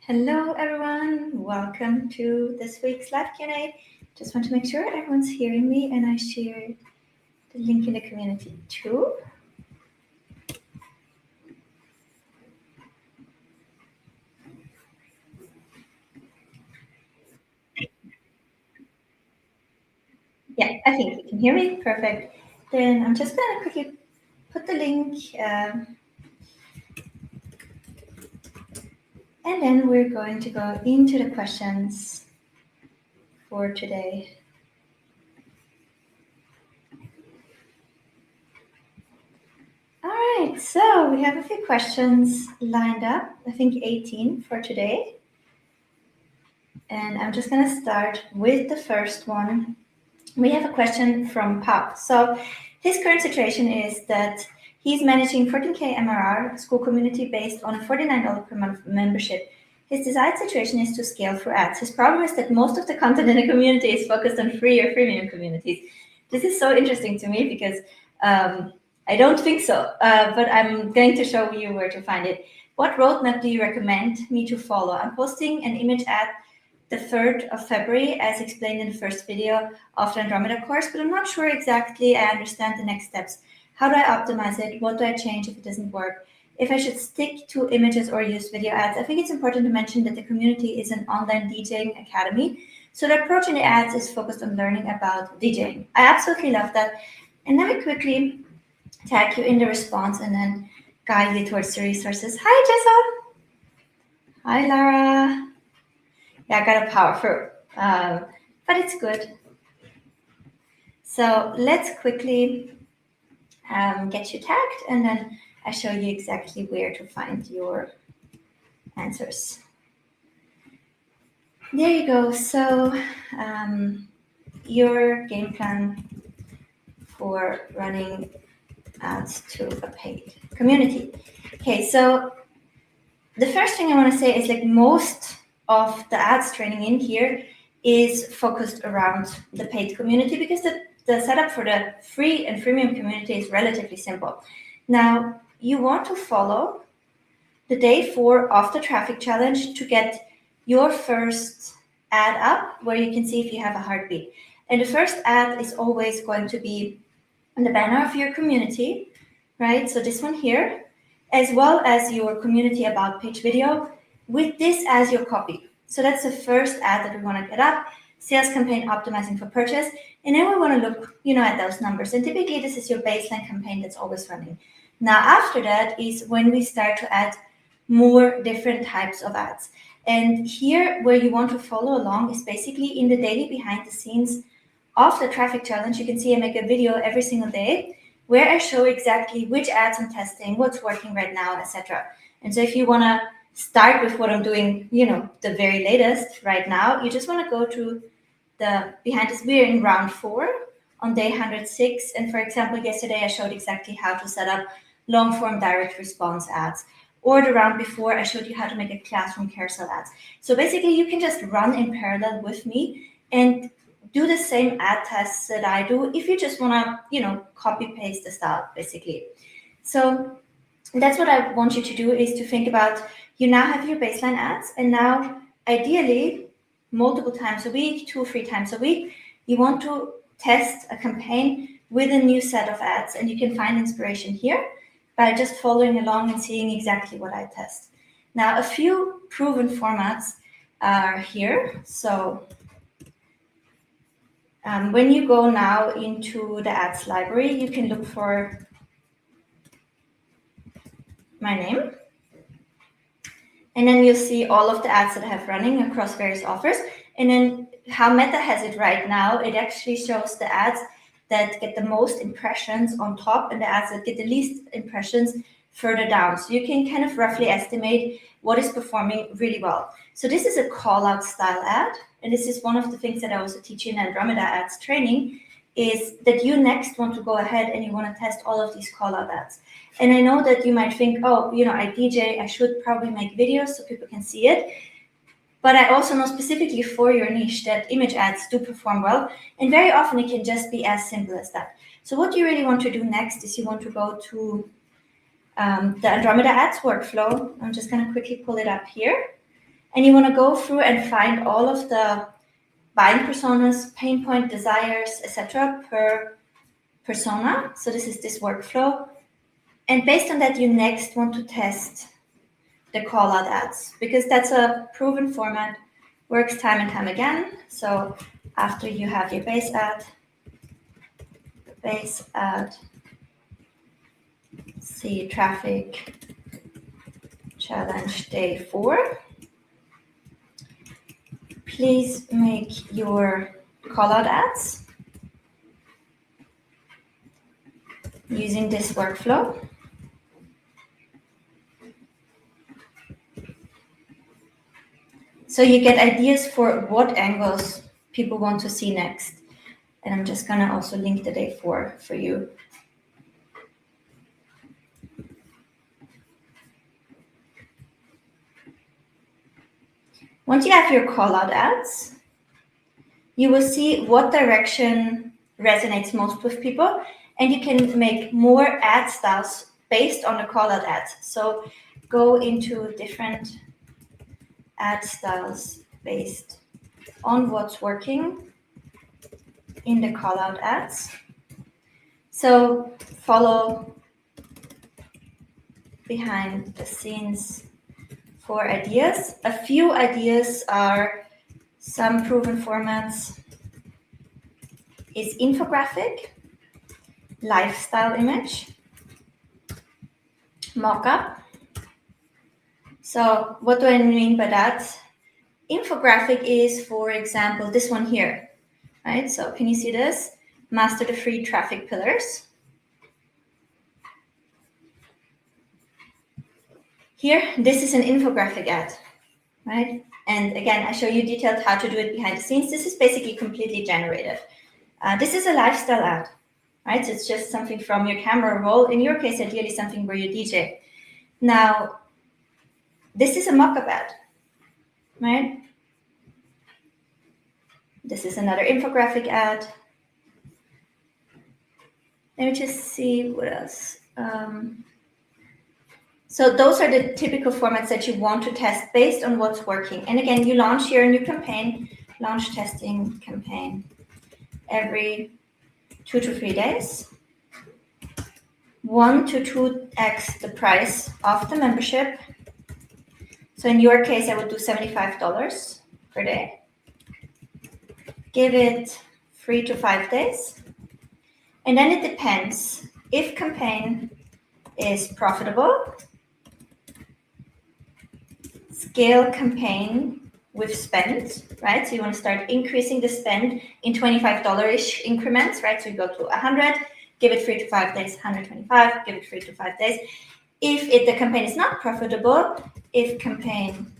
Hello, everyone. Welcome to this week's live Q&A. Just want to make sure everyone's hearing me, and I shared the link in the community too. Yeah, I think you can hear me. Perfect. Then I'm just going to quickly put the link, and then we're going to go into the questions for today. All right, so we have a few questions lined up, I think 18 for today. And I'm just going to start with the first one. We have a question from Pop. So his current situation is that he's managing 14K MRR Skool community based on a $49 per month membership. His desired situation is to scale through ads. His problem is that most of the content in the community is focused on free or freemium communities. This is so interesting to me because I don't think so, but I'm going to show you where to find it. What roadmap do you recommend me to follow? I'm posting an image ad the 3rd of February, as explained in the first video of the Andromeda course, but I'm not sure exactly I understand the next steps. How do I optimize it? What do I change if it doesn't work? If I should stick to images or use video ads? I think it's important to mention that the community is an online DJing academy. So the approach in the ads is focused on learning about DJing. I absolutely love that. And let me quickly tag you in the response and then guide you towards the resources. Hi, Jessa. Hi, Lara. Yeah, I got a power through, but it's good. So let's quickly get you tagged, and then I show you exactly where to find your answers. There you go. So your game plan for running ads to a paid community. Okay, so the first thing I want to say is like most of the ads training in here is focused around the paid community because the setup for the free and freemium community is relatively simple. Now, you want to follow the day 4 of the traffic challenge to get your first ad up where you can see if you have a heartbeat. And the first ad is always going to be on the banner of your community, right? So this one here, as well as your community about page video with this as your copy. So that's the first ad that we want to get up, sales campaign optimizing for purchase. And then we want to look, at those numbers. And typically this is your baseline campaign that's always running. Now, after that is when we start to add more different types of ads. And here where you want to follow along is basically in the daily behind the scenes of the traffic challenge. You can see I make a video every single day where I show exactly which ads I'm testing, what's working right now, etc. And so if you want to start with what I'm doing, the very latest right now, you just want to go to the behind this. We're in round 4 on day 106. And for example, yesterday I showed exactly how to set up long form direct response ads. Or the round before, I showed you how to make a classroom carousel ads. So basically you can just run in parallel with me and do the same ad tests that I do if you just want to, copy paste the style basically. So that's what I want you to do, is to think about, you now have your baseline ads, and now ideally multiple times a week, 2 or 3 times a week, you want to test a campaign with a new set of ads. And you can find inspiration here by just following along and seeing exactly what I test. Now, a few proven formats are here. So when you go now into the ads library, you can look for my name. And then you'll see all of the ads that I have running across various offers. And then how Meta has it right now, it actually shows the ads that get the most impressions on top and the ads that get the least impressions further down. So you can kind of roughly estimate what is performing really well. So this is a call out style ad. And this is one of the things that I also teach in Andromeda ads training, is that you next want to go ahead and you want to test all of these call out ads. And I know that you might think, oh, I DJ, I should probably make videos so people can see it. But I also know specifically for your niche that image ads do perform well. And very often it can just be as simple as that. So what you really want to do next is you want to go to the Andromeda ads workflow. I'm just going to quickly pull it up here. And you want to go through and find all of the buying personas, pain point, desires, etc. per persona. So this is this workflow. And based on that, you next want to test the call out ads, because that's a proven format, works time and time again. So after you have your base ad, see traffic challenge day 4. Please make your call out ads using this workflow. So you get ideas for what angles people want to see next. And I'm just gonna also link the day 4 for you. Once you have your call out ads, you will see what direction resonates most with people, and you can make more ad styles based on the call out ads. So go into different ad styles based on what's working in the call out ads. So follow behind the scenes for ideas. A few ideas are some proven formats is infographic, lifestyle image, mockup. So what do I mean by that? Infographic is, for example, this one here, right? So can you see this? Master the 3 traffic pillars. Here, this is an infographic ad, right? And again, I show you detailed how to do it behind the scenes. This is basically completely generated. This is a lifestyle ad, right? So it's just something from your camera roll. In your case, ideally something where you DJ. Now, this is a mock-up ad, right? This is another infographic ad. Let me just see what else. So those are the typical formats that you want to test based on what's working. And again, you launch your new campaign, launch testing campaign every 2 to 3 days. 1 to 2x the price of the membership. So in your case, I would do $75 per day. Give it 3 to 5 days. And then it depends. If campaign is profitable, scale campaign with spend, right? So you want to start increasing the spend in $25-ish increments, right? So you go to 100, give it 3 to 5 days, 125, give it 3 to 5 days. If the campaign is not profitable, if campaign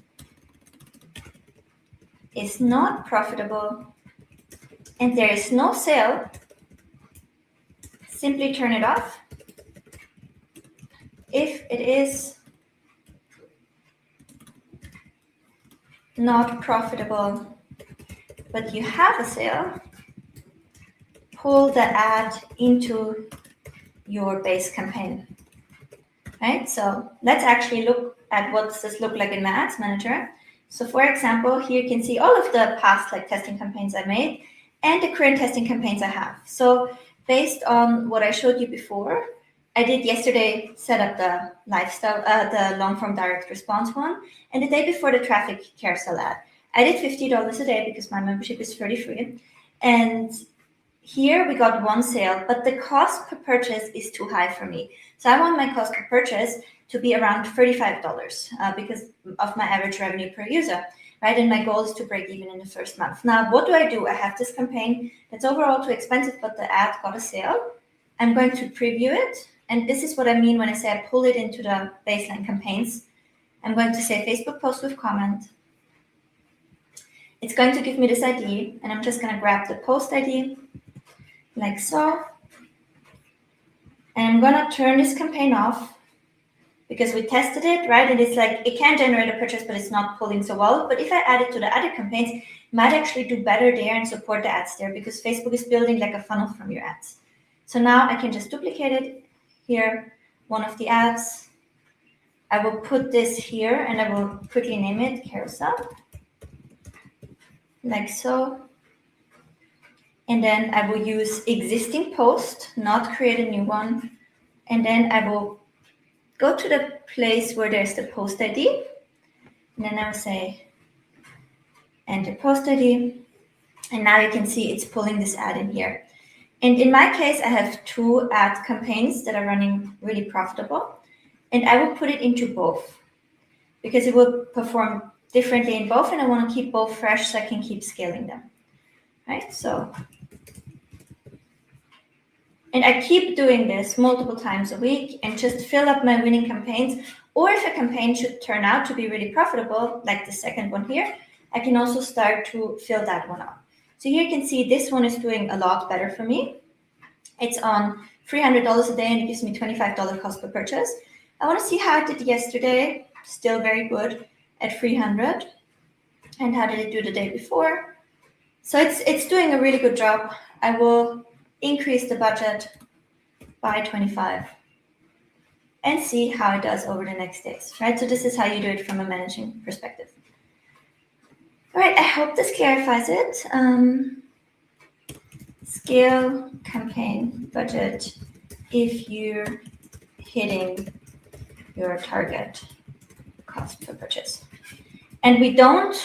is not profitable and there is no sale, simply turn it off. If it is not profitable, but you have a sale, pull the ad into your base campaign, right? So let's actually look at what does this look like in my ads manager. So for example, here you can see all of the past testing campaigns I made and the current testing campaigns I have. So based on what I showed you before, I did yesterday set up the lifestyle, the long form direct response one, and the day before the traffic carousel ad. I did $50 a day because my membership is 33, and here we got 1 sale, but the cost per purchase is too high for me. So I want my cost per purchase to be around $35 because of my average revenue per user, right? And my goal is to break even in the first month. Now, what do? I have this campaign that's overall too expensive, but the ad got a sale. I'm going to preview it. And this is what I mean when I say I pull it into the baseline campaigns. I'm going to say Facebook post with comment. It's going to give me this ID, and I'm just going to grab the post ID like so. And I'm going to turn this campaign off because we tested it, right? And it's like, it can generate a purchase, but it's not pulling so well. But if I add it to the other campaigns, it might actually do better there and support the ads there because Facebook is building like a funnel from your ads. So now I can just duplicate it here, one of the ads, I will put this here and I will quickly name it carousel, like so. And then I will use existing post, not create a new one. And then I will go to the place where there's the post ID. And then I will say enter post ID. And now you can see it's pulling this ad in here. And in my case, I have 2 ad campaigns that are running really profitable. And I will put it into both because it will perform differently in both. And I want to keep both fresh so I can keep scaling them. Right? So, and I keep doing this multiple times a week and just fill up my winning campaigns. Or if a campaign should turn out to be really profitable, like the second one here, I can also start to fill that one up. So here you can see this one is doing a lot better for me. It's on $300 a day and it gives me $25 cost per purchase. I want to see how it did yesterday. Still very good at $300. And how did it do the day before? So it's doing a really good job. I will increase the budget by 25 and see how it does over the next days, right? So this is how you do it from a managing perspective. All right, I hope this clarifies it. Scale campaign budget if you're hitting your target cost per purchase. And we don't,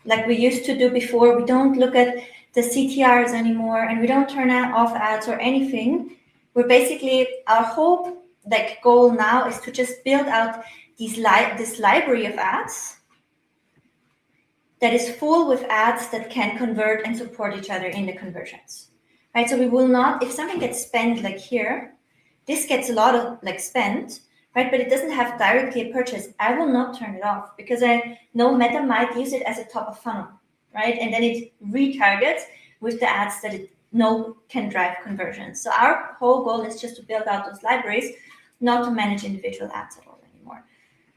like we used to do before, we don't look at the CTRs anymore and we don't turn off ads or anything. We're basically, our whole goal now is to just build out this library of ads that is full with ads that can convert and support each other in the conversions, right? So we will not, if something gets spent like here, this gets a lot of spent, right? But it doesn't have directly a purchase. I will not turn it off because I know Meta might use it as a top of funnel, right? And then it retargets with the ads that it know can drive conversions. So our whole goal is just to build out those libraries, not to manage individual ads at all anymore.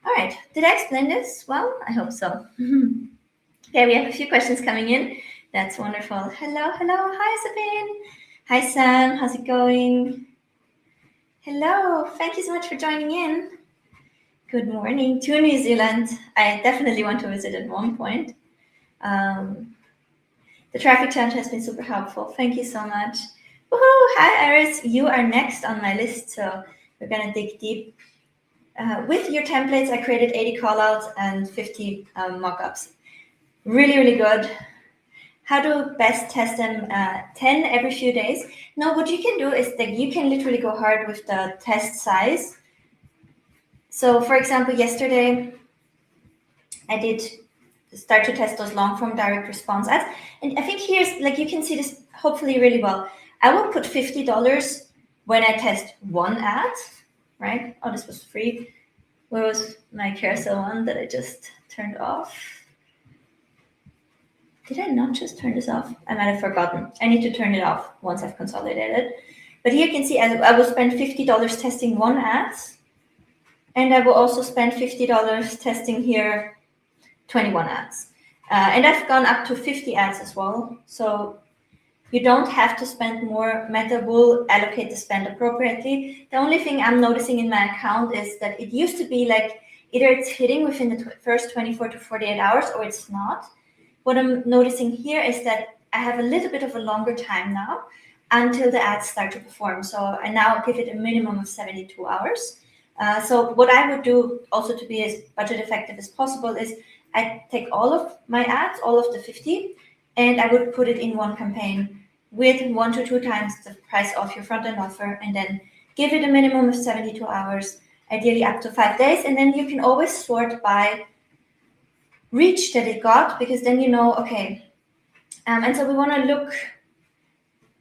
All right, did I explain this well? I hope so. Okay, we have a few questions coming in. That's wonderful. Hello. Hi, Sabine. Hi, Sam. How's it going? Hello. Thank you so much for joining in. Good morning to New Zealand. I definitely want to visit at one point. The traffic challenge has been super helpful. Thank you so much. Woohoo! Hi, Iris. You are next on my list, so we're going to dig deep. With your templates, I created 80 callouts and 50 mockups. Really, really good. How to best test them? 10 every few days. No, what you can do is that you can literally go hard with the test size. So, for example, yesterday I did start to test those long form direct response ads. And I think here's, you can see this hopefully really well. I will put $50 when I test one ad, right? Oh, this was free. Where was my carousel one that I just turned off? Did I not just turn this off? I might have forgotten. I need to turn it off once I've consolidated. But here you can see I will spend $50 testing one ad. And I will also spend $50 testing here 21 ads. And I've gone up to 50 ads as well. So you don't have to spend more. Meta will allocate the spend appropriately. The only thing I'm noticing in my account is that it used to be either it's hitting within the first 24 to 48 hours or it's not. What I'm noticing here is that I have a little bit of a longer time now until the ads start to perform. So I now give it a minimum of 72 hours. So what I would do also to be as budget effective as possible is I take all of my ads, all of the 50, and I would put it in one campaign with 1 to 2 times the price of your front-end offer, and then give it a minimum of 72 hours, ideally up to 5 days. And then you can always sort by reach that it got, because then you know, okay. And so we want to look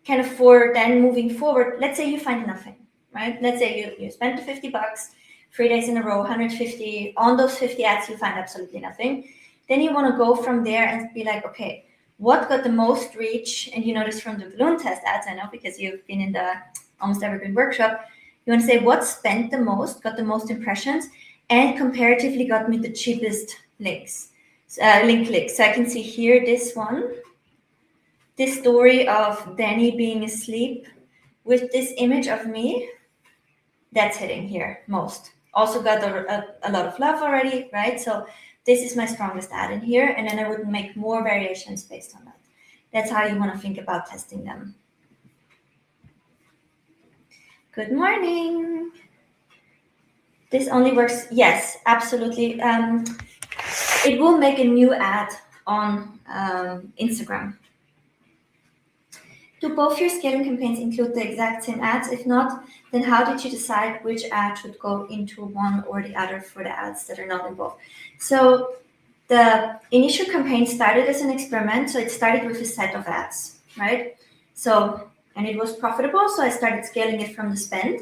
kind of for then moving forward. Let's say you find nothing, right? Let's say you spent the $50, 3 days in a row, 150. On those 50 ads, you find absolutely nothing. Then you want to go from there and be like, okay, what got the most reach? And you notice from the balloon test ads, I know because you've been in the Almost Evergreen workshop, you want to say what spent the most, got the most impressions, and comparatively got me the cheapest link clicks. So I can see here this one, this story of Danny being asleep with this image of me, that's hitting here most. also got a lot of love already, right? So this is my strongest ad in here, and then I would make more variations based on that. That's how you want to think about testing them. Good morning. This only works, yes, absolutely. It will make a new ad on Instagram. Do both your scaling campaigns include the exact same ads? If not, then how did you decide which ad should go into one or the other for the ads that are not involved? So the initial campaign started as an experiment. So it started with a set of ads, right? So, and it was profitable. So I started scaling it from the spend.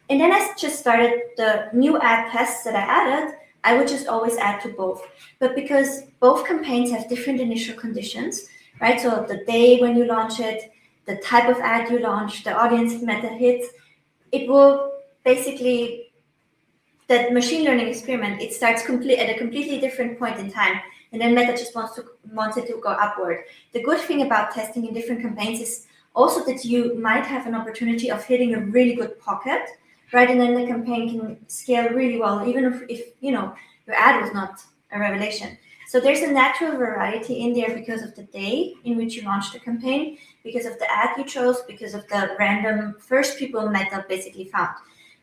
And then I just started the new ad tests that I added. I would just always add to both. But because both campaigns have different initial conditions, right? So the day when you launch it, the type of ad you launch, the audience meta hits, it will basically, that machine learning experiment, it starts at a completely different point in time. And then Meta just wants it to go upward. The good thing about testing in different campaigns is also that you might have an opportunity of hitting a really good pocket, right? And then the campaign can scale really well, even if you know your ad was not a revelation. So there's a natural variety in there because of the day in which you launched the campaign, because of the ad you chose, because of the random first people Meta basically found.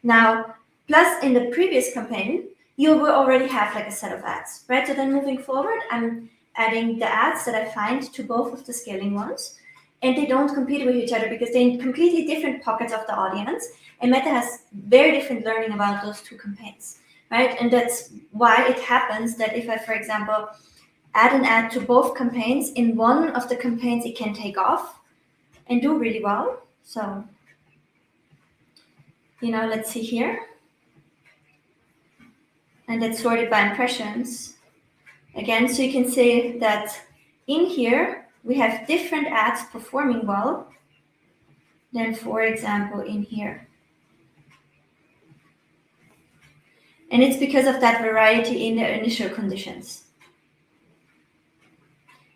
Now, plus in the previous campaign, you will already have like a set of ads, right? So then moving forward, I'm adding the ads that I find to both of the scaling ones, and they don't compete with each other because they're in completely different pockets of the audience, and Meta has very different learning about those two campaigns, right? And that's why it happens that if I, for example, add an ad to both campaigns, in one of the campaigns it can take off and do really well. So, let's see here. And that's sorted by impressions. Again, so you can see that in here, we have different ads performing well than, for example, in here. And it's because of that variety in the initial conditions.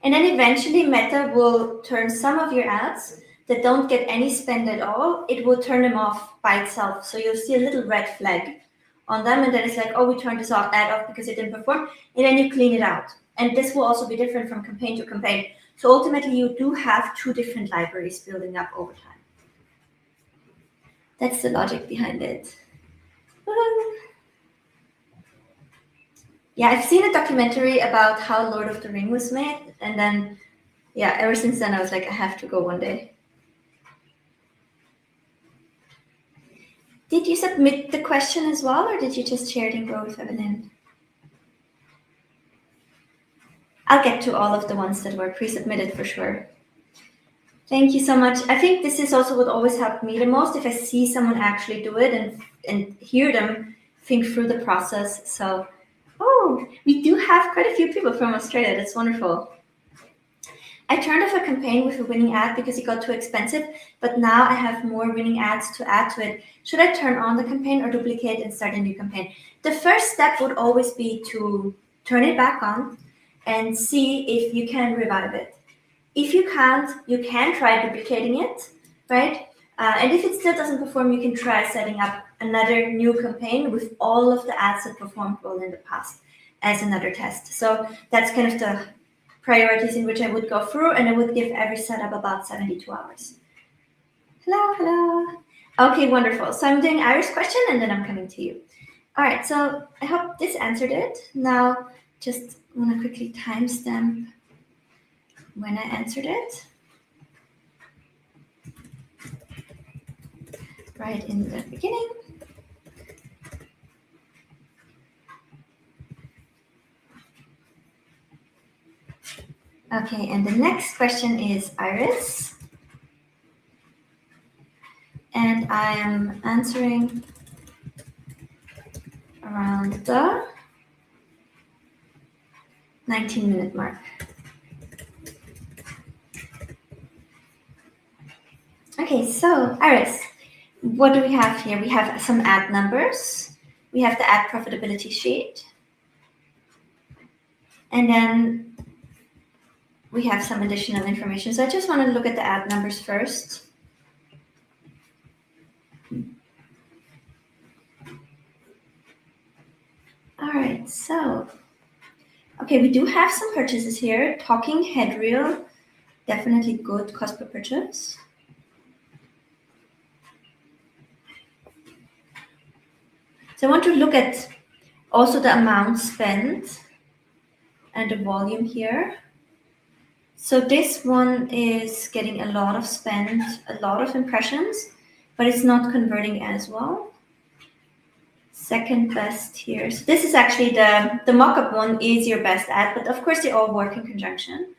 And then eventually Meta will turn some of your ads that don't get any spend at all, it will turn them off by itself. So you'll see a little red flag on them, and then it's like, oh, we turned this ad off because it didn't perform, and then you clean it out. And this will also be different from campaign to campaign. So ultimately, you do have two different libraries building up over time. That's the logic behind it. Yeah, I've seen a documentary about how Lord of the Ring was made, and then, yeah, ever since then, I was like, I have to go one day. Did you submit the question as well, or did you just share it in Grow with Evelyn? I'll get to all of the ones that were pre-submitted for sure. Thank you so much. I think this is also what always helped me the most, if I see someone actually do it and hear them think through the process. So, oh, we do have quite a few people from Australia. That's wonderful. I turned off a campaign with a winning ad because it got too expensive, but now I have more winning ads to add to it. Should I turn on the campaign or duplicate and start a new campaign? The first step would always be to turn it back on and see if you can revive it. If you can't, you can try duplicating it, right? And if it still doesn't perform, you can try setting up another new campaign with all of the ads that performed well in the past as another test. So that's kind of the priorities in which I would go through, and I would give every setup about 72 hours. Hello. Okay, wonderful. So I'm doing Irish question, and then I'm coming to you. All right, so I hope this answered it. Now, just want to quickly timestamp when I answered it. Right in the beginning. Okay, and the next question is Iris. And I am answering around the 19-minute mark. Okay, so Iris, what do we have here? We have some ad numbers. We have the ad profitability sheet. And then we have some additional information. So I just want to look at the ad numbers first. All right, so, okay, we do have some purchases here. Talking head reel, definitely good cost per purchase. So I want to look at also the amount spent and the volume here. So this one is getting a lot of spend, a lot of impressions, but it's not converting as well. Second best here. So this is actually the mock-up one is your best ad, but of course they all work in conjunction.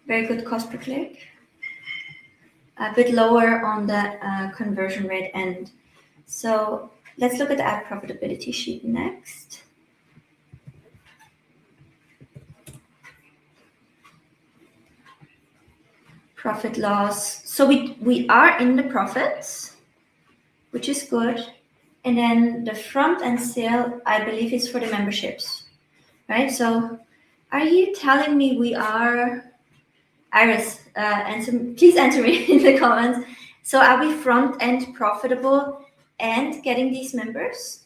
Very good cost per click. A bit lower on the conversion rate end. So let's look at the ad profitability sheet next. Profit loss. So we are in the profits, which is good. And then the front end sale, I believe, is for the memberships, right? So are you telling me we are, Iris, please answer me in the comments. So are we front end profitable and getting these members?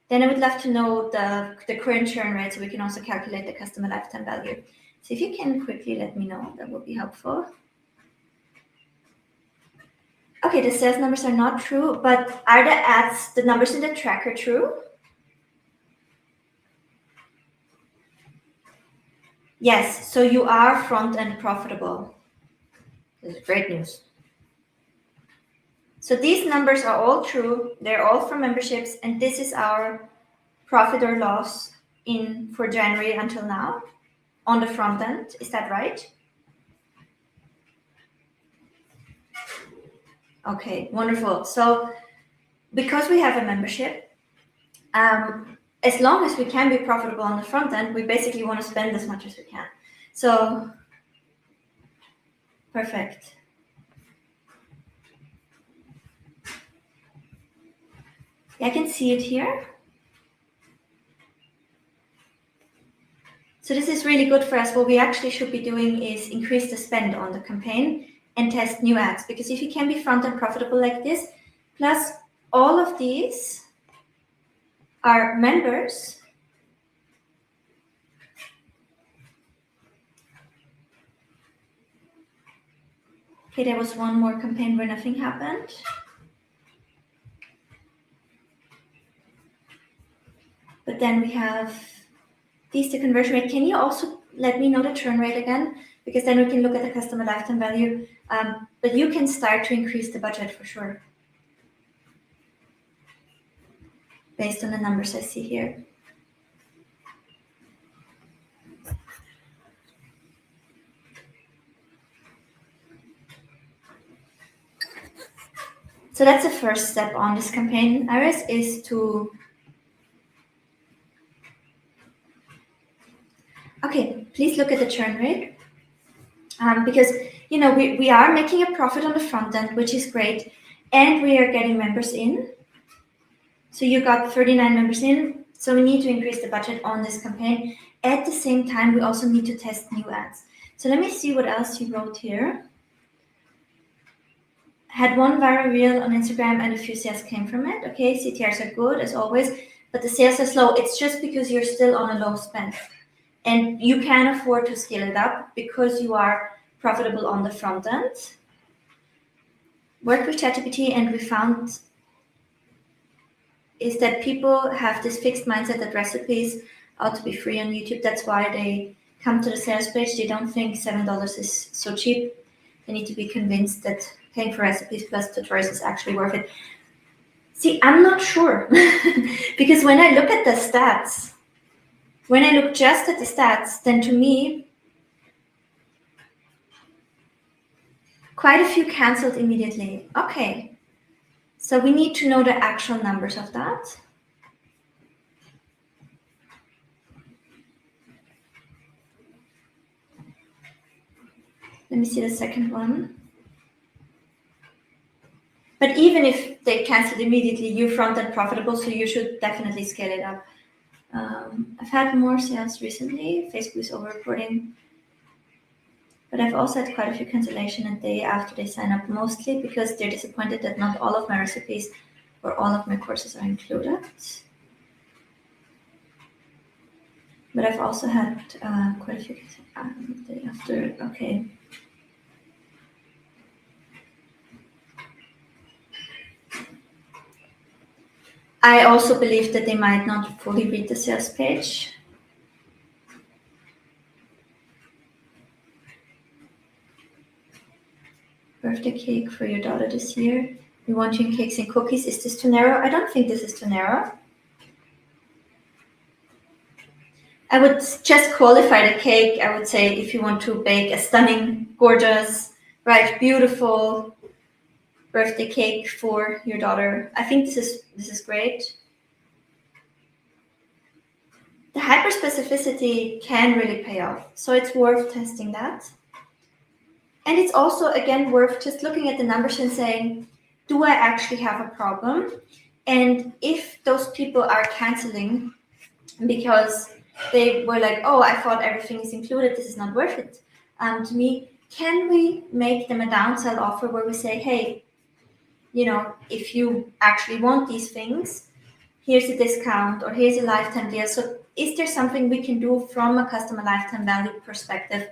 Then I would love to know the current churn rate so we can also calculate the customer lifetime value. So if you can quickly let me know, that would be helpful. Okay, the sales numbers are not true, but are the ads, the numbers in the tracker true? Yes, so you are front-end profitable. This is great news. So these numbers are all true. They're all from memberships, and this is our profit or loss for January until now on the front end. Is that right? Okay, wonderful. So because we have a membership, as long as we can be profitable on the front end, we basically want to spend as much as we can. So, perfect. I can see it here. So this is really good for us. What we actually should be doing is increase the spend on the campaign and test new ads. Because if you can be front-end profitable like this, plus all of these are members, okay, there was one more campaign where nothing happened. But then we have these, the conversion rate. Can you also let me know the churn rate again? Because then we can look at the customer lifetime value. But you can start to increase the budget for sure, based on the numbers I see here. So that's the first step on this campaign, Iris, is to, okay, please look at the churn rate. Because, you know, we are making a profit on the front end, which is great, and we are getting members in. So you got 39 members in, so we need to increase the budget on this campaign. At the same time, we also need to test new ads. So let me see what else you wrote here. Had one viral reel on Instagram and a few sales came from it. Okay, CTRs are good as always, but the sales are slow. It's just because you're still on a low spend. And you can afford to scale it up because you are profitable on the front end. Worked with ChatGPT and we found is that people have this fixed mindset that recipes ought to be free on YouTube. That's why they come to the sales page. They don't think $7 is so cheap. They need to be convinced that paying for recipes plus tutorials is actually worth it. See, I'm not sure because when I look at the stats, when I look just at the stats, then to me, quite a few canceled immediately. Okay, so we need to know the actual numbers of that. Let me see the second one. But even if they canceled immediately, you're front-end profitable, so you should definitely scale it up. I've had more sales recently. Facebook is over-reporting. But I've also had quite a few cancellations a day after they sign up, mostly because they're disappointed that not all of my recipes or all of my courses are included. But I've also had quite a few the day after. Okay. I also believe that they might not fully read the sales page. Birthday cake for your daughter this year. We want you in cakes and cookies. Is this too narrow? I don't think this is too narrow. I would just qualify the cake. I would say if you want to bake a stunning, gorgeous, right, beautiful birthday cake for your daughter, I think this is great. The hyperspecificity can really pay off, so it's worth testing that. And it's also, again, worth just looking at the numbers and saying, do I actually have a problem? And if those people are canceling because they were like, oh, I thought everything is included, this is not worth it to me, can we make them a downsell offer where we say, hey, if you actually want these things, here's a discount or here's a lifetime deal. So is there something we can do from a customer lifetime value perspective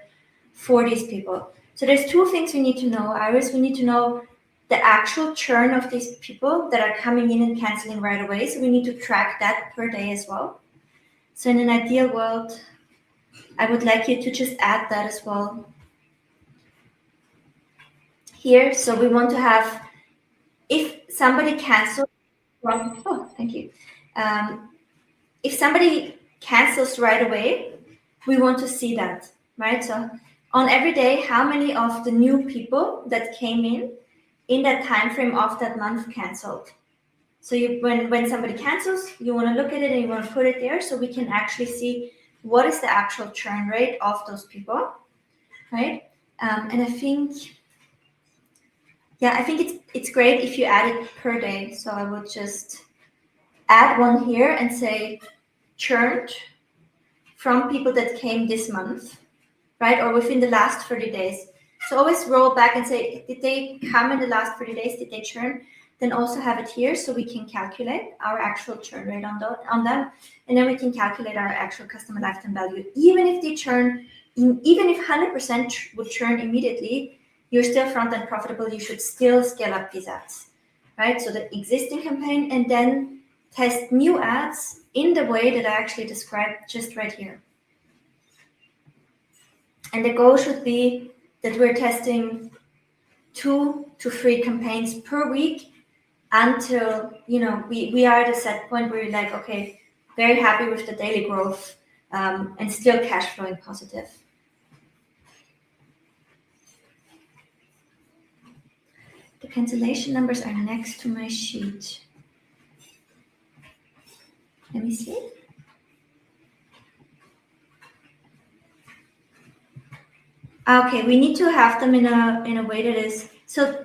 for these people? So there's two things we need to know, Iris. We need to know the actual churn of these people that are coming in and canceling right away. So we need to track that per day as well. So in an ideal world, I would like you to just add that as well here. So we want to have, if somebody cancels, thank you. If somebody cancels right away, we want to see that, right? So on every day, how many of the new people that came in that time frame of that month canceled? So when somebody cancels, you want to look at it and you want to put it there so we can actually see what is the actual churn rate of those people, right? And I think it's great if you add it per day. So I would just add one here and say churned from people that came this month, right? Or within the last 30 days. So always roll back and say, did they come in the last 30 days? Did they churn? Then also have it here so we can calculate our actual churn rate on them. And then we can calculate our actual customer lifetime value. Even if they churn, even if 100% would churn immediately, you're still front-end profitable. You should still scale up these ads, right? So the existing campaign and then test new ads in the way that I actually described just right here. And the goal should be that we're testing 2 to 3 campaigns per week until, we are at a set point where we're like, okay, very happy with the daily growth and still cash flowing positive. The cancellation numbers are next to my sheet. Let me see. Okay, we need to have them in a way that is, so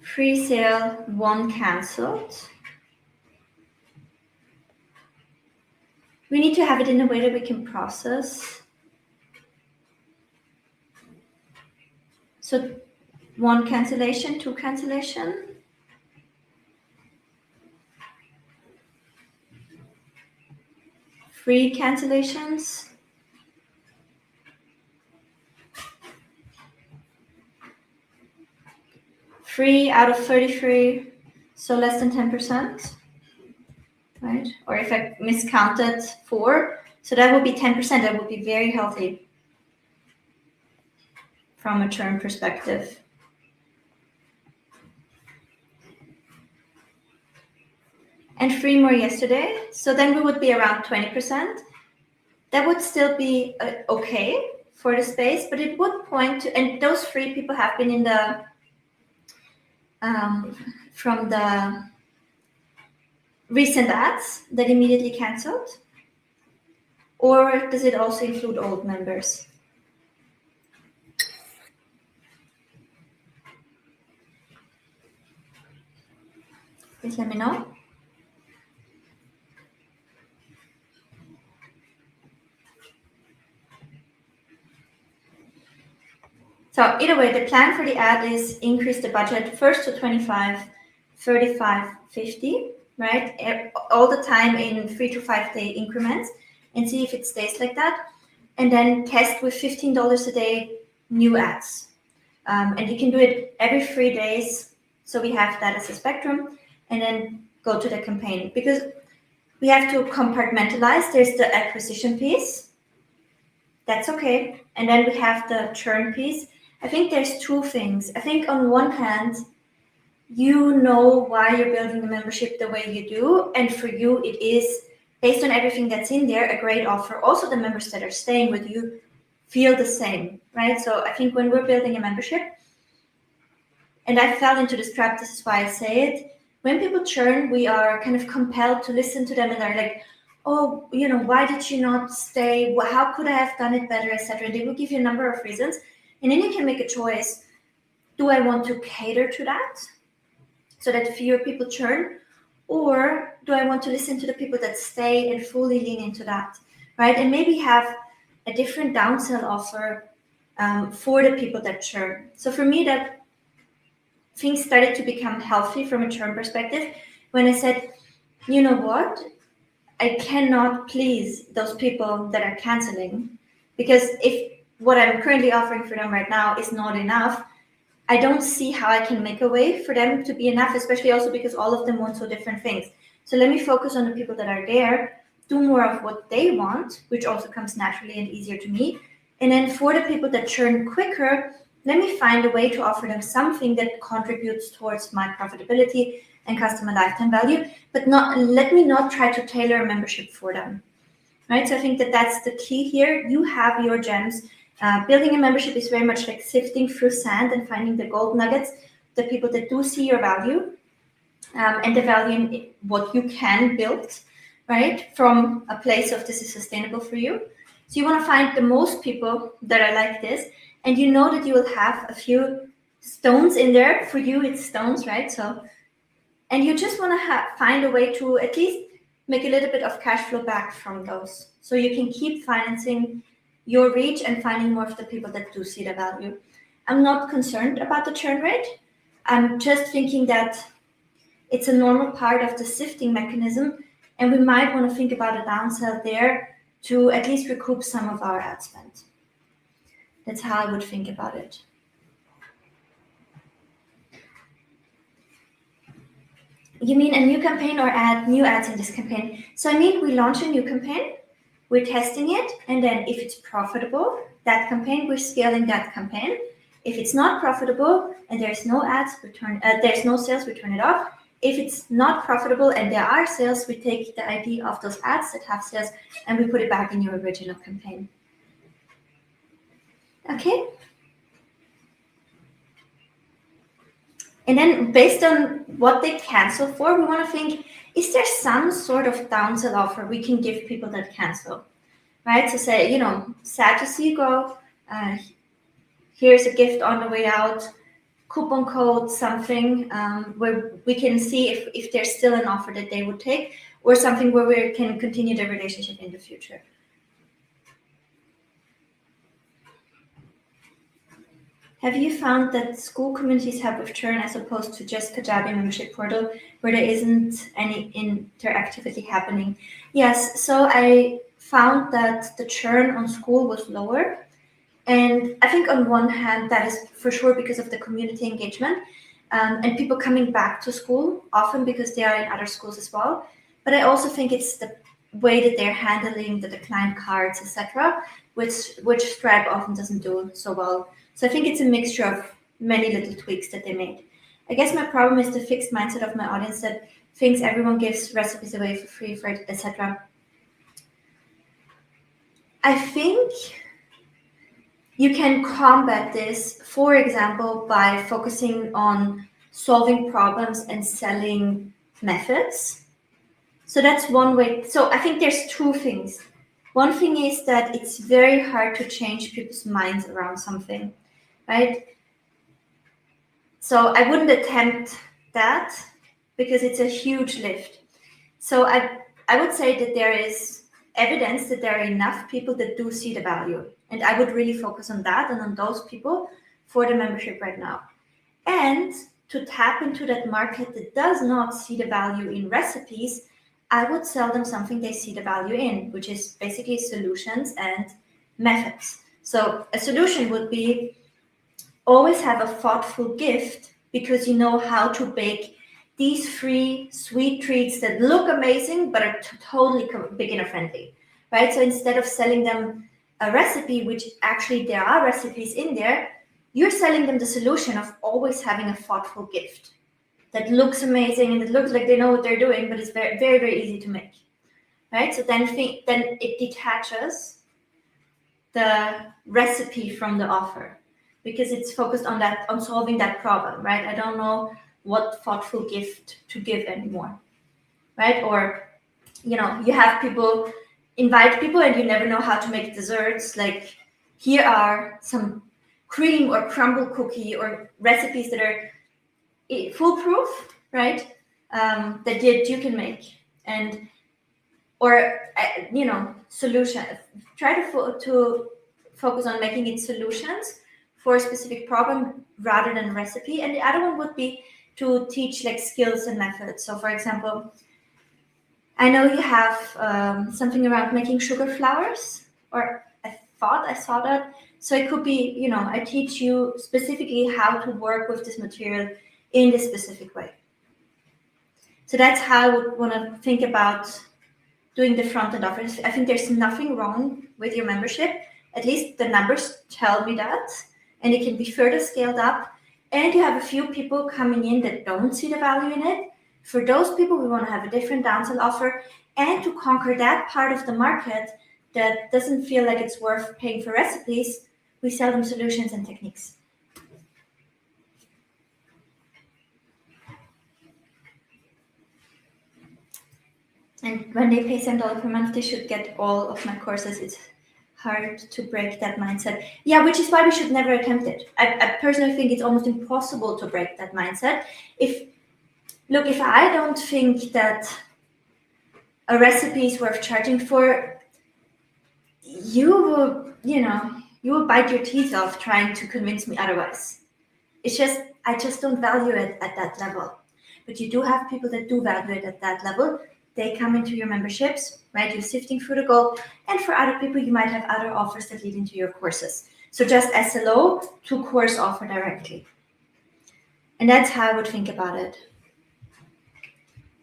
free sale 1 canceled. We need to have it in a way that we can process. So 1 cancellation, 2 cancellation. Free cancellations. Free out of 33, so less than 10%, right? Or if I miscounted 4, so that would be 10%. That would be very healthy from a churn perspective. And 3 more yesterday, so then we would be around 20%. That would still be okay for the space, but it would point to, and those 3 people have been in the from the recent ads that immediately canceled, or does it also include old members? Please let me know. So either way, the plan for the ad is increase the budget first to 25, 35, 50, right? All the time in 3 to 5 day increments, and see if it stays like that. And then test with $15 a day new ads. And you can do it every 3 days. So we have that as a spectrum, and then go to the campaign, because we have to compartmentalize. There's the acquisition piece. That's okay. And then we have the churn piece. I think there's two things. I think on one hand, you know why you're building the membership the way you do. And for you, it is, based on everything that's in there, a great offer. Also, the members that are staying with you feel the same, right? So I think when we're building a membership, and I fell into this trap, this is why I say it, when people churn, we are kind of compelled to listen to them, and they're like, oh, why did you not stay? How could I have done it better, etc. They will give you a number of reasons. And then you can make a choice. Do I want to cater to that so that fewer people churn? Or do I want to listen to the people that stay and fully lean into that, right? And maybe have a different downsell offer for the people that churn. So for me, that things started to become healthy from a churn perspective when I said, you know what? I cannot please those people that are canceling, because if what I'm currently offering for them right now is not enough, I don't see how I can make a way for them to be enough, especially also because all of them want so different things. So let me focus on the people that are there, do more of what they want, which also comes naturally and easier to me. And then for the people that churn quicker, let me find a way to offer them something that contributes towards my profitability and customer lifetime value, but let me not try to tailor a membership for them, right? So I think that that's the key here. You have your gems. Building a membership is very much like sifting through sand and finding the gold nuggets, the people that do see your value, and the value in what you can build, right? From a place of this is sustainable for you. So you want to find the most people that are like this, and you know that you will have a few stones in there. For you, it's stones, right? So, and you just want to find a way to at least make a little bit of cash flow back from those, so you can keep financing your reach and finding more of the people that do see the value. I'm not concerned about the churn rate. I'm just thinking that it's a normal part of the sifting mechanism, and we might want to think about a downsell there to at least recoup some of our ad spend. That's how I would think about it. You mean a new campaign or new ads in this campaign? So I mean, we launch a new campaign, we're testing it, and then if it's profitable, that campaign, we're scaling that campaign. If it's not profitable and there's no ads, there's no sales, we turn it off. If it's not profitable and there are sales, we take the ID of those ads that have sales and we put it back in your original campaign. Okay. And then based on what they cancel for, we want to think, is there some sort of downsell offer we can give people that cancel, right? So say, sad to see you go. Here's a gift on the way out, coupon code, something where we can see if there's still an offer that they would take, or something where we can continue the relationship in the future. Have you found that Skool communities help with churn as opposed to just Kajabi membership portal where there isn't any interactivity happening? Yes, so I found that the churn on Skool was lower. And I think on one hand, that is for sure because of the community engagement and people coming back to Skool, often because they are in other schools as well. But I also think it's the way that they're handling the declined cards, etc., which Stripe often doesn't do so well. So I think it's a mixture of many little tweaks that they made. I guess my problem is the fixed mindset of my audience that thinks everyone gives recipes away for free, etc. I think you can combat this, for example, by focusing on solving problems and selling methods. So that's one way. So I think there's two things. One thing is that it's very hard to change people's minds around something, right? So I wouldn't attempt that because it's a huge lift. So I would say that there is evidence that there are enough people that do see the value. And I would really focus on that and on those people for the membership right now. And to tap into that market that does not see the value in recipes, I would sell them something they see the value in, which is basically solutions and methods. So a solution would be always have a thoughtful gift, because you know how to bake these 3 sweet treats that look amazing but are totally beginner friendly, right? So instead of selling them a recipe, which actually there are recipes in there, you're selling them the solution of always having a thoughtful gift that looks amazing and it looks like they know what they're doing, but it's very, very, very easy to make, right? So then it detaches the recipe from the offer, because it's focused on solving that problem, right? I don't know what thoughtful gift to give anymore, right? Or, you have people, invite people, and you never know how to make desserts. Like, here are some cream or crumble cookie or recipes that are foolproof, right? That you can make, and or solution. Try to focus on making it solutions for a specific problem rather than recipe. And the other one would be to teach like skills and methods. So, for example, I know you have something around making sugar flowers, or I thought I saw that. So it could be, I teach you specifically how to work with this material in this specific way. So that's how I would want to think about doing the front-end offers. I think there's nothing wrong with your membership. At least the numbers tell me that. And it can be further scaled up. And you have a few people coming in that don't see the value in it. For those people, we want to have a different downsell offer. And to conquer that part of the market that doesn't feel like it's worth paying for recipes, we sell them solutions and techniques. And when they pay $7 per month, they should get all of my courses. It's hard to break that mindset. Yeah, which is why we should never attempt it. I personally think it's almost impossible to break that mindset. If I don't think that a recipe is worth charging for, you will bite your teeth off trying to convince me otherwise. I just don't value it at that level. But you do have people that do value it at that level. They come into your memberships, right? You're sifting through the gold. And for other people, you might have other offers that lead into your courses. So just SLO to course offer directly. And that's how I would think about it.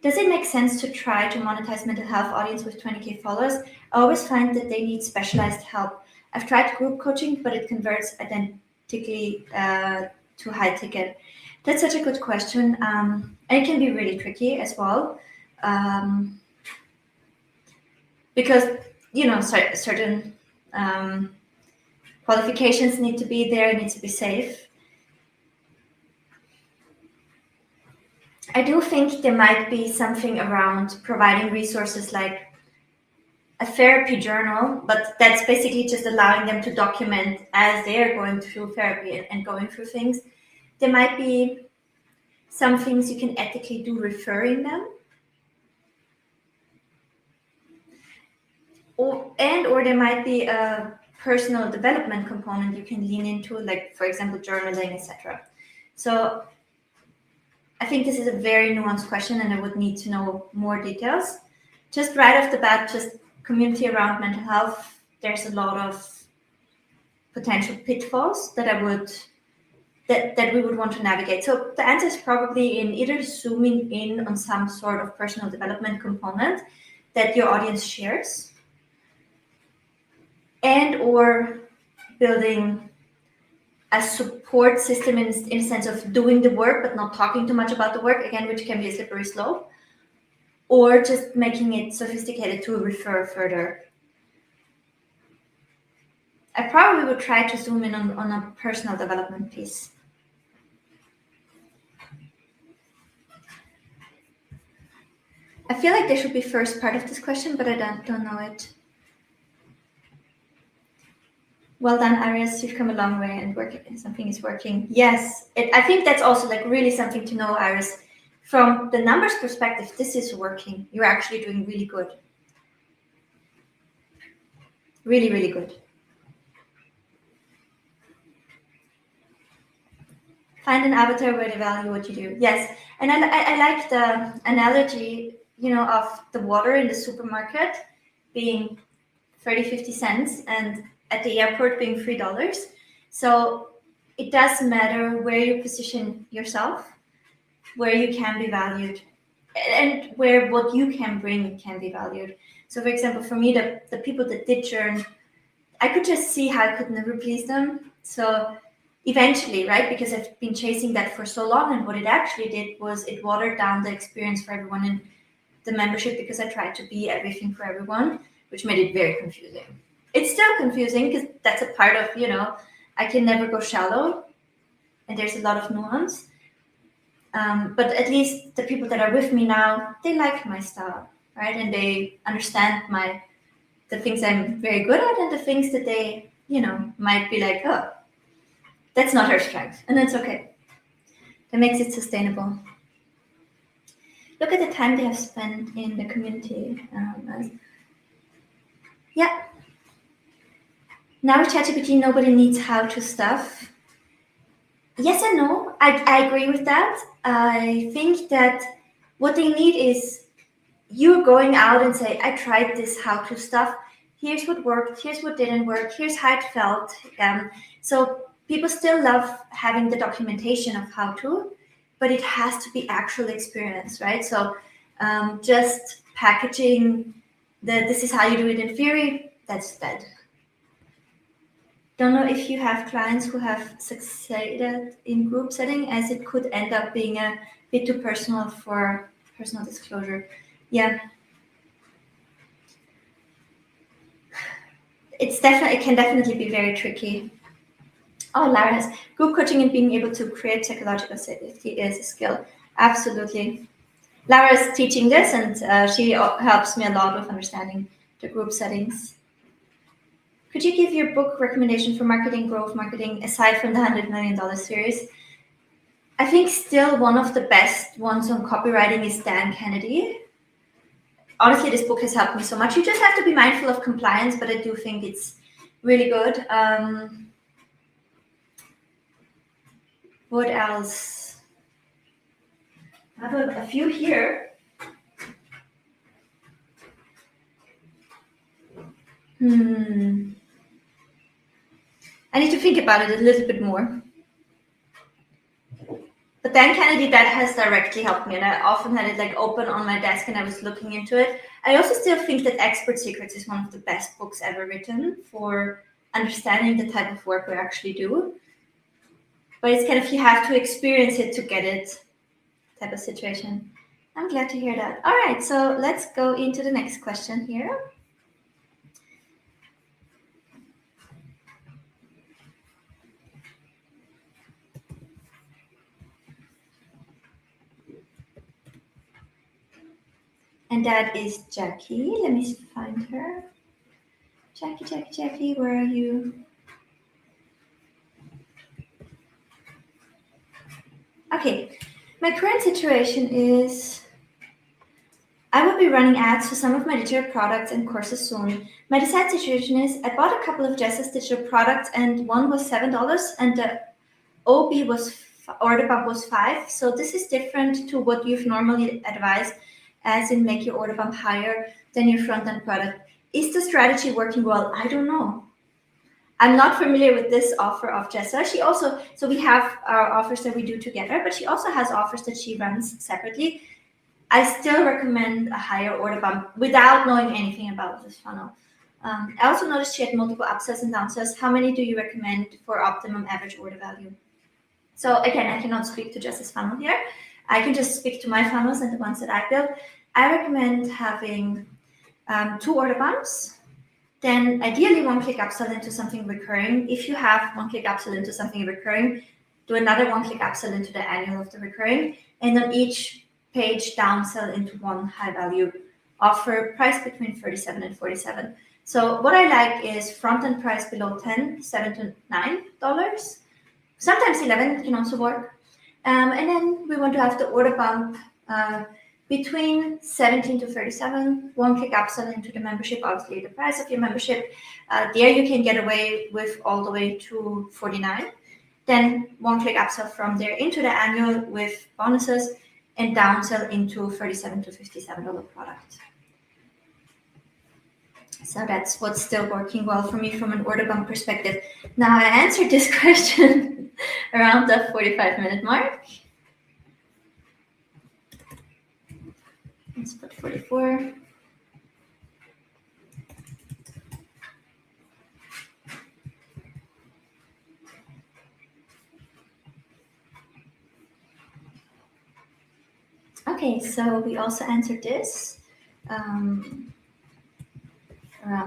Does it make sense to try to monetize mental health audience with 20K followers? I always find that they need specialized help. I've tried group coaching, but it converts identically to high ticket. That's such a good question. And it can be really tricky as well. Because, certain qualifications need to be there, it needs to be safe. I do think there might be something around providing resources like a therapy journal, but that's basically just allowing them to document as they're going through therapy and going through things. There might be some things you can ethically do referring them. Or there might be a personal development component you can lean into, like, for example, journaling, etc. So I think this is a very nuanced question, and I would need to know more details. Just right off the bat, just community around mental health, there's a lot of potential pitfalls that we would want to navigate. So the answer is probably in either zooming in on some sort of personal development component that your audience shares, and or building a support system in the sense of doing the work but not talking too much about the work, again, which can be a slippery slope, or just making it sophisticated to refer further. I probably would try to zoom in on a personal development piece. I feel like there should be first part of this question, but I don't know it. Well done, Iris. You've come a long way, and something is working. Yes, I think that's also like really something to know, Iris. From the numbers perspective, this is working. You're actually doing really good. Really, really good. Find an avatar where they value what you do. Yes, and I like the analogy, of the water in the supermarket being 30, 50 cents and at the airport being $3. So it does matter where you position yourself, where you can be valued, and where what you can bring can be valued. So for example, for me, the people that did churn, I could just see how I could never please them. So eventually, right, because I've been chasing that for so long, and what it actually did was it watered down the experience for everyone in the membership, because I tried to be everything for everyone, which made it very confusing. It's still confusing because that's a part of, I can never go shallow, and there's a lot of nuance. But at least the people that are with me now, they like my style, right? And they understand the things I'm very good at, and the things that they, might be like, oh, that's not her strength, and that's okay. That makes it sustainable. Look at the time they have spent in the community. Yeah. Now with ChatGPT, nobody needs how-to stuff. Yes and no. I agree with that. I think that what they need is you going out and say, I tried this how-to stuff. Here's what worked. Here's what didn't work. Here's how it felt. So people still love having the documentation of how-to, but it has to be actual experience, right? So just packaging this is how you do it in theory, that's dead. Don't know if you have clients who have succeeded in group setting, as it could end up being a bit too personal for personal disclosure. Yeah. It can definitely be very tricky. Oh, Lara has group coaching and being able to create psychological safety is a skill. Absolutely. Lara is teaching this, and she helps me a lot with understanding the group settings. Could you give your book recommendation for marketing, growth marketing, aside from the $100 million series? I think still one of the best ones on copywriting is Dan Kennedy. Honestly, this book has helped me so much. You just have to be mindful of compliance, but I do think it's really good. What else? I have a few here. I need to think about it a little bit more. But Dan Kennedy, that has directly helped me, and I often had it like open on my desk and I was looking into it. I also still think that Expert Secrets is one of the best books ever written for understanding the type of work we actually do. But it's kind of, you have to experience it to get it type of situation. I'm glad to hear that. All right, so let's go into the next question here. And that is Jackie. Let me find her. Jackie, where are you? Okay, my current situation is I will be running ads for some of my digital products and courses soon. My desired situation is I bought a couple of Jess's digital products, and one was $7 and the OB was, or the bump was $5. So this is different to what you've normally advised, as in make your order bump higher than your front-end product. Is the strategy working well? I don't know. I'm not familiar with this offer of Jessa. She also, so we have our offers that we do together, but she also has offers that she runs separately. I still recommend a higher order bump without knowing anything about this funnel. I also noticed she had multiple upsells and downsells. How many do you recommend for optimum average order value? So again, I cannot speak to Jess's funnel here. I can just speak to my funnels and the ones that I built. I recommend having 2 order bumps, then ideally 1-click upsell into something recurring. If you have 1-click upsell into something recurring, do another 1-click upsell into the annual of the recurring, and on each page downsell into one high value offer, price between $37 and $47. So what I like is front end price below $10, $7 to $9. Sometimes 11 can also work. And then we want to have the order bump between 17 to 37, 1-click upsell into the membership, obviously the price of your membership. There you can get away with all the way to $49. then one-click upsell from there into the annual with bonuses, and downsell into $37 to $57 product. So that's what's still working well for me from an order bump perspective. Now I answered this question around the 45-minute mark. Let's put 44. Okay, so we also answered this around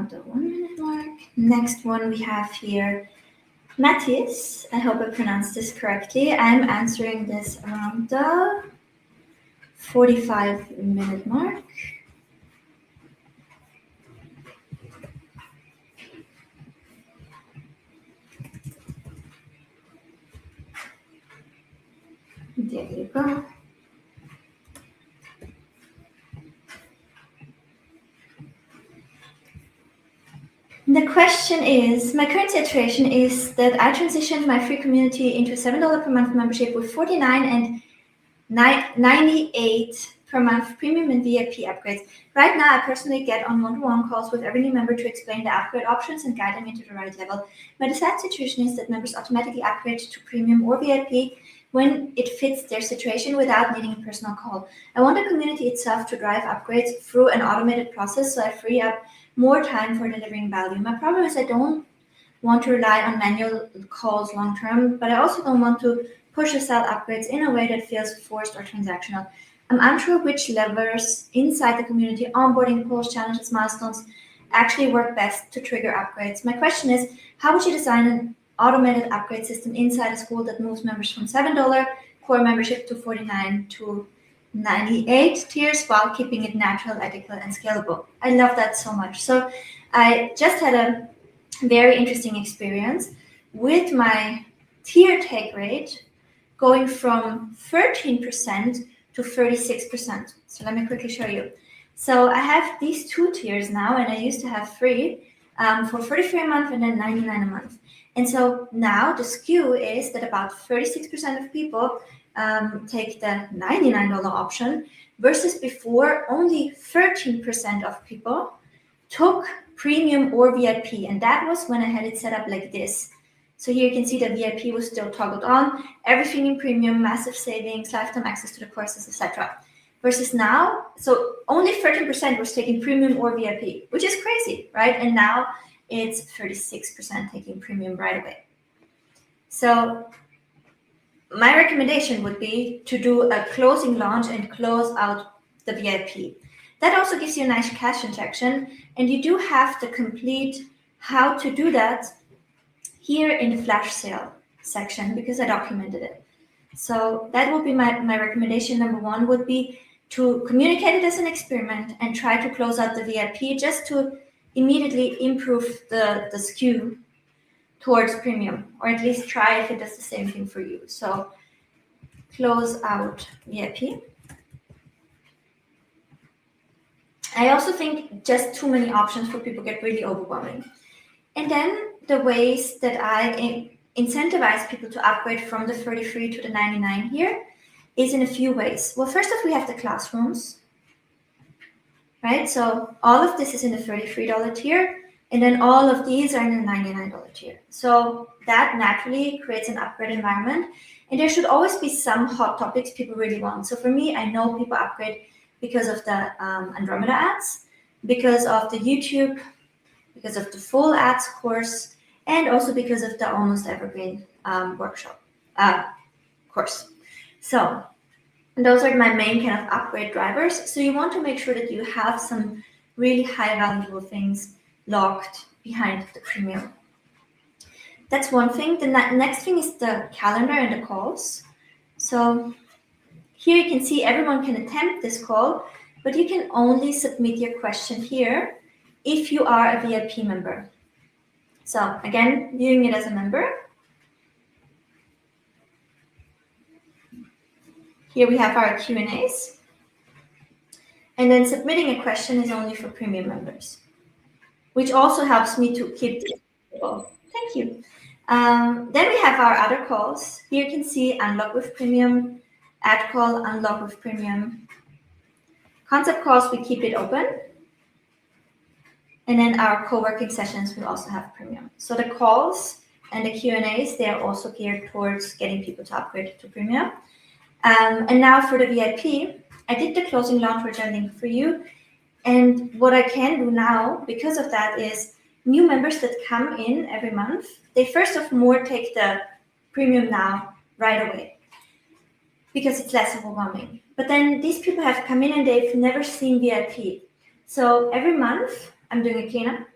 the 1 minute mark. Next one we have here, Matthias. I hope I pronounced this correctly. I'm answering this around the 45-minute mark. There you go. The question is, my current situation is that I transitioned my free community into a $7 per month membership with 49 and 98 per month premium and VIP upgrades. Right now, I personally get on one-to-one calls with every new member to explain the upgrade options and guide them into the right level. My desired situation is that members automatically upgrade to premium or VIP when it fits their situation without needing a personal call. I want the community itself to drive upgrades through an automated process so I free up more time for delivering value. My problem is I don't want to rely on manual calls long term, but I also don't want to push or sell upgrades in a way that feels forced or transactional. I'm unsure which levers inside the community, onboarding, polls, challenges, milestones, actually work best to trigger upgrades. My question is, how would you design an automated upgrade system inside a Skool that moves members from $7 core membership to 49 to 98 tiers while keeping it natural, ethical, and scalable? I love that so much. So I just had a very interesting experience with my tier take rate going from 13% to 36%. So let me quickly show you. So I have these two tiers now, and I used to have free for $33 a month and then $99 a month. And so now the skew is that about 36% of people take the $99 option versus before only 13% of people took premium or VIP. And that was when I had it set up like this. So here you can see that VIP was still toggled on, everything in premium, massive savings, lifetime access to the courses, etc. Versus now, so only 13% was taking premium or VIP, which is crazy, right? And now it's 36% taking premium right away. So my recommendation would be to do a closing launch and close out the VIP. That also gives you a nice cash injection, and you do have the complete how to do that here in the flash sale section because I documented it. So that would be my recommendation. Number one would be to communicate it as an experiment and try to close out the VIP just to immediately improve the skew towards premium, or at least try if it does the same thing for you. So close out VIP. I also think just too many options for people get really overwhelming. And then the ways that I incentivize people to upgrade from the 33 to the 99 here is in a few ways. Well, first off, we have the classrooms, right? So all of this is in the $33 tier, and then all of these are in the $99 tier. So that naturally creates an upgrade environment, and there should always be some hot topics people really want. So for me, I know people upgrade because of the Andromeda ads, because of the YouTube, because of the full ads course, and also because of the Almost Evergreen workshop course. So those are my main kind of upgrade drivers. So you want to make sure that you have some really high valuable things locked behind the premium. That's one thing. The next thing is the calendar and the calls. So here you can see everyone can attempt this call, but you can only submit your question here if you are a VIP member. So again, viewing it as a member. Here we have our Q&As. And then submitting a question is only for premium members, which also helps me to keep this. Thank you. Then we have our other calls. Here you can see unlock with premium, add call, unlock with premium. Concept calls, we keep it open. And then our co-working sessions will also have premium. So the calls and the Q&As, they are also geared towards getting people to upgrade to premium. And now for the VIP, I did the closing launch, which I linked for you. And what I can do now, because of that, is new members that come in every month, they first of more take the premium now right away because it's less overwhelming. But then these people have come in and they've never seen VIP. So every month I'm doing a cleanup,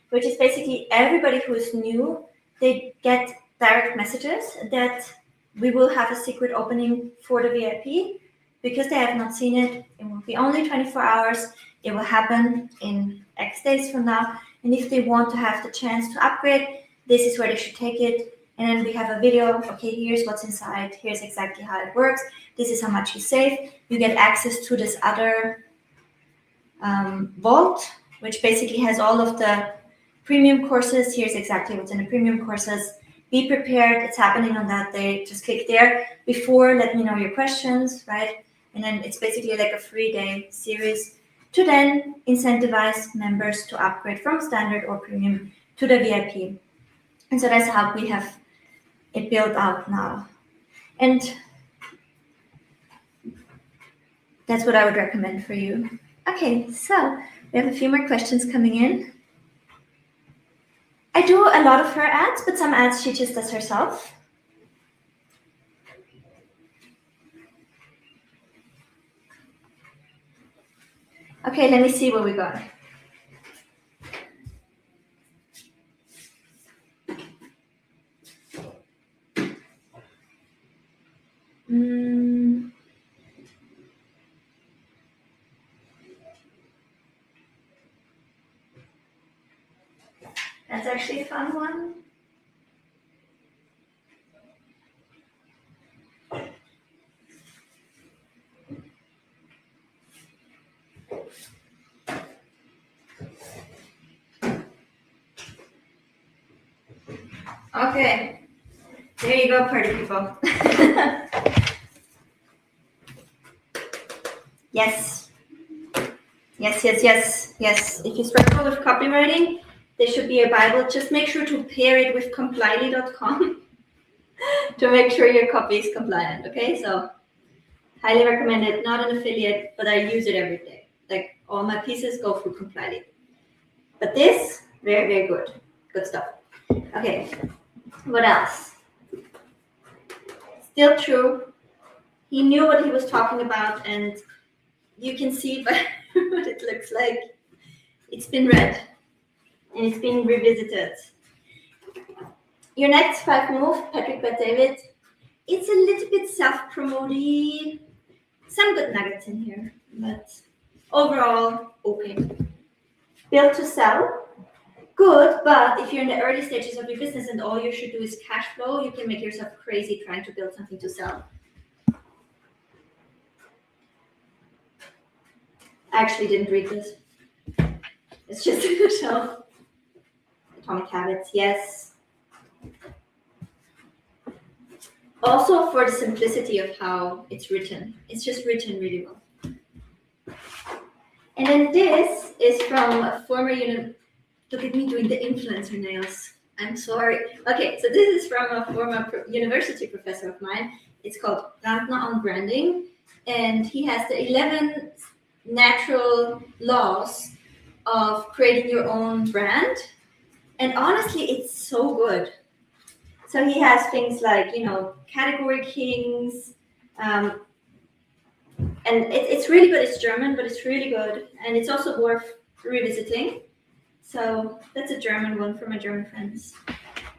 which is basically everybody who is new, they get direct messages that we will have a secret opening for the VIP because they have not seen it. It will be only 24 hours. It will happen in X days from now. And if they want to have the chance to upgrade, this is where they should take it. And then we have a video. Okay, here's what's inside. Here's exactly how it works. This is how much you save. You get access to this other vault, which basically has all of the premium courses. Here's exactly what's in the premium courses. Be prepared. It's happening on that day. Just click there. Before, let me know your questions, right? And then it's basically like a 3-day series to then incentivize members to upgrade from standard or premium to the VIP. And so that's how we have it built out now. And that's what I would recommend for you. Okay, so we have a few more questions coming in. I do a lot of her ads, but some ads she just does herself. Okay, let me see what we got. That's actually a fun one. Okay, there you go, party people. Yes. If you struggle with copywriting, there should be a Bible. Just make sure to pair it with complyly.com to make sure your copy is compliant. Okay, so highly recommend it. Not an affiliate, but I use it every day. Like all my pieces go through Complyly. But this, very, very good. Good stuff. Okay, what else? Still true. He knew what he was talking about, and you can see by what it looks like. It's been read and it's been revisited. Your next 5 move, Patrick Bet-David, it's a little bit self-promoty. Some good nuggets in here, but overall, okay. Build to sell, good, but if you're in the early stages of your business and all you should do is cash flow, you can make yourself crazy trying to build something to sell. I actually didn't read this. It's just in the shelf. Atomic Habits, yes. Also for the simplicity of how it's written. It's just written really well. And then this is from a former look at me doing the influencer nails. I'm sorry. Okay, so this is from a former university professor of mine. It's called Rantner on Branding. And he has the 11 natural laws of creating your own brand. And honestly, it's so good. So he has things like, category kings, and it's really good. It's German, but it's really good. And it's also worth revisiting. So that's a German one for my German friends.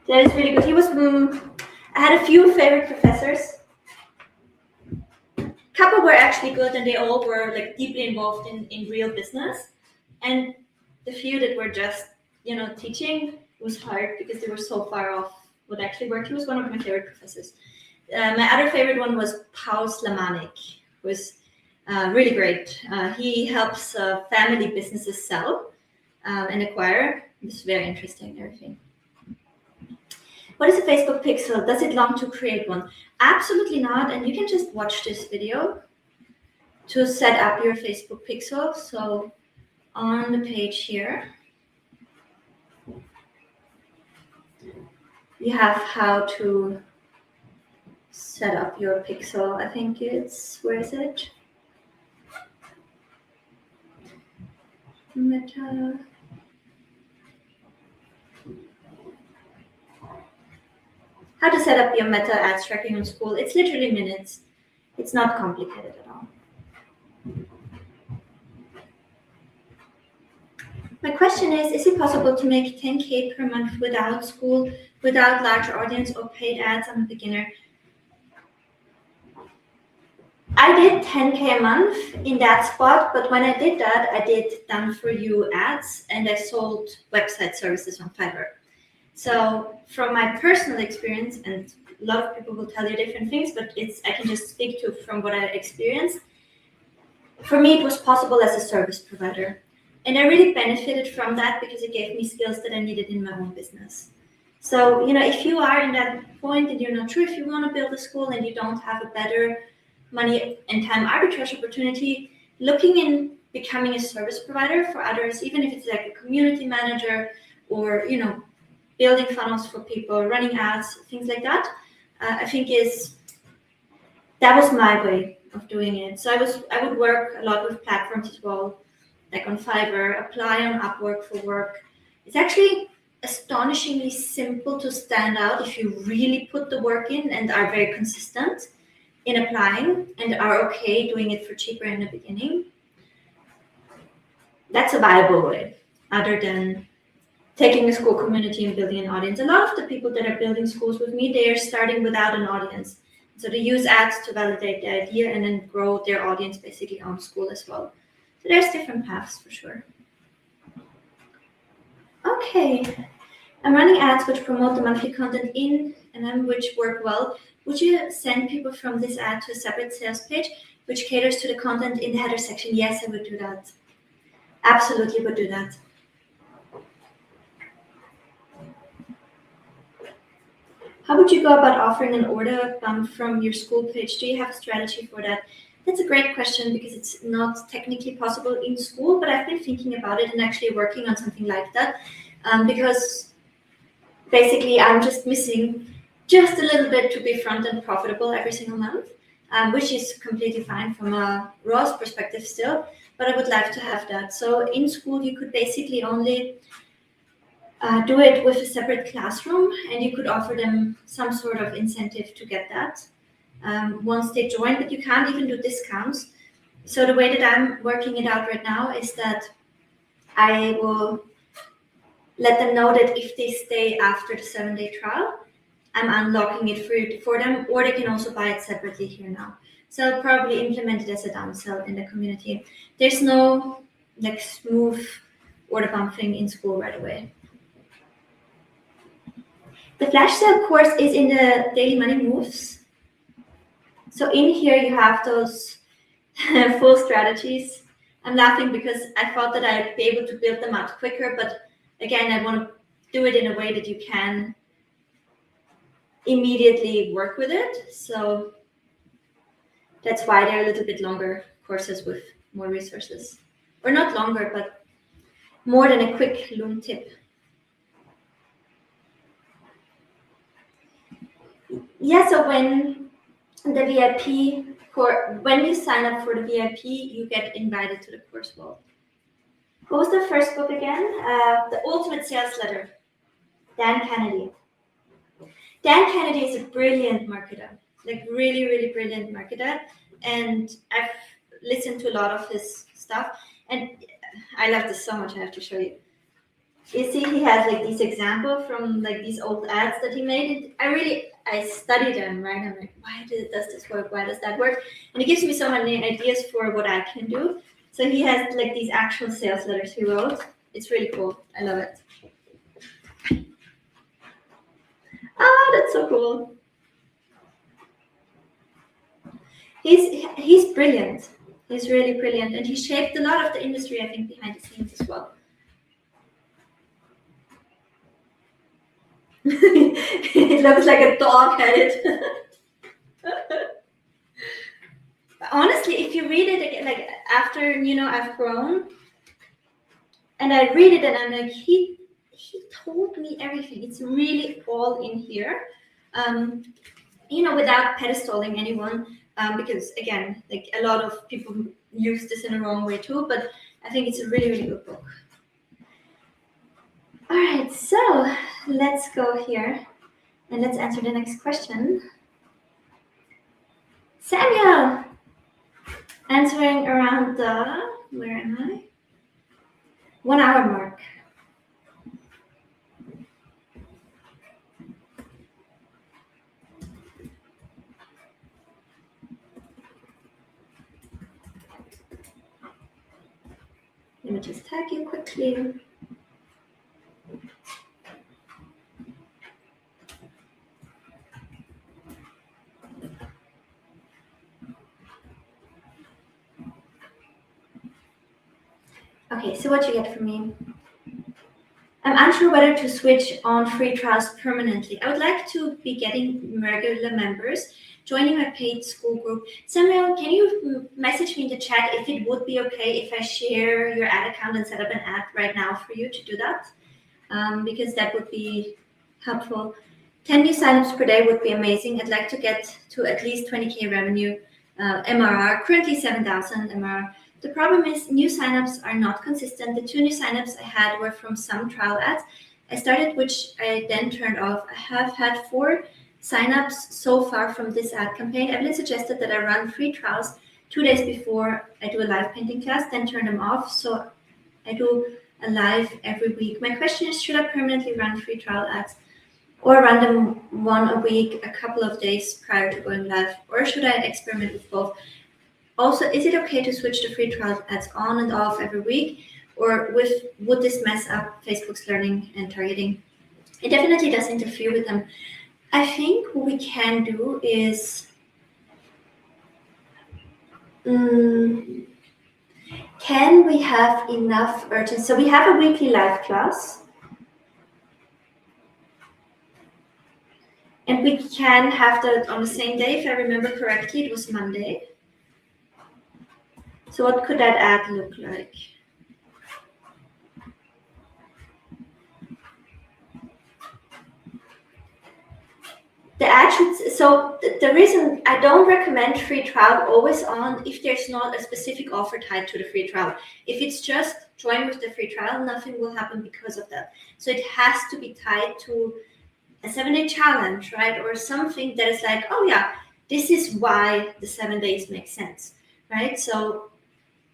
That is really good. He was, I had a few favorite professors. A couple were actually good, and they all were like deeply involved in real business. And the few that were just, teaching was hard because they were so far off what actually worked. He was one of my favorite professors. My other favorite one was Paul Slamanik, who was really great. He helps family businesses sell and acquire. It's very interesting, everything. What is a Facebook pixel? Does it long to create one? Absolutely not. And you can just watch this video to set up your Facebook pixel. So on the page here, you have how to set up your pixel. I think it's, where is it? Meta. How to set up your meta ads tracking on Skool. It's literally minutes. It's not complicated at all. My question is it possible to make 10K per month without Skool, without larger audience or paid ads? I'm a beginner. I did 10K a month in that spot, but when I did that, I did done for you ads and I sold website services on Fiverr. So from my personal experience, and a lot of people will tell you different things, but I can just speak to from what I experienced. For me, it was possible as a service provider. And I really benefited from that because it gave me skills that I needed in my own business. So, if you are in that point and you're not sure if you want to build a school and you don't have a better money and time arbitrage opportunity, looking in becoming a service provider for others, even if it's like a community manager or, building funnels for people, running ads, things like that, I think that was my way of doing it. So I would work a lot with platforms as well, like on Fiverr, apply on Upwork for work. It's actually astonishingly simple to stand out if you really put the work in and are very consistent in applying and are okay doing it for cheaper in the beginning. That's a viable way, other than taking a Skool community and building an audience. A lot of the people that are building schools with me, they are starting without an audience. So they use ads to validate the idea and then grow their audience basically on Skool as well. So there's different paths for sure. Okay, I'm running ads which promote the monthly content in and then which work well. Would you send people from this ad to a separate sales page which caters to the content in the header section? Yes, I would do that. Absolutely would do that. How would you go about offering an order bump from your Skool page? Do you have a strategy for that? That's a great question because it's not technically possible in Skool, but I've been thinking about it and actually working on something like that because basically I'm just missing just a little bit to be front-end profitable every single month, which is completely fine from a ROAS perspective still, but I would like to have that. So in Skool, you could basically only do it with a separate classroom, and you could offer them some sort of incentive to get that once they join, but you can't even do discounts. So the way that I'm working it out right now is that I will let them know that if they stay after the 7-day trial, I'm unlocking it for them, or they can also buy it separately here now. So I'll probably implement it as a downsell in the community. There's no smooth order bump thing in Skool right away. The flash sale course is in the Daily Money Moves. So in here you have those full strategies. I'm laughing because I thought that I'd be able to build them out quicker, but again, I want to do it in a way that you can immediately work with it. So that's why they're a little bit longer courses with more resources. Or not longer, but more than a quick Loom tip. Yeah, so when you sign up for the VIP, you get invited to the course vault. What was the first book again? The Ultimate Sales Letter, Dan Kennedy. Dan Kennedy is a brilliant marketer, really, really brilliant marketer. And I've listened to a lot of his stuff, and I love this so much. I have to show you. You see, he has these examples from these old ads that he made. I study them, right? I'm like, why does this work? Why does that work? And it gives me so many ideas for what I can do. So he has these actual sales letters he wrote. It's really cool. I love it. That's so cool. He's brilliant. He's really brilliant, and he shaped a lot of the industry, I think, behind the scenes as well. It looks like a dog head. Honestly, if you read it again, like after I've grown, and I read it, and I'm like, he told me everything. It's really all in here, without pedestaling anyone, because again, like a lot of people use this in a wrong way too. But I think it's a really, really good book. All right, so let's go here and let's answer the next question. Samuel, answering around the, where am I? 1 hour mark. Let me just tag you quickly. Okay, so what you get from me? I'm unsure whether to switch on free trials permanently. I would like to be getting regular members, joining my paid Skool group. Samuel, can you message me in the chat if it would be okay if I share your ad account and set up an ad right now for you to do that? Because that would be helpful. 10 new signups per day would be amazing. I'd like to get to at least 20K revenue MRR, currently 7,000 MRR. The problem is new signups are not consistent. The 2 new signups I had were from some trial ads I started, which I then turned off. I have had 4 signups so far from this ad campaign. Evelyn suggested that I run free trials 2 days before I do a live painting class, then turn them off. So I do a live every week. My question is, should I permanently run free trial ads or run them one a week, a couple of days prior to going live, or should I experiment with both? Also, is it okay to switch the free trial ads on and off every week, or would this mess up Facebook's learning and targeting? It definitely does interfere with them. I think what we can do is, can we have enough urgency? So we have a weekly live class, and we can have that on the same day. If I remember correctly, it was Monday. So what could that ad look like? The ad should, so the reason I don't recommend free trial always on if there's not a specific offer tied to the free trial. If it's just join with the free trial, nothing will happen because of that. So it has to be tied to a 7-day challenge, right? Or something that is like, oh yeah, this is why the 7 days make sense, right? So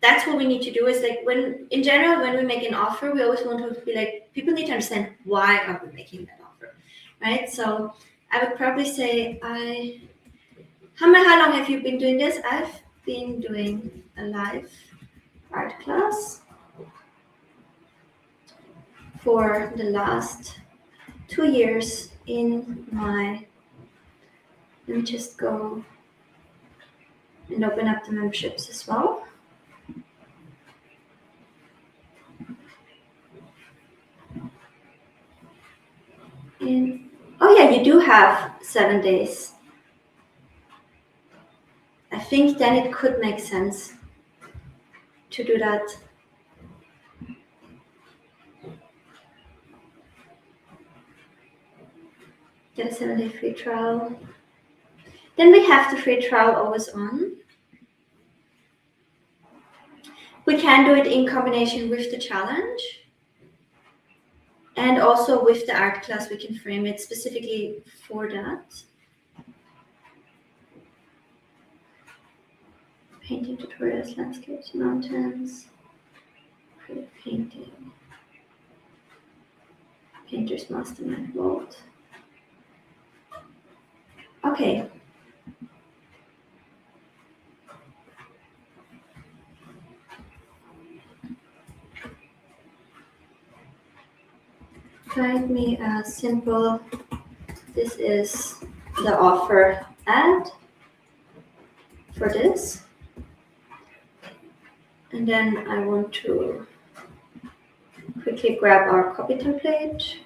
that's what we need to do is like when we make an offer, we always want to be like, people need to understand why are we making that offer, right? So I would probably say how long have you been doing this? I've been doing a live art class for the last 2 years in my, let me just go and open up the memberships as well. Oh yeah, you do have 7 days. I think then it could make sense to do that. Get a 7-day free trial. Then we have the free trial always on. We can do it in combination with the challenge. And also with the art class, we can frame it specifically for that. Painting tutorials, landscapes, mountains, creative painting, painter's mastermind vault. Okay. Find me a simple, this is the offer ad for this. And then I want to quickly grab our copy template.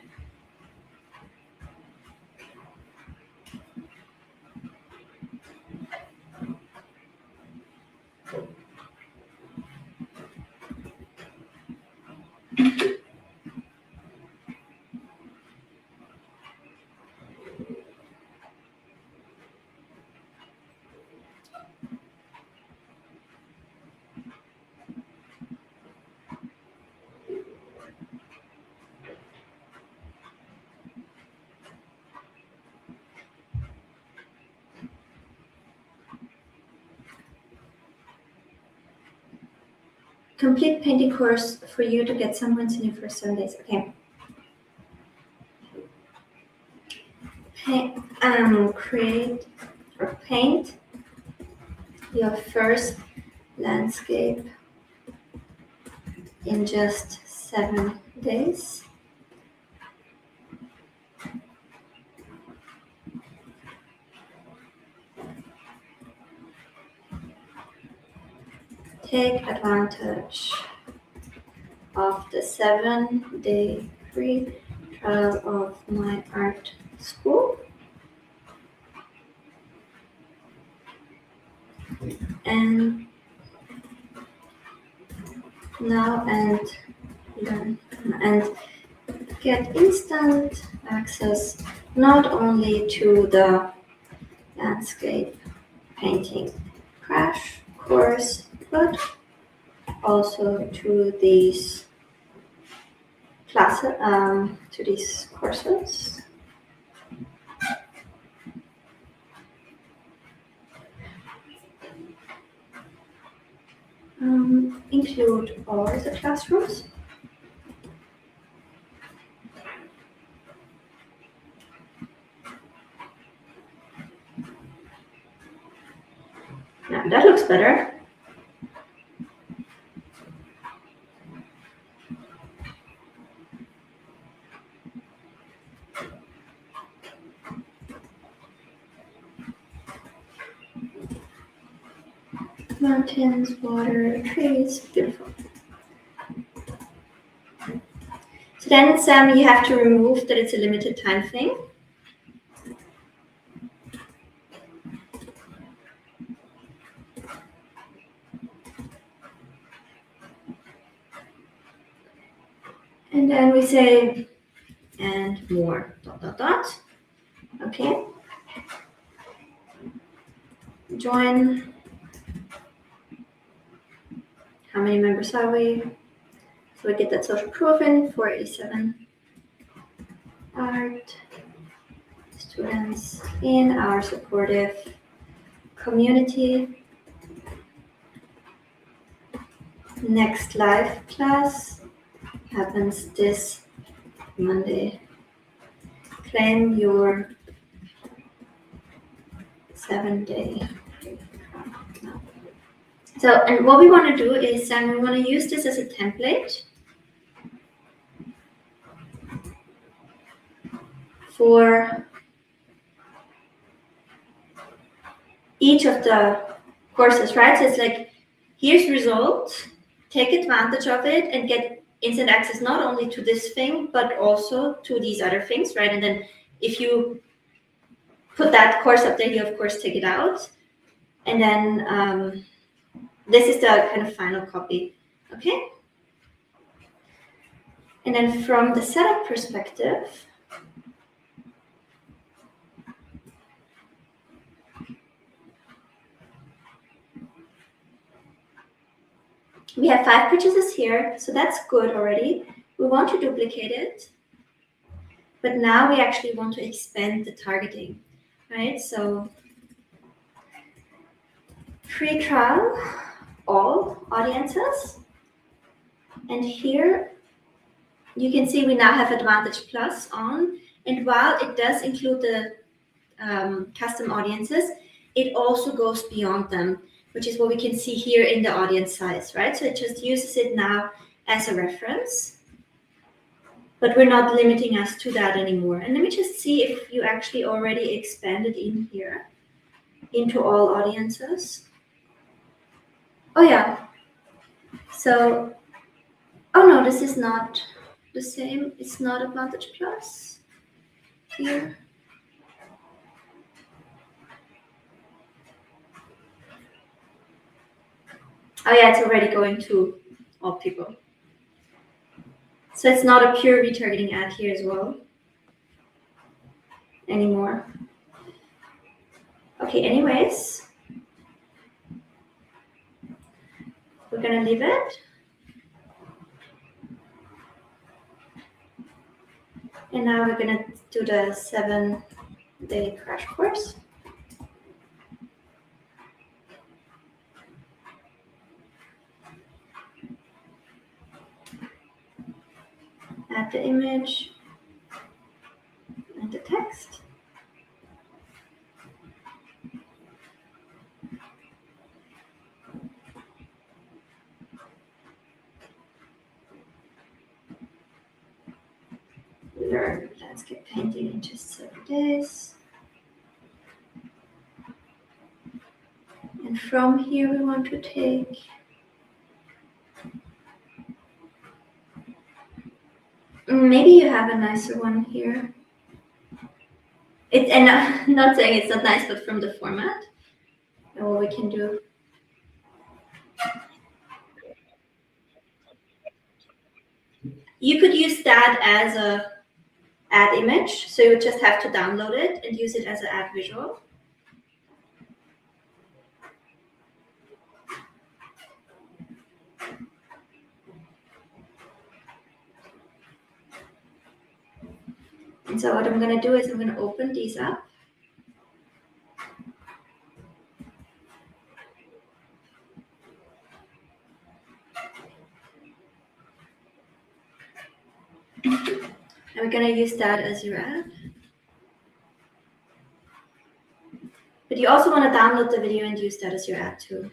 complete painting course for you to get some wins in your first 7 days. Okay. Create or paint your first landscape in just 7 days. Take advantage of the 7-day free trial of my art school. And now and learn and get instant access not only to the landscape painting crash course, but also to these classes, to these courses. Include all the classrooms. Now that looks better. Mountains, water, trees, beautiful. So then, Sam, you have to remove that it's a limited time thing. And then we say, and more, ... Okay. Join. How many members are we? So we get that social proof in 487 art students in our supportive community. Next live class happens this Monday. Claim your 7-day. So, and what we want to do is we want to use this as a template for each of the courses, right? So it's like, here's result, take advantage of it and get instant access not only to this thing, but also to these other things, right? And then if you put that course up there, you of course take it out. And then this is the kind of final copy, okay? And then from the setup perspective, we have 5 purchases here, so that's good already. We want to duplicate it, but now we actually want to expand the targeting, right? So free trial, all audiences. And here you can see we now have Advantage Plus on. And while it does include the custom audiences, it also goes beyond them, which is what we can see here in the audience size, right? So it just uses it now as a reference, but we're not limiting us to that anymore. And let me just see if you actually already expanded in here into all audiences. Oh yeah. So, oh no, this is not the same. It's not Advantage Plus here. Oh yeah, it's already going to all people. So it's not a pure retargeting ad here as well anymore. Okay, anyways, we're gonna leave it. And now we're gonna do the 7-day crash course. add the image and the text. Learn landscape painting in just 7 days. And from here we want to take maybe you have a nicer one here. And I'm not saying it's not nice, but from the format. And what we can do. You could use that as a add image. So you would just have to download it and use it as an add visual. And so what I'm going to do is I'm going to open these up. And we're going to use that as your add. But you also want to download the video and use that as your add too.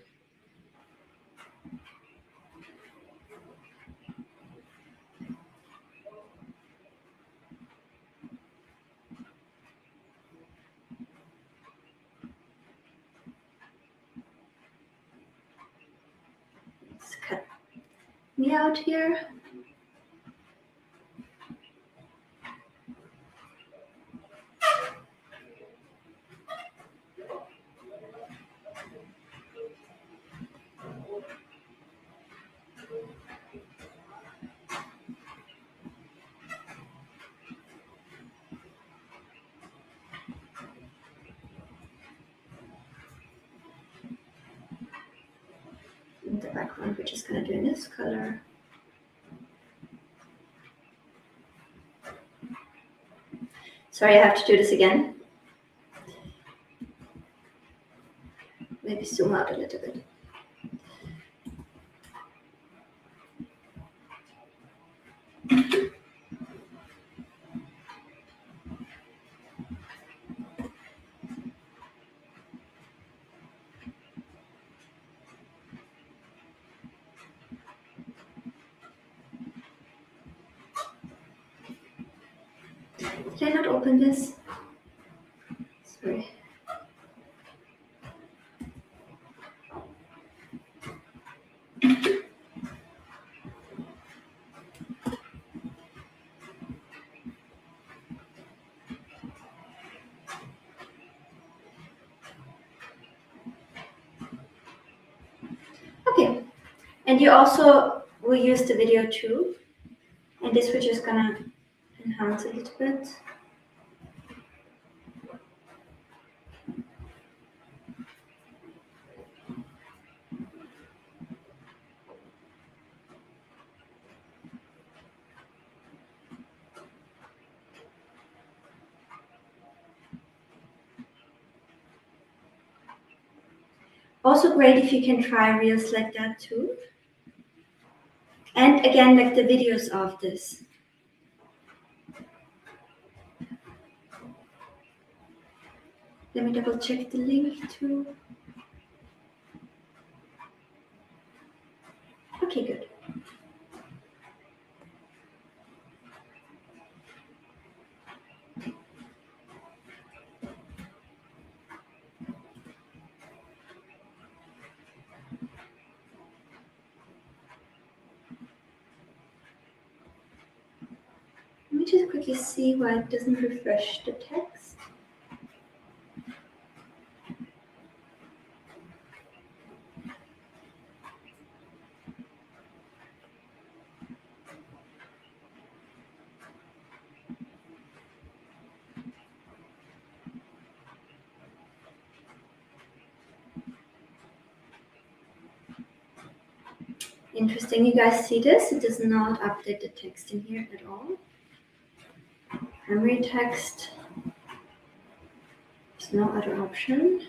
Let's cut me out here. In the background, we're just going to do in this color. Sorry, I have to do this again. Maybe zoom out a little bit. Did I not open this? Sorry. Okay, and you also will use the video too. And this we're just gonna enhance a little bit. Also great if you can try reels like that too. And again, like the videos of this. Let me double check the link too. Okay, good. Let me just quickly see why it doesn't refresh the text. Interesting, you guys see this? It does not update the text in here at all. Primary text. There's no other option.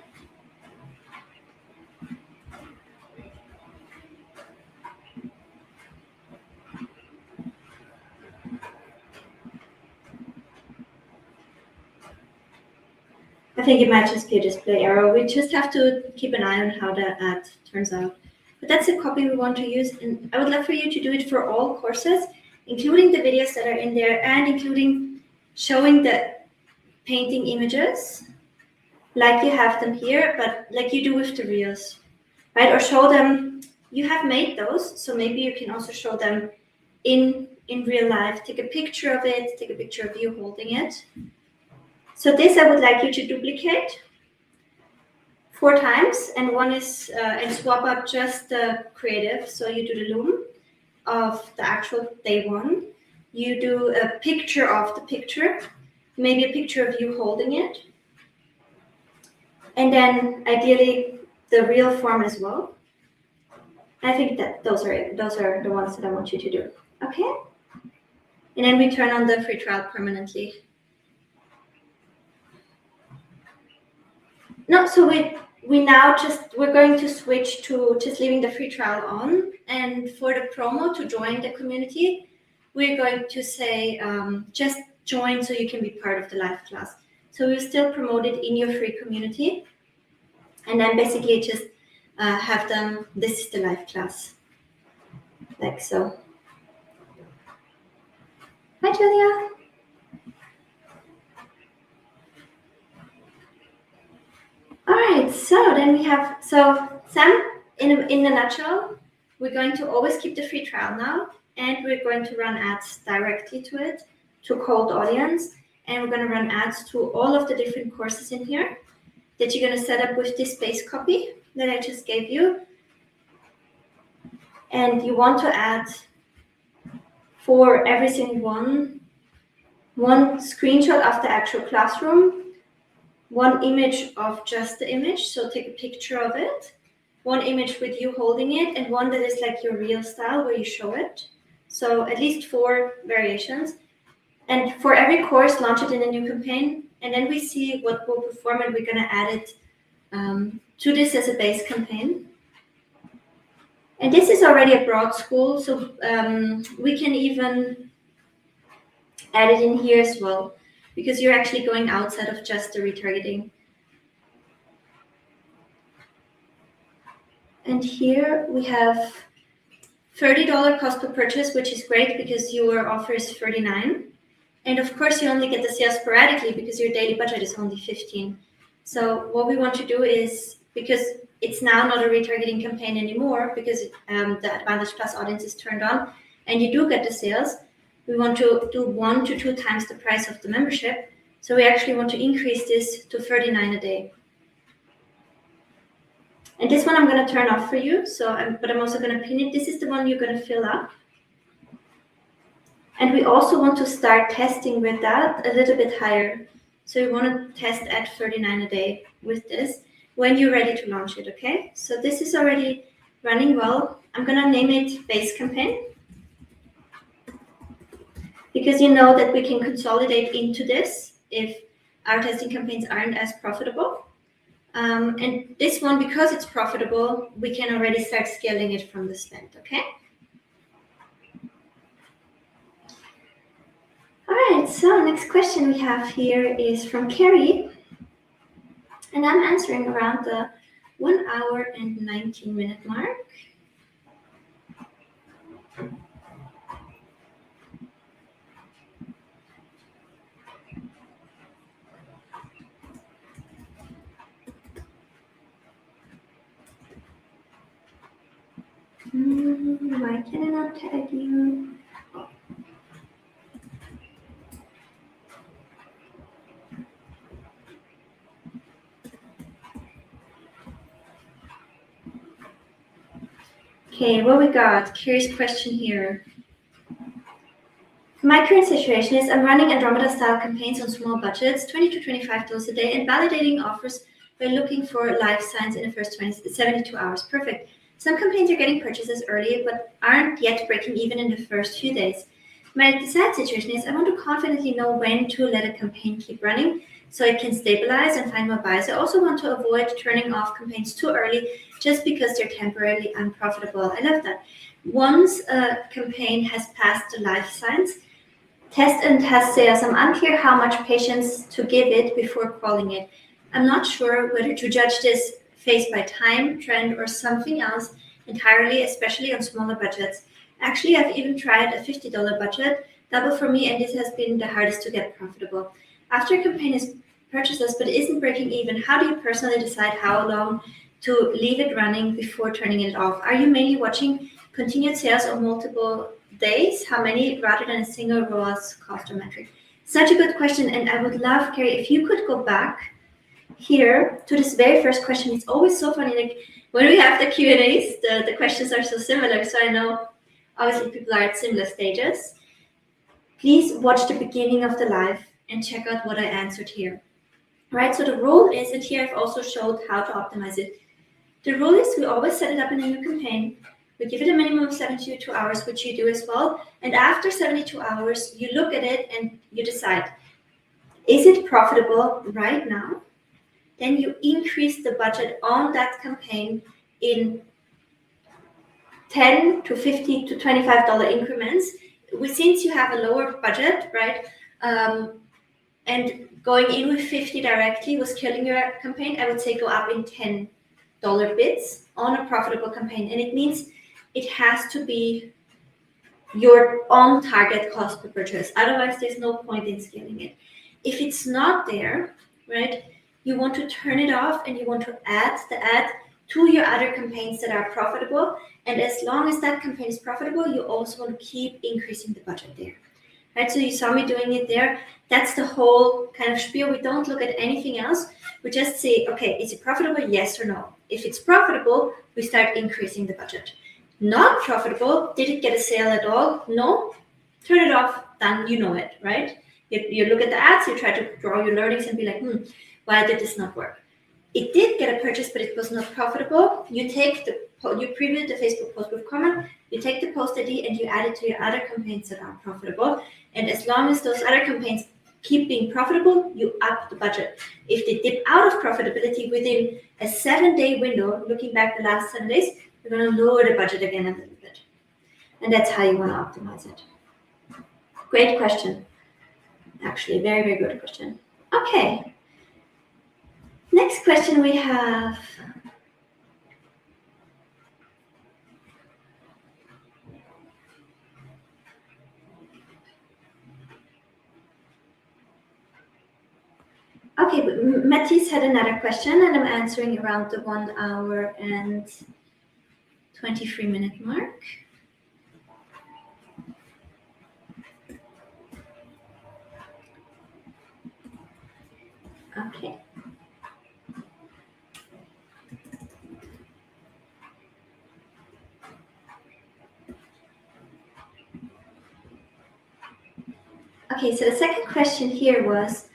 think it might just be a display error. We just have to keep an eye on how the ad turns out. But that's the copy we want to use, and I would love for you to do it for all courses, including the videos that are in there and including showing the painting images like you have them here, but like you do with the reels, right? Or show them, you have made those, so maybe you can also show them in real life. Take a picture of it, take a picture of you holding it. So this I would like you to duplicate 4 times, and one is and swap out just the creative. So you do the loom of the actual day 1. You do a picture of the picture, maybe a picture of you holding it, and then ideally the real form as well. I think that those are the ones that I want you to do. Okay, and then we turn on the free trial permanently. No, so we're going to switch to just leaving the free trial on, and for the promo to join the community, we're going to say just join so you can be part of the live class. So we'll still promote it in your free community, and then basically just have them, this is the live class, like so. Hi, Julia. All right, so then we have, so Sam, in a nutshell, we're going to always keep the free trial now, and we're going to run ads directly to it, to cold audience, and we're going to run ads to all of the different courses in here that you're going to set up with this base copy that I just gave you. And you want to add for every single one screenshot of the actual classroom, 1 image of just the image, so take a picture of it, 1 image with you holding it, and 1 that is like your real style where you show it. So at least 4 variations. And for every course, launch it in a new campaign, and then we see what will perform, and we're going to add it to this as a base campaign. And this is already a broad Skool, so we can even add it in here as well, because you're actually going outside of just the retargeting. And here we have $30 cost per purchase, which is great because your offer is $39. And of course, you only get the sales sporadically because your daily budget is only $15. So what we want to do is, because it's now not a retargeting campaign anymore, because the Advantage Plus audience is turned on and you do get the sales, we want to do 1 to 2 times the price of the membership. So we actually want to increase this to $39 a day. And this one I'm going to turn off for you. But I'm also going to pin it. This is the one you're going to fill up. And we also want to start testing with that a little bit higher. So you want to test at $39 a day with this when you're ready to launch it, okay? So this is already running well. I'm going to name it Base Campaign, because you know that we can consolidate into this if our testing campaigns aren't as profitable. And this one, because it's profitable, we can already start scaling it from the spend, okay? All right, so next question we have here is from Carrie, and I'm answering around the 1 hour and 19-minute mark. Why can I not tag you? Okay, what we got? Carrie's question here. My current situation is I'm running Andromeda-style campaigns on small budgets, 20 to 25 dollars a day, and validating offers by looking for live signs in the first 72 hours. Perfect. Some campaigns are getting purchases early, but aren't yet breaking even in the first few days. My desired situation is I want to confidently know when to let a campaign keep running so it can stabilize and find more buyers. I also want to avoid turning off campaigns too early just because they're temporarily unprofitable. I love that. Once a campaign has passed the live signs, test and test sales. I'm unclear how much patience to give it before calling it. I'm not sure whether to judge this phase by time, trend, or something else entirely, especially on smaller budgets. Actually, I've even tried a $50 budget, double for me, and this has been the hardest to get profitable. After a campaign is purchases but isn't breaking even, how do you personally decide how long to leave it running before turning it off? Are you mainly watching continued sales on multiple days? How many rather than a single ROAS cost or metric? Such a good question, and I would love, Carrie, if you could go back here to this very first question. It's always so funny, like when we have the Q&As, the questions are so similar, so I know obviously people are at similar stages. Please watch the beginning of the live and check out what I answered here. Right, so the rule is, and here I've also showed how to optimize it. The rule is we always set it up in a new campaign. We give it a minimum of 72 hours, which you do as well. And after 72 hours, you look at it and you decide, is it profitable right now? Then you increase the budget on that campaign in $10 to $50 to $25 increments. Since you have a lower budget, right, and going in with 50 directly was killing your campaign, I would say go up in $10 bits on a profitable campaign. And it means it has to be your on target cost per purchase. Otherwise, there's no point in scaling it. If it's not there, right, you want to turn it off and you want to add the ad to your other campaigns that are profitable. And as long as that campaign is profitable, you also want to keep increasing the budget there. Right, so you saw me doing it there. That's the whole kind of spiel. We don't look at anything else. We just say, okay, is it profitable? Yes or no. If it's profitable, we start increasing the budget. Not profitable, did it get a sale at all? No, turn it off, then you know it, right? You look at the ads, you try to draw your learnings and be like, why did this not work? It did get a purchase, but it was not profitable. You preview the Facebook post with comment, you take the post ID and you add it to your other campaigns that are profitable. And as long as those other campaigns keep being profitable, you up the budget. If they dip out of profitability within a 7-day window, looking back the last 7 days, you're going to lower the budget again a little bit. And that's how you want to optimize it. Great question. Actually, very, very good question. Okay. Next question we have. Okay, Matisse had another question and I'm answering around the 1 hour and 23-minute mark. Okay. Okay, so the second question here was,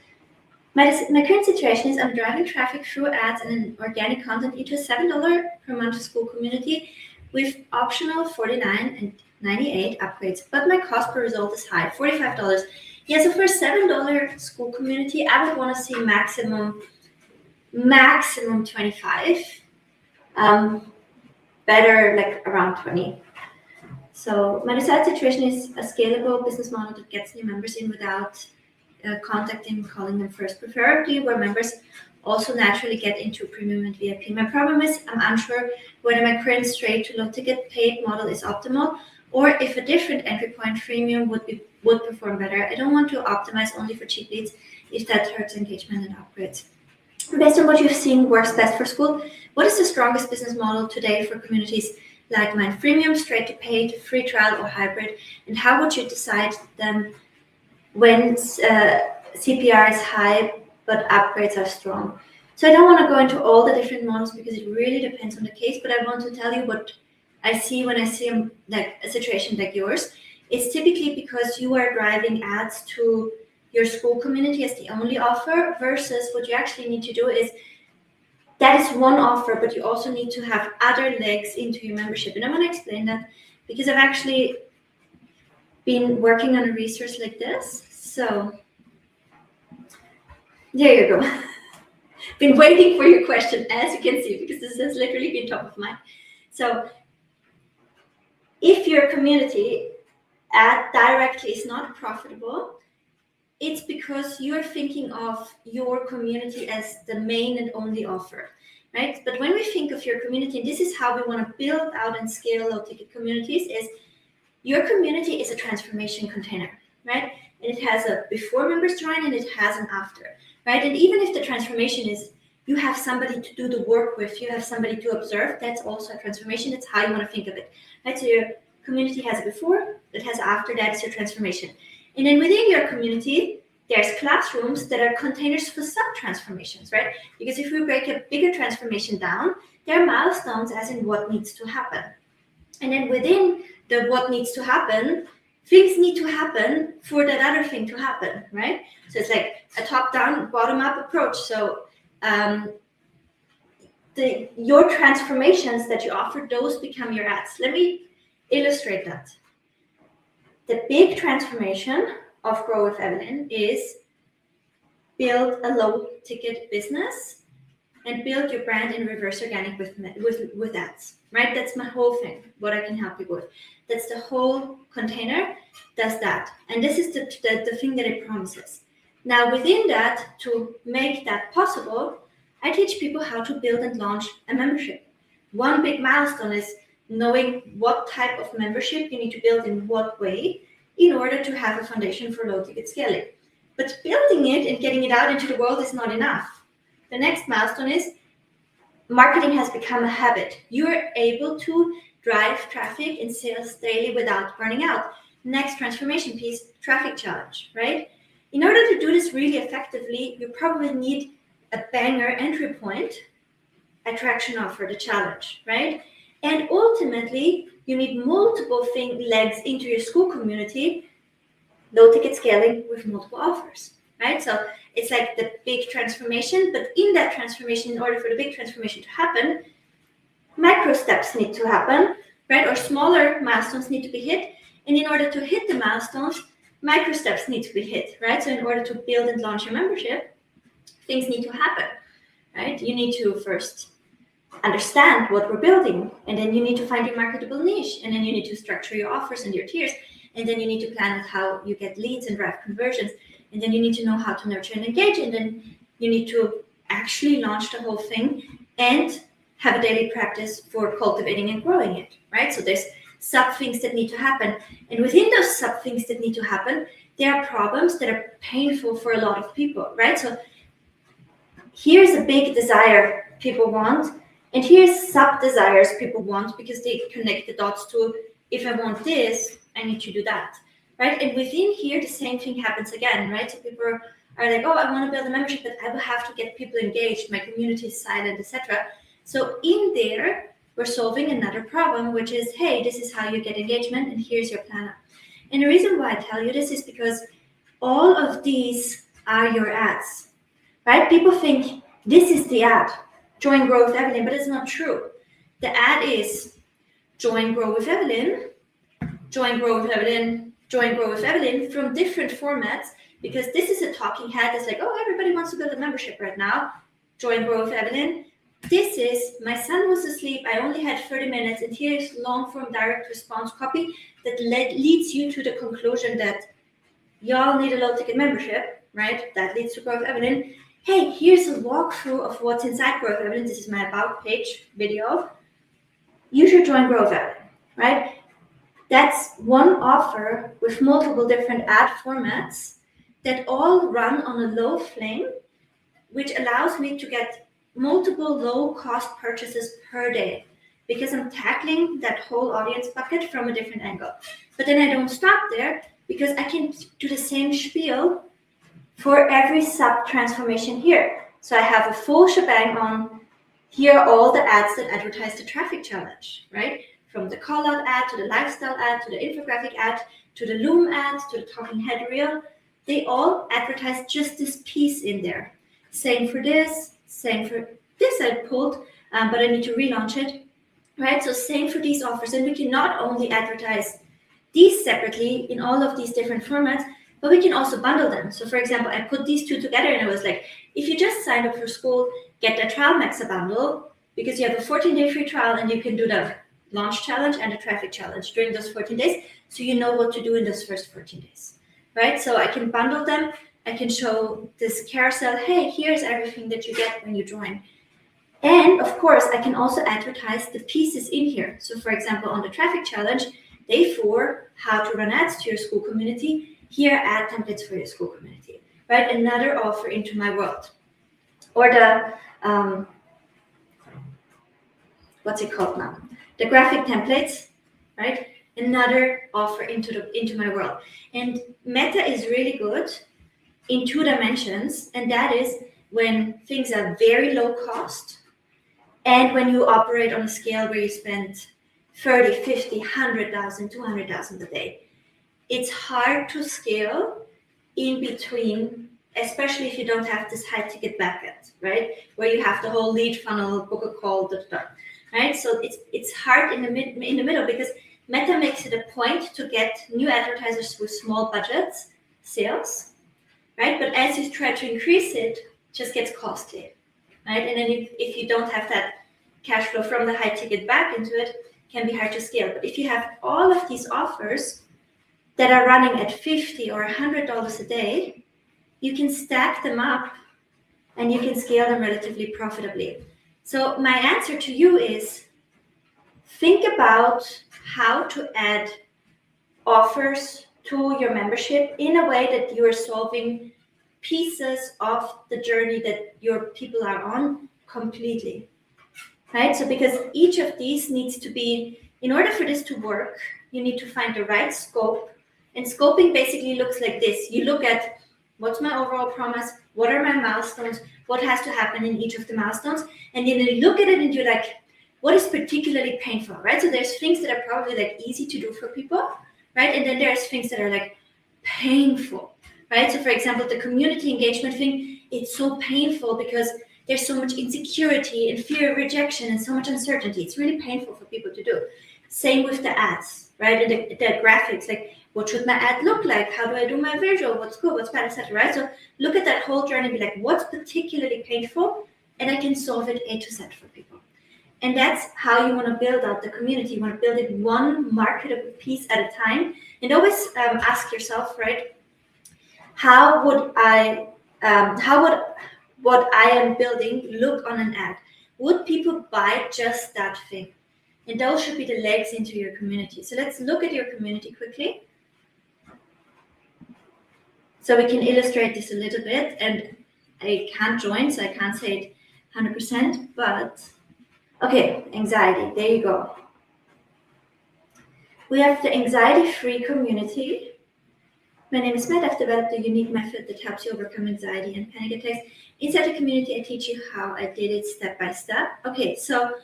my current situation is I'm driving traffic through ads and organic content into a $7 per month Skool community with optional $49 and $98 upgrades, but my cost per result is high, $45. Yeah, so for a $7 Skool community, I would want to see maximum 25. Better like around 20. So my desired situation is a scalable business model that gets new members in without contacting and calling them first, preferably where members also naturally get into premium and VIP. My problem is I'm unsure whether my current straight to low ticket paid model is optimal or if a different entry point freemium would perform better. I don't want to optimize only for cheap leads if that hurts engagement and upgrades. Based on what you've seen works best for Skool, what is the strongest business model today for communities like mine? Freemium, straight to paid, free trial, or hybrid? And how would you decide them when CPR is high but upgrades are strong? So I don't want to go into all the different models because it really depends on the case, but I want to tell you what I see when I see like a situation like yours. It's typically because you are driving ads to your Skool community as the only offer versus what you actually need to do is that is one offer, but you also need to have other legs into your membership. And I'm going to explain that because I've actually been working on a resource like this. So there you go. Been waiting for your question, as you can see, because this has literally been top of mind. So if your community ad directly is not profitable, it's because you're thinking of your community as the main and only offer, right? But when we think of your community, and this is how we want to build out and scale low-ticket communities, is your community is a transformation container, right? And it has a before members join and it has an after, right? And even if the transformation is you have somebody to do the work with, you have somebody to observe, that's also a transformation. That's how you want to think of it, right? So your community has a before, it has after, that is your transformation. And then within your community, there's classrooms that are containers for sub-transformations, right? Because if we break a bigger transformation down, there are milestones as in what needs to happen. And then within the what needs to happen, things need to happen for that other thing to happen, right? So it's like a top-down, bottom-up approach. So your transformations that you offer, those become your ads. Let me illustrate that. The big transformation of Grow with Evelyn is build a low-ticket business and build your brand in reverse organic with ads, right? That's my whole thing, what I can help you with. That's the whole container, does that. And this is the thing that it promises. Now, within that, to make that possible, I teach people how to build and launch a membership. One big milestone is knowing what type of membership you need to build in what way in order to have a foundation for low-ticket scaling. But building it and getting it out into the world is not enough. The next milestone is marketing has become a habit. You're able to drive traffic and sales daily without burning out. Next transformation piece, traffic challenge, right? In order to do this really effectively, you probably need a banger entry point, attraction offer, the challenge, right? And ultimately, you need multiple legs into your Skool community, low-ticket scaling with multiple offers, right? So it's like the big transformation, but in that transformation, in order for the big transformation to happen, micro steps need to happen, right? Or smaller milestones need to be hit. And in order to hit the milestones, micro steps need to be hit, right? So in order to build and launch your membership, things need to happen, right? You need to first understand what we're building, and then you need to find your marketable niche, and then you need to structure your offers and your tiers, and then you need to plan out how you get leads and drive conversions, and then you need to know how to nurture and engage, and then you need to actually launch the whole thing and have a daily practice for cultivating and growing it, right? So there's sub things that need to happen, and within those sub things that need to happen, there are problems that are painful for a lot of people, right? So here's a big desire people want, and here's sub desires people want because they connect the dots to, if I want this, I need to do that, right? And within here, the same thing happens again, right? So people are like, oh, I want to build a membership, but I will have to get people engaged, my community is silent, etc. So in there, we're solving another problem, which is, hey, this is how you get engagement, and here's your planner. And the reason why I tell you this is because all of these are your ads, right? People think this is the ad, join Grow with Evelyn, but it's not true. The ad is join Grow with Evelyn, join Grow with Evelyn, join Grow with Evelyn from different formats, because this is a talking head that's like, oh, everybody wants to build a membership right now. Join Grow with Evelyn. This is, my son was asleep, I only had 30 minutes, and here's long-form direct response copy that leads you to the conclusion that y'all need a low-ticket membership, right? That leads to Grow with Evelyn. Hey, here's a walkthrough of what's inside Grow with Evelyn. This is my About page video. You should join Grow with Evelyn, right? That's one offer with multiple different ad formats that all run on a low flame, which allows me to get multiple low-cost purchases per day because I'm tackling that whole audience bucket from a different angle. But then I don't stop there because I can do the same spiel for every sub-transformation here. So I have a full shebang on here are all the ads that advertise the traffic challenge, right? From the call-out ad to the lifestyle ad to the infographic ad to the Loom ad to the talking head reel. They all advertise just this piece in there. Same for this, same for this I pulled, but I need to relaunch it, right? So same for these offers. And we can not only advertise these separately in all of these different formats, but we can also bundle them. So for example, I put these two together and I was like, if you just signed up for Skool, get the trial Maxa bundle because you have a 14-day free trial and you can do the launch challenge and the traffic challenge during those 14 days. So you know what to do in those first 14 days, right? So I can bundle them I can show this carousel, hey, here's everything that you get when you join. And of course, I can also advertise the pieces in here. So for example, on the traffic challenge, day 4, how to run ads to your Skool community. Here are ad templates for your Skool community, right? Another offer into my world. Or the, what's it called now? The graphic templates, right? Another offer into my world. And Meta is really good in 2 dimensions, and that is when things are very low cost and when you operate on a scale where you spend 30, 50, 100,000, 200,000 a day. It's hard to scale in between, especially if you don't have this high ticket backend, right? Where you have the whole lead funnel, book a call, right? So it's hard in the middle because Meta makes it a point to get new advertisers with small budgets, sales, right? But as you try to increase it, just gets costly, right? And then if you don't have that cash flow from the high ticket back into it, can be hard to scale. But if you have all of these offers that are running at $50 or $100 a day, you can stack them up and you can scale them relatively profitably. So my answer to you is think about how to add offers to your membership in a way that you are solving pieces of the journey that your people are on completely, right? So because each of these needs to be, in order for this to work, you need to find the right scope. And scoping basically looks like this. You look at what's my overall promise, what are my milestones, what has to happen in each of the milestones, and then you look at it and you're like, what is particularly painful, right? So there's things that are probably like easy to do for people, right? And then there's things that are like painful, right? So for example, the community engagement thing, it's so painful because there's so much insecurity and fear of rejection and so much uncertainty. It's really painful for people to do. Same with the ads, right? And the graphics, like what should my ad look like? How do I do my visual? What's good, what's bad, etc. Right? So look at that whole journey and be like, what's particularly painful? And I can solve it A to Z for people. And that's how you want to build out the community. You want to build it one marketable piece at a time. And always ask yourself, right? How would what I am building look on an ad? Would people buy just that thing? And those should be the legs into your community. So let's look at your community quickly. So we can illustrate this a little bit. And I can't join, so I can't say it 100%, but okay, anxiety, there you go. We have the anxiety-free community. My name is Matt. I've developed a unique method that helps you overcome anxiety and panic attacks. Inside the community, I teach you how I did it step by step. Okay, so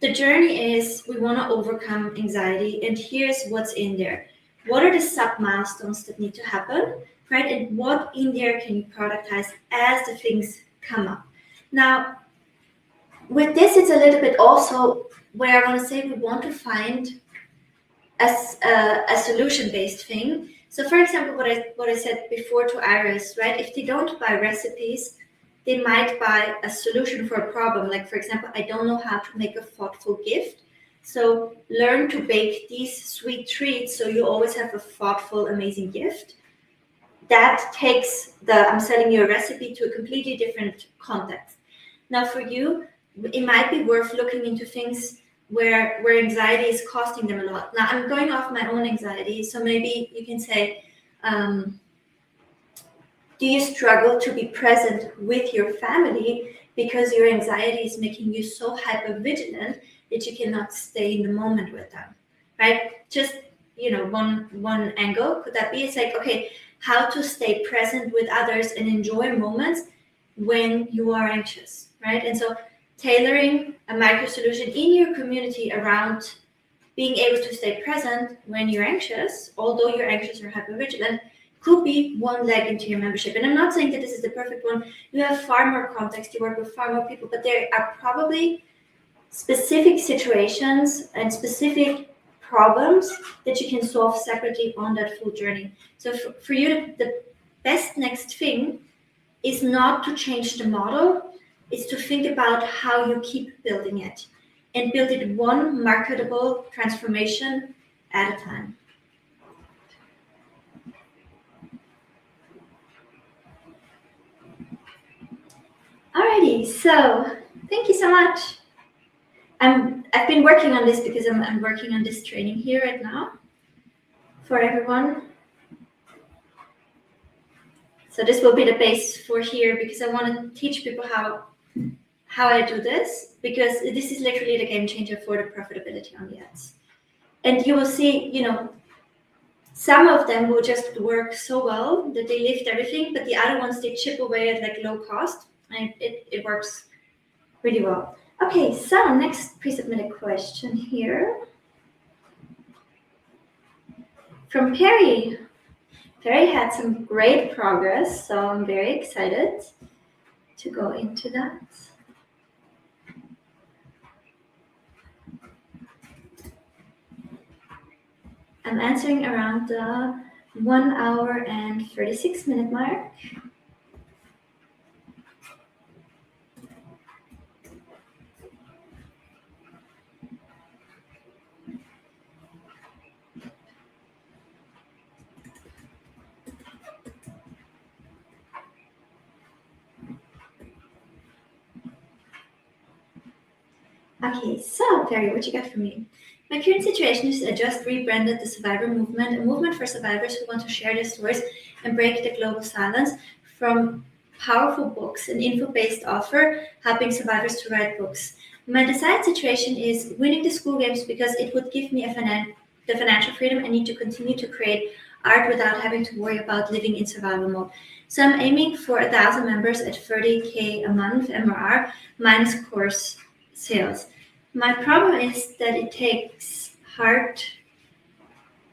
the journey is we want to overcome anxiety, and here's what's in there. What are the sub-milestones that need to happen, right? And what in there can you productize as the things come up? Now, with this, it's a little bit also where I want to say we want to find a solution-based thing. So for example, what I said before to Iris, right? If they don't buy recipes, they might buy a solution for a problem. Like for example, I don't know how to make a thoughtful gift. So learn to bake these sweet treats so you always have a thoughtful, amazing gift. That takes I'm selling you a recipe to a completely different context. Now for you, it might be worth looking into things where anxiety is costing them a lot. Now I'm going off my own anxiety, so maybe you can say, do you struggle to be present with your family because your anxiety is making you so hypervigilant that you cannot stay in the moment with them, right? Just, one angle, could that be? It's like, okay, how to stay present with others and enjoy moments when you are anxious, right? And so tailoring a micro solution in your community around being able to stay present when you're anxious, although you're anxious or hypervigilant, could be one leg into your membership. And I'm not saying that this is the perfect one. You have far more context, you work with far more people, but there are probably specific situations and specific problems that you can solve separately on that full journey. So for you, the best next thing is not to change the model, it's to think about how you keep building it and build it one marketable transformation at a time. Alrighty, so thank you so much. I've been working on this because I'm working on this training here right now for everyone. So this will be the base for here because I want to teach people how I do this, because this is literally the game changer for the profitability on the ads. And you will see, some of them will just work so well that they lift everything, but the other ones, they chip away at like low cost, and it works really well. Okay, so next pre-submitted question here from Perry. Perry had some great progress, so I'm very excited to go into that. I'm answering around the 1 hour and 36-minute mark. Okay, so Perry, what you got for me? My current situation is I just rebranded the Survivor Movement, a movement for survivors who want to share their stories and break the global silence, from powerful books, an info-based offer, helping survivors to write books. My desired situation is winning the Skool games because it would give me the financial freedom I need to continue to create art without having to worry about living in survival mode. So I'm aiming for 1,000 members at 30K a month MRR minus course sales. My problem is that it takes hard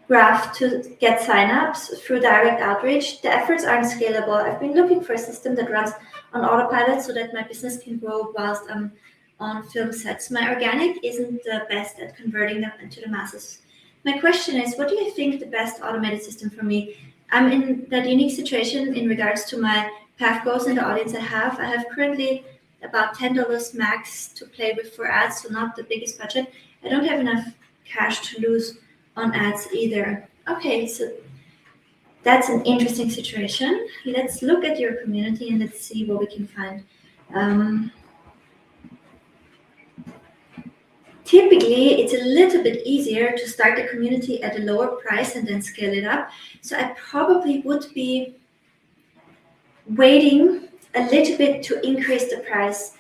graft to get signups through direct outreach. The efforts aren't scalable. I've been looking for a system that runs on autopilot so that my business can grow whilst I'm on film sets. My organic isn't the best at converting them into the masses. My question is, what do you think the best automated system for me? I'm in that unique situation in regards to my path goals and the audience I have. I have currently about $10 max to play with for ads, so not the biggest budget. I don't have enough cash to lose on ads either. Okay, so that's an interesting situation. Let's look at your community and let's see what we can find. Typically, it's a little bit easier to start the community at a lower price and then scale it up. So I probably would be waiting a little bit to increase the price,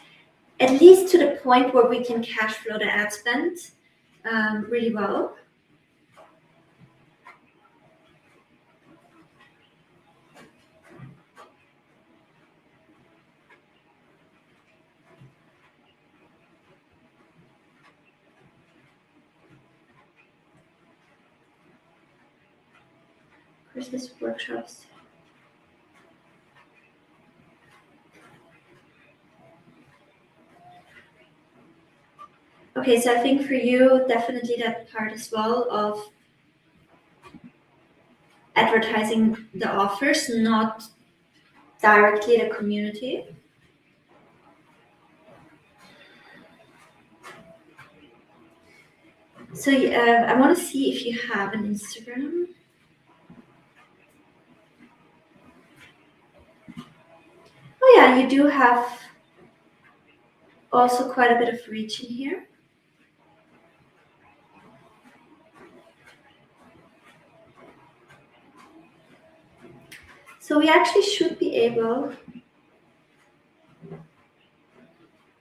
at least to the point where we can cash flow the ad spend really well. Christmas workshops. Okay, so I think for you, definitely that part as well of advertising the offers, not directly the community. So I want to see if you have an Instagram. Oh yeah, you do have also quite a bit of reach in here. So we actually should be able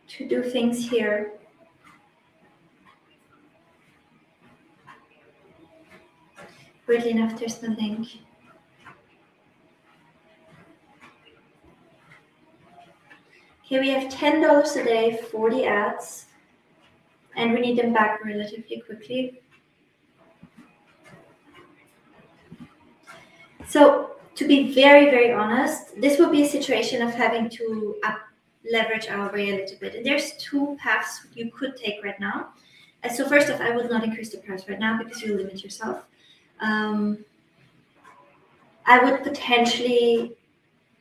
to do things here. Weirdly enough, there's no link. Okay, we have $10 a day, 40 ads, and we need them back relatively quickly. So to be very, very honest, this will be a situation of having to leverage our way a little bit. And there's two paths you could take right now. So first off, I would not increase the price right now because you'll limit yourself. I would potentially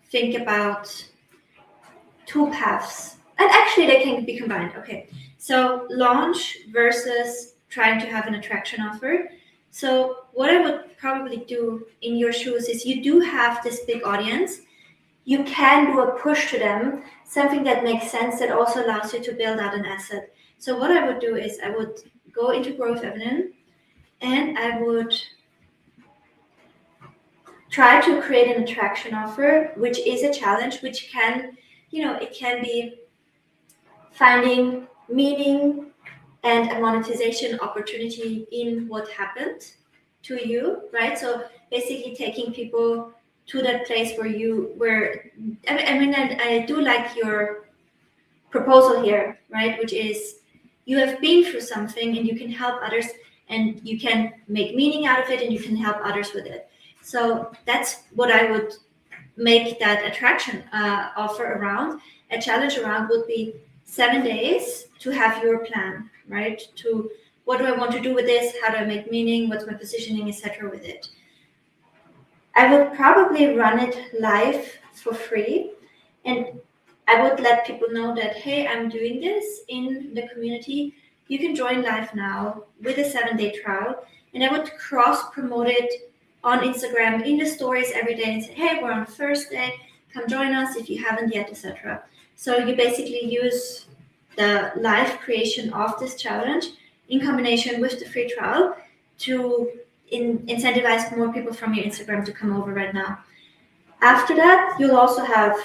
think about two paths, and actually they can be combined. Okay, so launch versus trying to have an attraction offer. So what I would probably do in your shoes is you do have this big audience, you can do a push to them, something that makes sense, that also allows you to build out an asset. So what I would do is I would go into Growth Evelyn, and I would try to create an attraction offer, which is a challenge, which can, it can be finding meaning and a monetization opportunity in what happened to you, right? So basically taking people to that place where you were. I do like your proposal here, right? Which is, you have been through something and you can help others, and you can make meaning out of it, and you can help others with it. So that's what I would make that attraction offer around. A challenge around would be 7 days to have your plan, right? To what do I want to do with this? How do I make meaning? What's my positioning, etc. with it? I would probably run it live for free, and I would let people know that, hey, I'm doing this in the community. You can join live now with a 7-day trial. And I would cross promote it on Instagram in the stories every day and say, hey, we're on Thursday, come join us if you haven't yet, etc. So you basically use the live creation of this challenge in combination with the free trial to incentivize more people from your Instagram to come over right now. After that, you'll also have,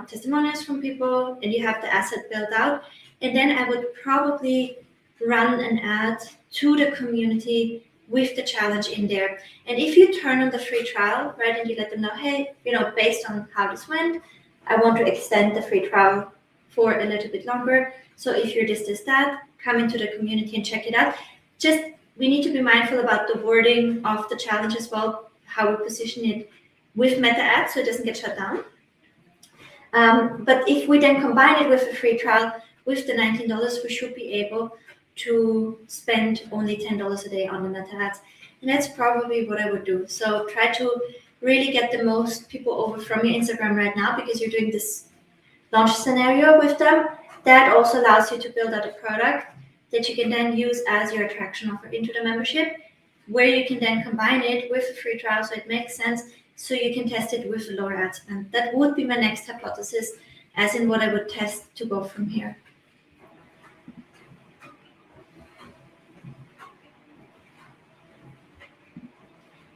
testimonials from people, and you have the asset built out. And then I would probably run an ad to the community with the challenge in there. And if you turn on the free trial, right, and you let them know, hey, based on how this went, I want to extend the free trial for a little bit longer. So if you're this, that, come into the community and check it out. Just, we need to be mindful about the wording of the challenge as well, how we position it with meta ads so it doesn't get shut down. But if we then combine it with a free trial with the $19, we should be able to spend only $10 a day on the meta ads. And that's probably what I would do. So try to really get the most people over from your Instagram right now, because you're doing this launch scenario with them. That also allows you to build out a product that you can then use as your attraction offer into the membership, where you can then combine it with a free trial so it makes sense, so you can test it with a lower ad spend. That would be my next hypothesis, as in what I would test to go from here.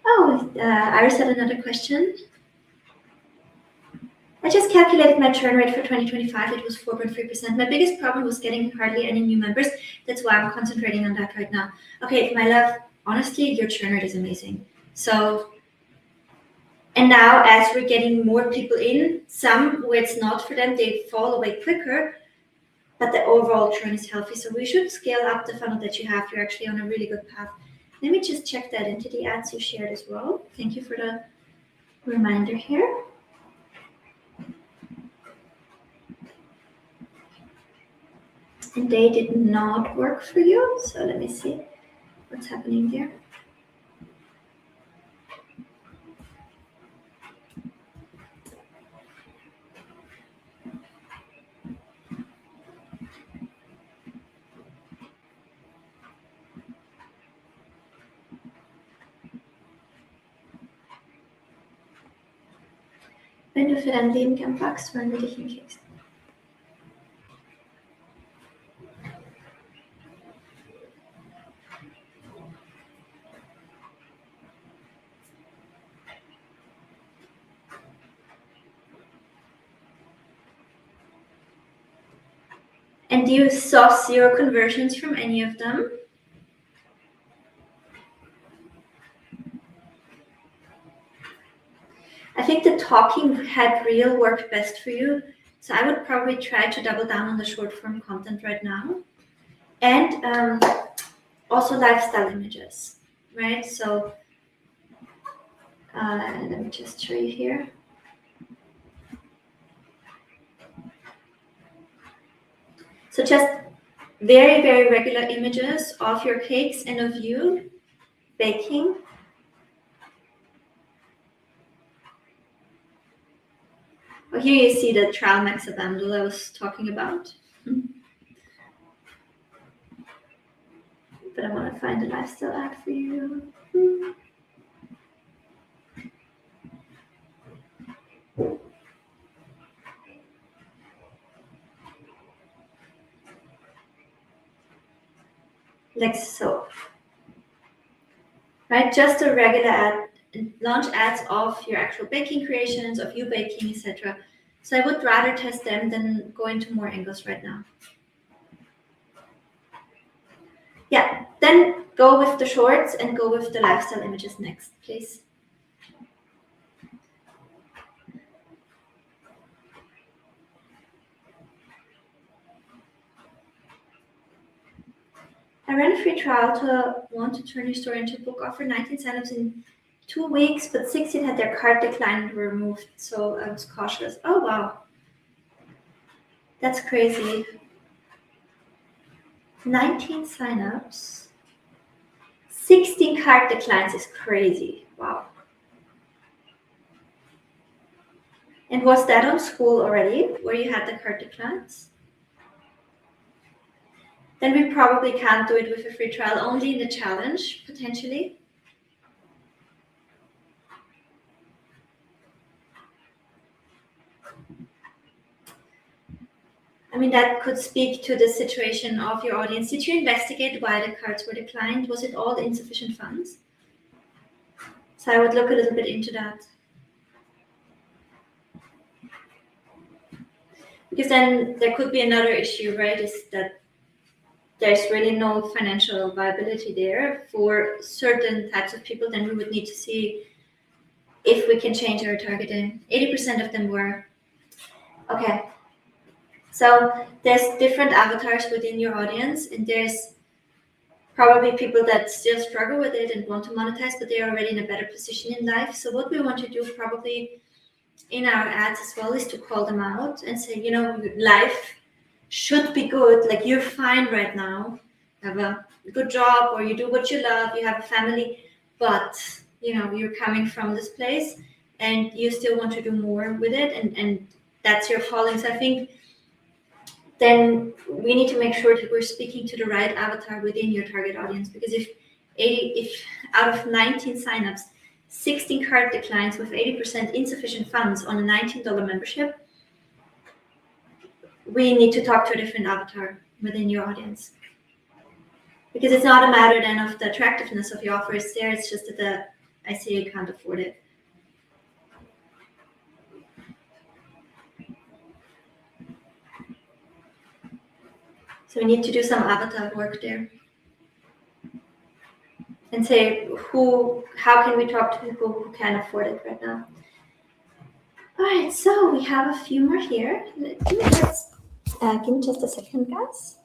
Oh, Iris had another question. I just calculated my churn rate for 2025. It was 4.3%. My biggest problem was getting hardly any new members. That's why I'm concentrating on that right now. Okay, my love, honestly, your churn rate is amazing. So, and now as we're getting more people in, some where it's not for them, they fall away quicker, but the overall churn is healthy. So we should scale up the funnel that you have. You're actually on a really good path. Let me just check that into the ads you shared as well. Thank you for the reminder here. And they did not work for you. So let me see what's happening there. Wenn du für dein Leben gern backst, wollen wir dich hinkriegst. And do you saw 0 conversions from any of them? I think the talking head reel worked best for you. So I would probably try to double down on the short form content right now. And also lifestyle images, right? So let me just show you here. So just very, very regular images of your cakes and of you baking. Well, here you see the trial max bundle I was talking about. But I want to find a lifestyle ad for you. like so, right? Just a regular ad, launch ads of your actual baking creations, of you baking, etc. So I would rather test them than go into more angles right now. Yeah, then go with the shorts and go with the lifestyle images next, please. I ran a free trial to want to turn your store into a book offer, 19 signups in 2 weeks, but 16 had their cart declined and were removed, so I was cautious. Oh wow, that's crazy. 19 signups, 16 cart declines is crazy. Wow. And was that on Skool already, where you had the cart declines? Then we probably can't do it with a free trial, only in the challenge, potentially. I mean, that could speak to the situation of your audience. Did you investigate why the cards were declined? Was it all insufficient funds? So I would look a little bit into that. Because then there could be another issue, right? Is that there's really no financial viability there for certain types of people. Then we would need to see if we can change our targeting. 80% of them were. Okay. So there's different avatars within your audience, and there's probably people that still struggle with it and want to monetize, but they're already in a better position in life. So what we want to do probably in our ads as well is to call them out and say, you know, life should be good. Like, you're fine right now, you have a good job, or you do what you love, you have a family, but you know, you're coming from this place and you still want to do more with it, and that's your calling. So I think then we need to make sure that we're speaking to the right avatar within your target audience, because if out of 19 signups, 16 cart declines with 80% insufficient funds on a $19 membership, we need to talk to a different avatar within your audience. Because it's not a matter then of the attractiveness of your offer, it's there, it's just that I say you can't afford it. So we need to do some avatar work there. And say, how can we talk to people who can afford it right now? All right, so we have a few more here. Give me just a second, guys.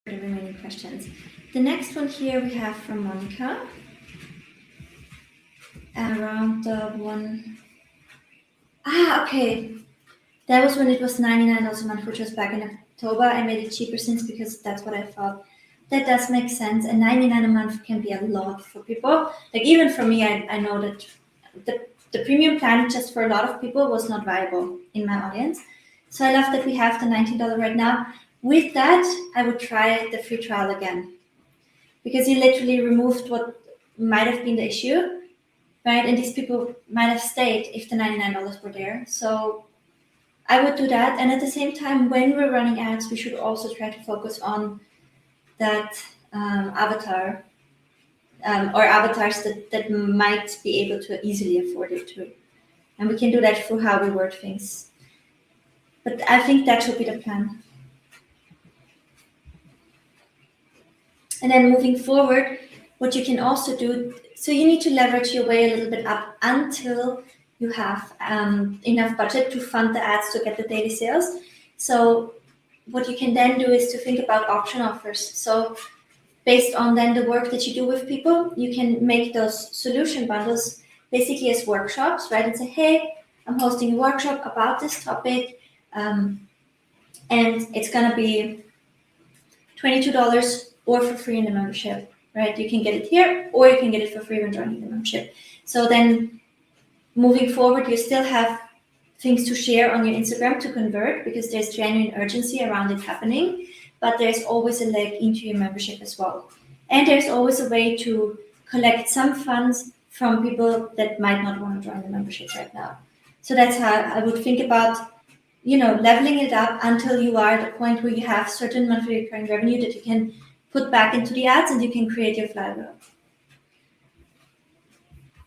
The remaining questions. The next one here we have from Monica. Around the one. Okay. That was when it was $99 a month, which was back in October. I made it cheaper since, because that's what I thought. That does make sense. And $99 a month can be a lot for people. Like, even for me, I know that the premium plan just for a lot of people was not viable in my audience. So I love that we have the $19 right now. With that, I would try the free trial again, because you literally removed what might have been the issue, right? And these people might have stayed if the $99 were there. So I would do that. And at the same time, when we're running ads, we should also try to focus on that avatar or avatars that might be able to easily afford it too. And we can do that through how we word things. But I think that should be the plan. And then moving forward, what you can also do, so you need to leverage your way a little bit up until you have enough budget to fund the ads to get the daily sales. So what you can then do is to think about option offers. So based on then the work that you do with people, you can make those solution bundles basically as workshops, right? And say, hey, I'm hosting a workshop about this topic, and it's gonna be $22 or for free in the membership, right? You can get it here, or you can get it for free when joining the membership. So then moving forward, you still have things to share on your Instagram to convert because there's genuine urgency around it happening, but there's always a leg into your membership as well. And there's always a way to collect some funds from people that might not want to join the membership right now. So that's how I would think about, leveling it up until you are at a point where you have certain monthly recurring revenue that you can put back into the ads and you can create your flywheel.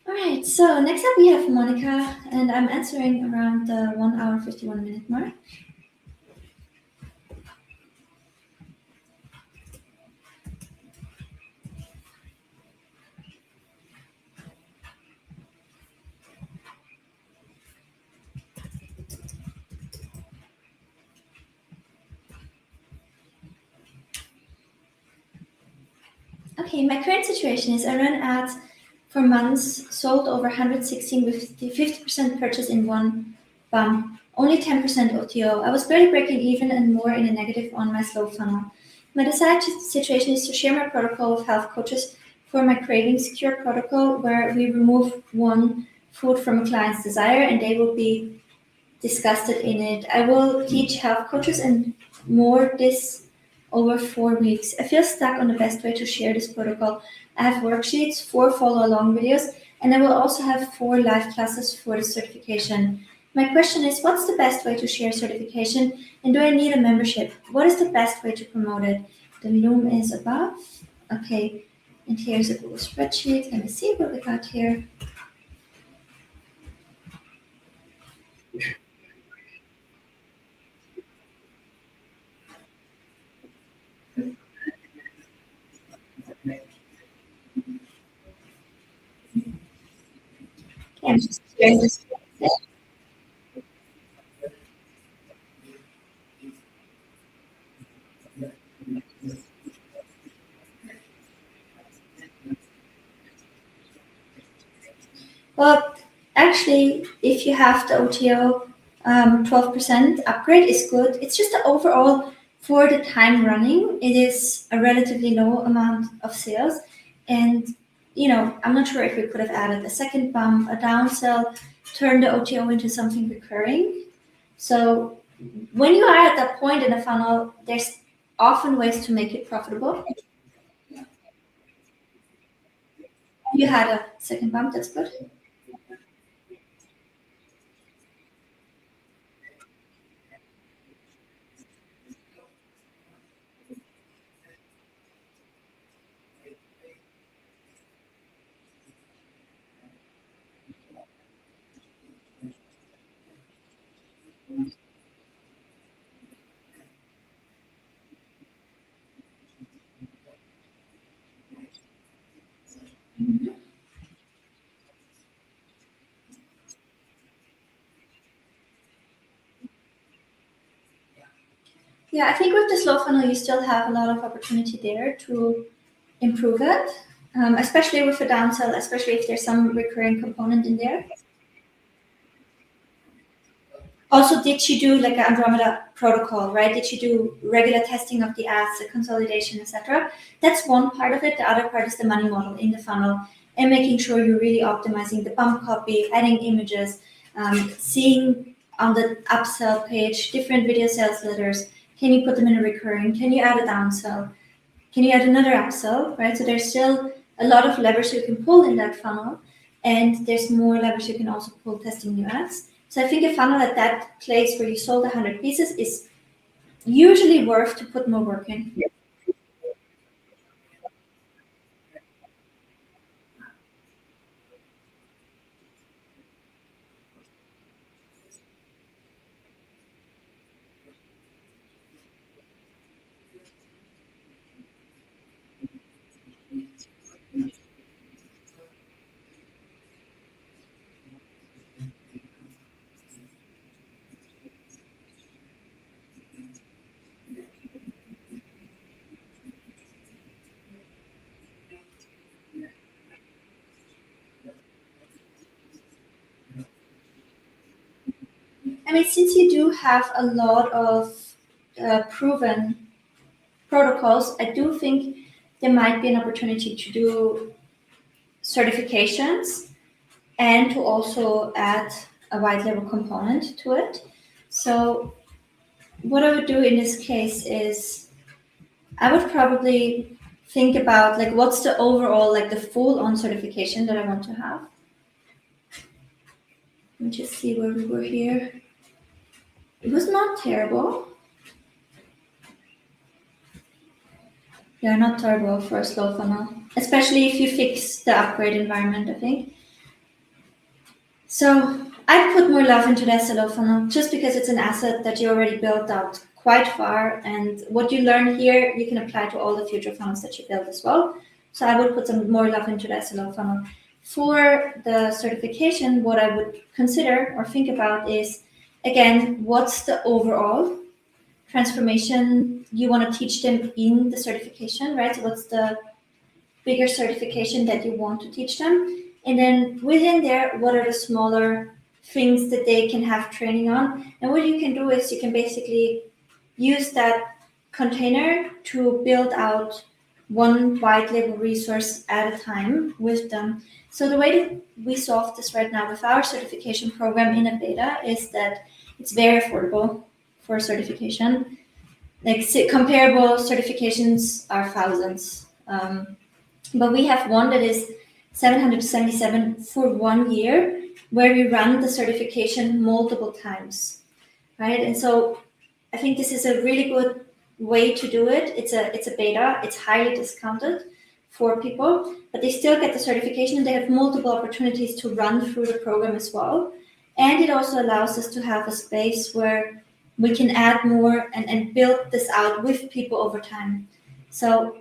All right, so next up we have Monica, and I'm answering around the 1 hour 51 minute mark. Okay, my current situation is I run ads for months, sold over 116 with 50% purchase in one bump, only 10% OTO. I was barely breaking even and more in a negative on my slow funnel. My desired situation is to share my protocol with health coaches for my cravings cure protocol, where we remove one food from a client's desire and they will be disgusted in it. I will teach health coaches and more this over 4 weeks. I feel stuck on the best way to share this protocol. I have worksheets, 4 follow-along videos, and I will also have 4 live classes for the certification. My question is, what's the best way to share certification, and do I need a membership? What is the best way to promote it? The Loom is above. Okay, and here's a Google spreadsheet. Let me see what we got here. Okay, I'm just sharing this. Well, actually, if you have the OTO, 12% upgrade is good. It's just the overall for the time running, it is a relatively low amount of sales. And, I'm not sure if we could have added a second bump, a downsell, turn the OTO into something recurring. So when you are at that point in the funnel, there's often ways to make it profitable. You had a second bump, that's good. Yeah, I think with the slow funnel, you still have a lot of opportunity there to improve it, especially with the downsell, especially if there's some recurring component in there. Also, did you do like an Andromeda protocol, right? Did you do regular testing of the ads, the consolidation, etc.? That's one part of it. The other part is the money model in the funnel and making sure you're really optimizing the bump copy, adding images, seeing on the upsell page different video sales letters. Can you put them in a recurring? Can you add a downsell? Can you add another upsell, right? So there's still a lot of levers you can pull in that funnel, and there's more levers you can also pull testing new ads. So I think a funnel at that place where you sold 100 pieces is usually worth to put more work in. I mean, since you do have a lot of proven protocols, I do think there might be an opportunity to do certifications and to also add a white label component to it. So what I would do in this case is I would probably think about like what's the overall, like the full on certification that I want to have. Let me just see where we were here. It was not terrible. Yeah, not terrible for a slow funnel, especially if you fix the upgrade environment, I think. So I'd put more love into the SLO funnel just because it's an asset that you already built out quite far, and what you learn here, you can apply to all the future funnels that you build as well. So I would put some more love into the SLO funnel. For the certification, what I would consider or think about is, again, what's the overall transformation you want to teach them in the certification, right? So what's the bigger certification that you want to teach them? And then within there, what are the smaller things that they can have training on? And what you can do is you can basically use that container to build out one white label resource at a time with them. So the way that we solve this right now with our certification program in a beta is that it's very affordable for certification. Like comparable certifications are thousands. But we have one that is 777 for 1 year, where we run the certification multiple times, right? And so I think this is a really good way to do it. It's a beta. It's highly discounted for people, but they still get the certification. They have multiple opportunities to run through the program as well. And it also allows us to have a space where we can add more and build this out with people over time. So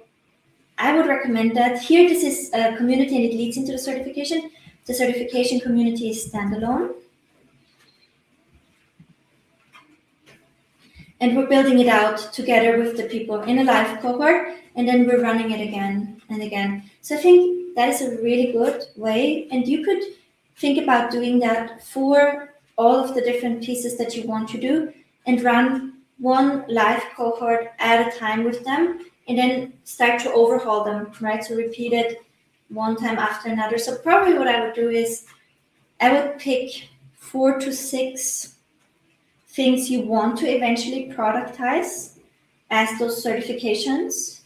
I would recommend that. Here, this is a community and it leads into the certification. The certification community is standalone. And we're building it out together with the people in a live cohort, and then we're running it again and again. So I think that is a really good way, and you could think about doing that for all of the different pieces that you want to do and run one live cohort at a time with them, and then start to overhaul them, right? So repeat it one time after another. So probably what I would do is I would pick 4 to 6 things you want to eventually productize as those certifications.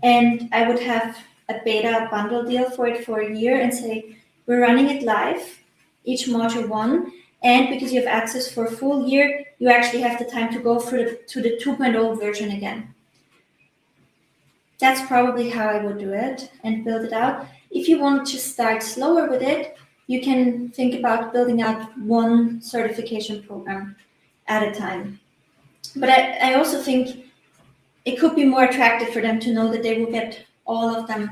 And I would have a beta bundle deal for it for a year and say, we're running it live, each module one. And because you have access for a full year, you actually have the time to go through to the 2.0 version again. That's probably how I would do it and build it out. If you want to start slower with it, you can think about building out one certification program at a time. But I also think it could be more attractive for them to know that they will get all of them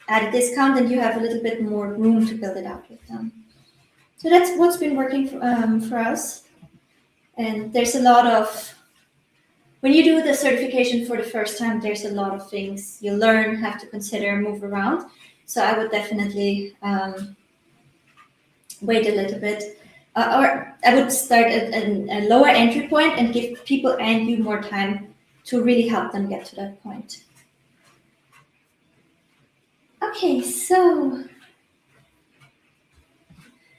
at a discount, and you have a little bit more room to build it out with them. So that's what's been working for us. And there's a lot of, when you do the certification for the first time, there's a lot of things you learn, have to consider, move around. So I would definitely wait a little bit. Or I would start at a lower entry point and give people and you more time to really help them get to that point. Okay, so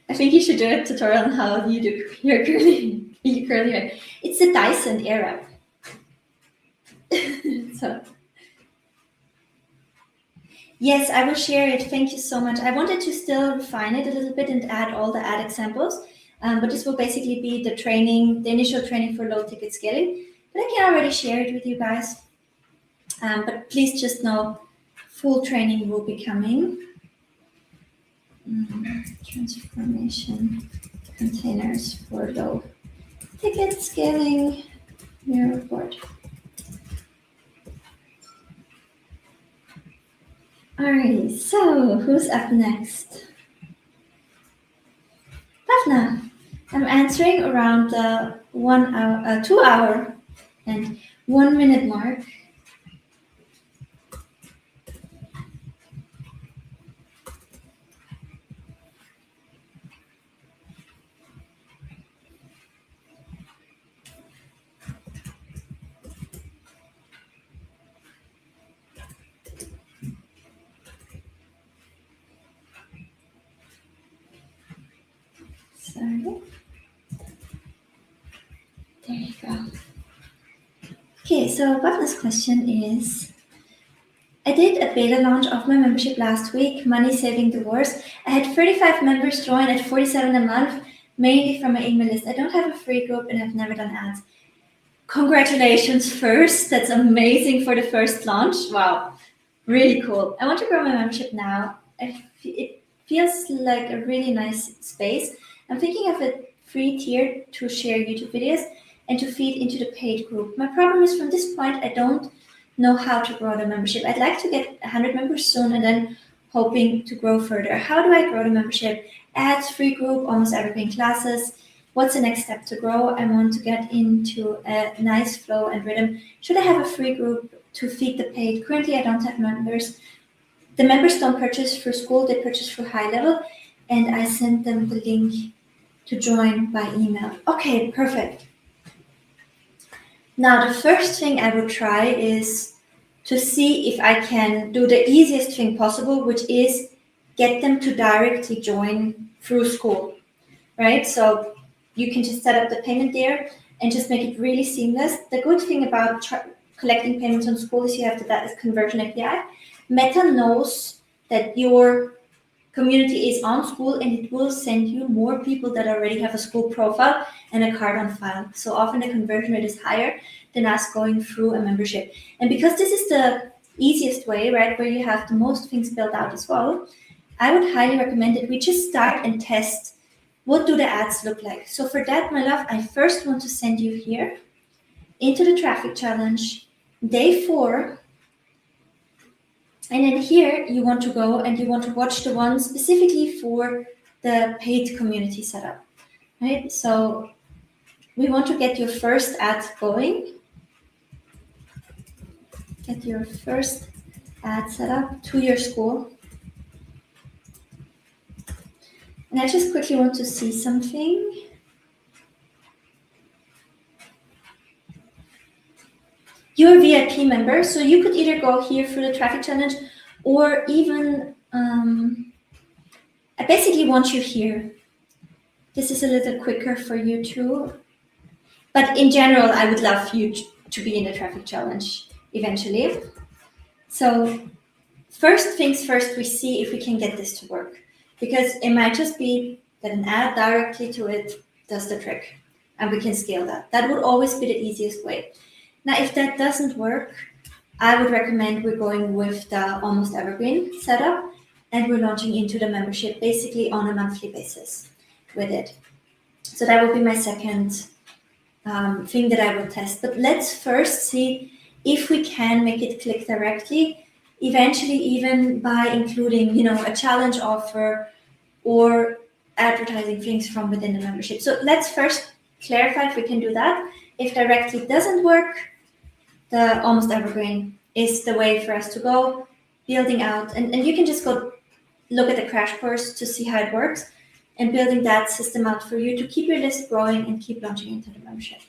I think you should do a tutorial on how you do your curly hair. It's the Dyson era. So yes, I will share it. Thank you so much. I wanted to still refine it a little bit and add all the ad examples. But this will basically be the training, the initial training for low ticket scaling. But I can already share it with you guys. But please just know full training will be coming. Transformation containers for low ticket scaling, your report. Alrighty, so who's up next? Pavna. I'm answering around the 2 hour and 1 minute mark. Sorry. There you go. Okay, so Bhavna's question is, I did a beta launch of my membership last week, Money Saving the Worst. I had 35 members join at $47 a month, mainly from my email list. I don't have a free group and I've never done ads. Congratulations first. That's amazing for the first launch. Wow, really cool. I want to grow my membership now. It feels like a really nice space. I'm thinking of a free tier to share YouTube videos and to feed into the paid group. My problem is from this point, I don't know how to grow the membership. I'd like to get 100 members soon and then hoping to grow further. How do I grow the membership? Ads, free group, almost evergreen classes. What's the next step to grow? I want to get into a nice flow and rhythm. Should I have a free group to feed the paid? Currently, I don't have members. The members don't purchase through Skool, they purchase through High Level, and I sent them the link to join by email. Okay, perfect. Now, the first thing I would try is to see if I can do the easiest thing possible, which is get them to directly join through Skool, right? So you can just set up the payment there and just make it really seamless. The good thing about collecting payments on Skool is you have that conversion API. Meta knows that your community is on Skool and it will send you more people that already have a Skool profile and a card on file. So often the conversion rate is higher than us going through a membership. And because this is the easiest way, right, where you have the most things built out as well, I would highly recommend that we just start and test what do the ads look like. So for that, my love, I first want to send you here into the traffic challenge, day 4. And then here you want to go and you want to watch the one specifically for the paid community setup, right? So we want to get your first ad going. Get your first ad set up to your Skool. And I just quickly want to see something. You're a VIP member, so you could either go here through the traffic challenge or even, I basically want you here. This is a little quicker for you too. But in general, I would love you to be in the traffic challenge eventually. So first things first, we see if we can get this to work. Because it might just be that an ad directly to it does the trick and we can scale that. That would always be the easiest way. Now, if that doesn't work, I would recommend we're going with the almost evergreen setup and we're launching into the membership basically on a monthly basis with it. So that would be my second thing that I will test. But let's first see if we can make it click directly, eventually even by including, a challenge offer or advertising things from within the membership. So let's first clarify if we can do that. If directly doesn't work, the almost evergreen is the way for us to go, building out. And you can just go look at the crash course to see how it works and building that system out for you to keep your list growing and keep launching into the membership.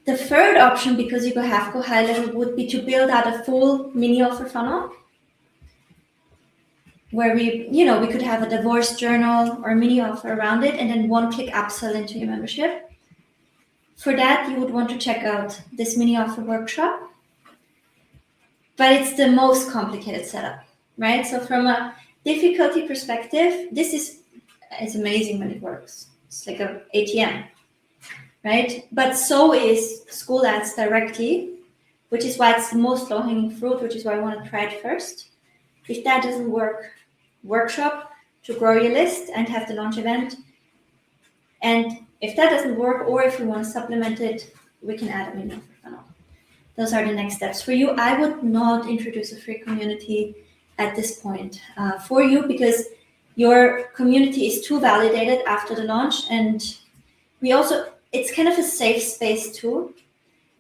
The third option, because you go high level, would be to build out a full mini offer funnel where we could have a divorce journal or a mini offer around it and then one-click upsell into your membership. For that, you would want to check out this mini offer workshop, but it's the most complicated setup, right? So from a difficulty perspective, it's amazing when it works. It's like an ATM, right? But so is Skool ads directly, which is why it's the most low-hanging fruit, which is why I want to try it first. If that doesn't work, workshop to grow your list and have the launch event. And if that doesn't work, or if we want to supplement it, we can add a mini offer funnel. Those are the next steps. For you, I would not introduce a free community at this point for you because your community is too validated after the launch. And it's kind of a safe space too.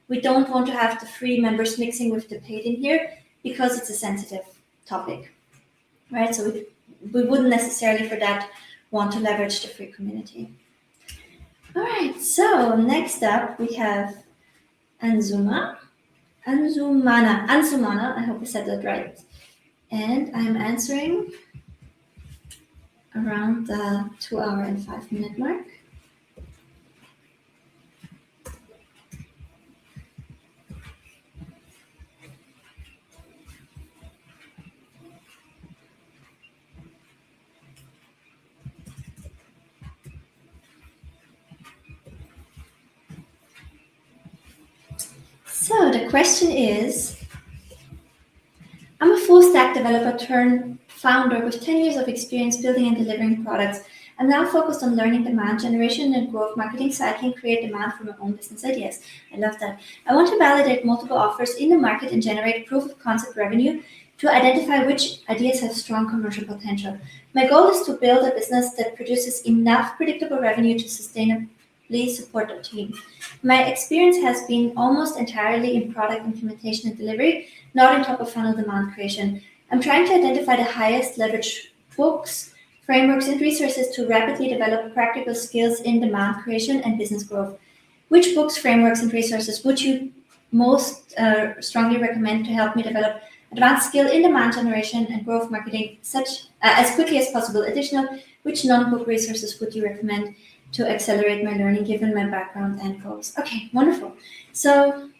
We don't want to have the free members mixing with the paid in here because it's a sensitive topic, right? So we wouldn't necessarily for that want to leverage the free community. All right, so next up we have Ansumana, I hope I said that right. And I'm answering around the 2 hour and 5 minute mark. So the question is, I'm a full stack developer turned founder with 10 years of experience building and delivering products. I'm now focused on learning demand generation and growth marketing so I can create demand for my own business ideas. I love that. I want to validate multiple offers in the market and generate proof of concept revenue to identify which ideas have strong commercial potential. My goal is to build a business that produces enough predictable revenue to sustainably support a team. My experience has been almost entirely in product implementation and delivery, not in top of funnel demand creation. I'm trying to identify the highest leverage books, frameworks, and resources to rapidly develop practical skills in demand creation and business growth. Which books, frameworks, and resources would you most strongly recommend to help me develop advanced skill in demand generation and growth marketing as quickly as possible? Additional, which non-book resources would you recommend to accelerate my learning given my background and goals? Okay, wonderful. So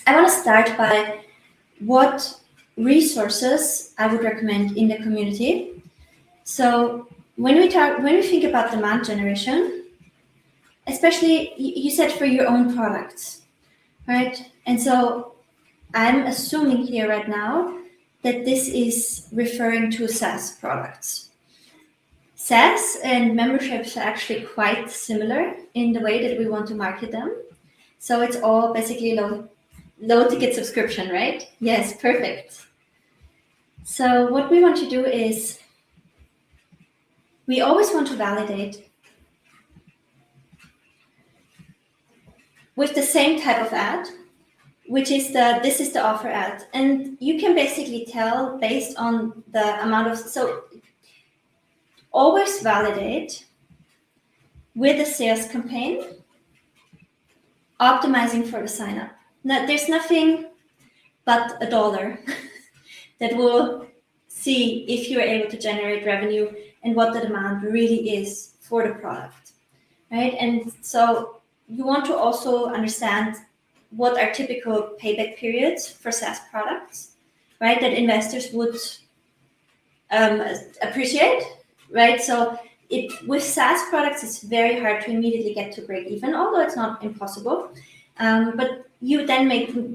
I want to start by what resources I would recommend in the community. So when we think about demand generation, especially you said for your own products, right? And so I'm assuming here right now that this is referring to SaaS products. SaaS and memberships are actually quite similar in the way that we want to market them. So it's all basically low ticket subscription, right? Yes, perfect. So what we want to do is we always want to validate with the same type of ad, which is this is the offer ad. And you can basically tell based on the amount of, so always validate with a sales campaign, optimizing for the sign up. Now, there's nothing but $1 that will see if you're able to generate revenue and what the demand really is for the product, right? And so you want to also understand what are typical payback periods for SaaS products, right? That investors would appreciate, right? So with SaaS products, it's very hard to immediately get to break even, although it's not impossible. But you then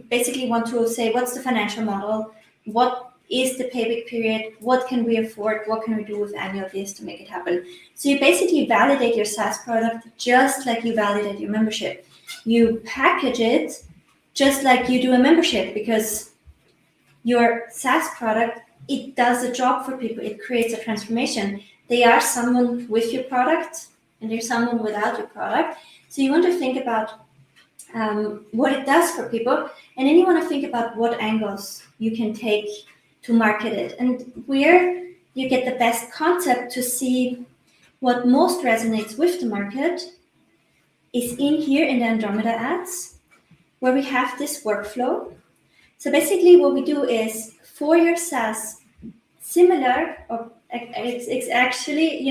basically want to say, what's the financial model? What is the payback period? What can we afford? What can we do with annual fees to make it happen? So you basically validate your SaaS product just like you validate your membership. You package it just like you do a membership, because your SaaS product, it does a job for people. It creates a transformation. They are someone with your product and they're someone without your product. So you want to think about what it does for people, and then you want to think about what angles you can take to market it and where you get the best concept to see what most resonates with the market is in here in the Andromeda ads, where we have this workflow. So basically what we do is for your SaaS, similar, or it's actually,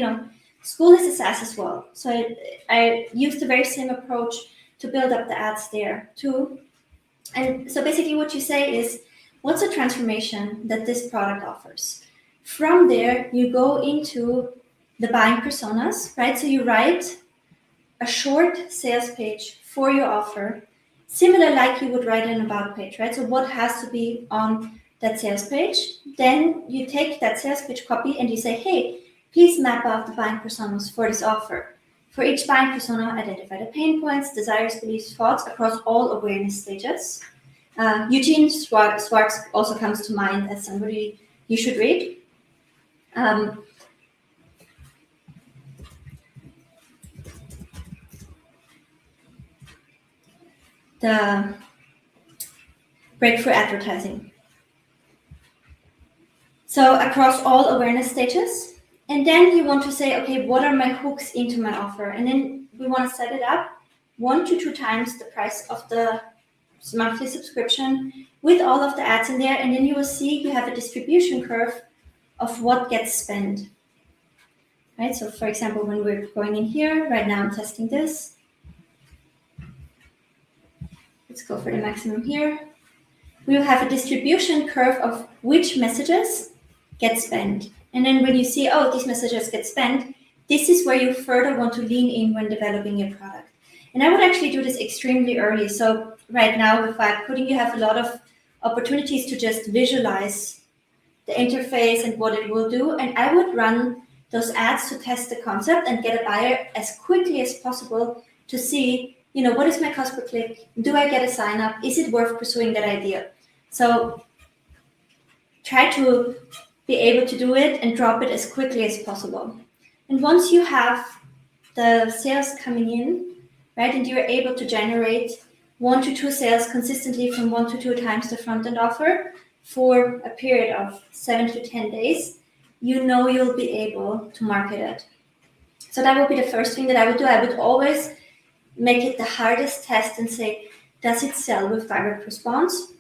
Skool is a SaaS as well. So I used the very same approach to build up the ads there too. And so basically what you say is, what's a transformation that this product offers? From there, you go into the buying personas, right? So you write a short sales page for your offer, similar like you would write an about page, right? So what has to be on that sales page? Then you take that sales page copy and you say, hey, please map out the buying personas for this offer. For each buying persona, identify the pain points, desires, beliefs, thoughts across all awareness stages. Eugene Schwartz also comes to mind as somebody you should read. The breakthrough advertising. So across all awareness stages. And then you want to say, okay, what are my hooks into my offer? And then we want to set it up 1 to 2 times the price of the monthly subscription with all of the ads in there. And then you will see you have a distribution curve of what gets spent. right? So for example, when we're going in here, right now I'm testing this. Let's go for the maximum here. We will have a distribution curve of which messages get spent. And then when you see, oh, these messages get spent, this is where you further want to lean in when developing your product. And I would actually do this extremely early. So right now with vibe coding, you have a lot of opportunities to just visualize the interface and what it will do. And I would run those ads to test the concept and get a buyer as quickly as possible to see, what is my cost per click? Do I get a sign up? Is it worth pursuing that idea? So try to be able to do it and drop it as quickly as possible. And once you have the sales coming in, right, and you're able to generate 1 to 2 sales consistently from 1 to 2 times the front-end offer for a period of 7 to 10 days, you'll be able to market it. So that would be the first thing that I would do. I would always make it the hardest test and say, does it sell with direct response?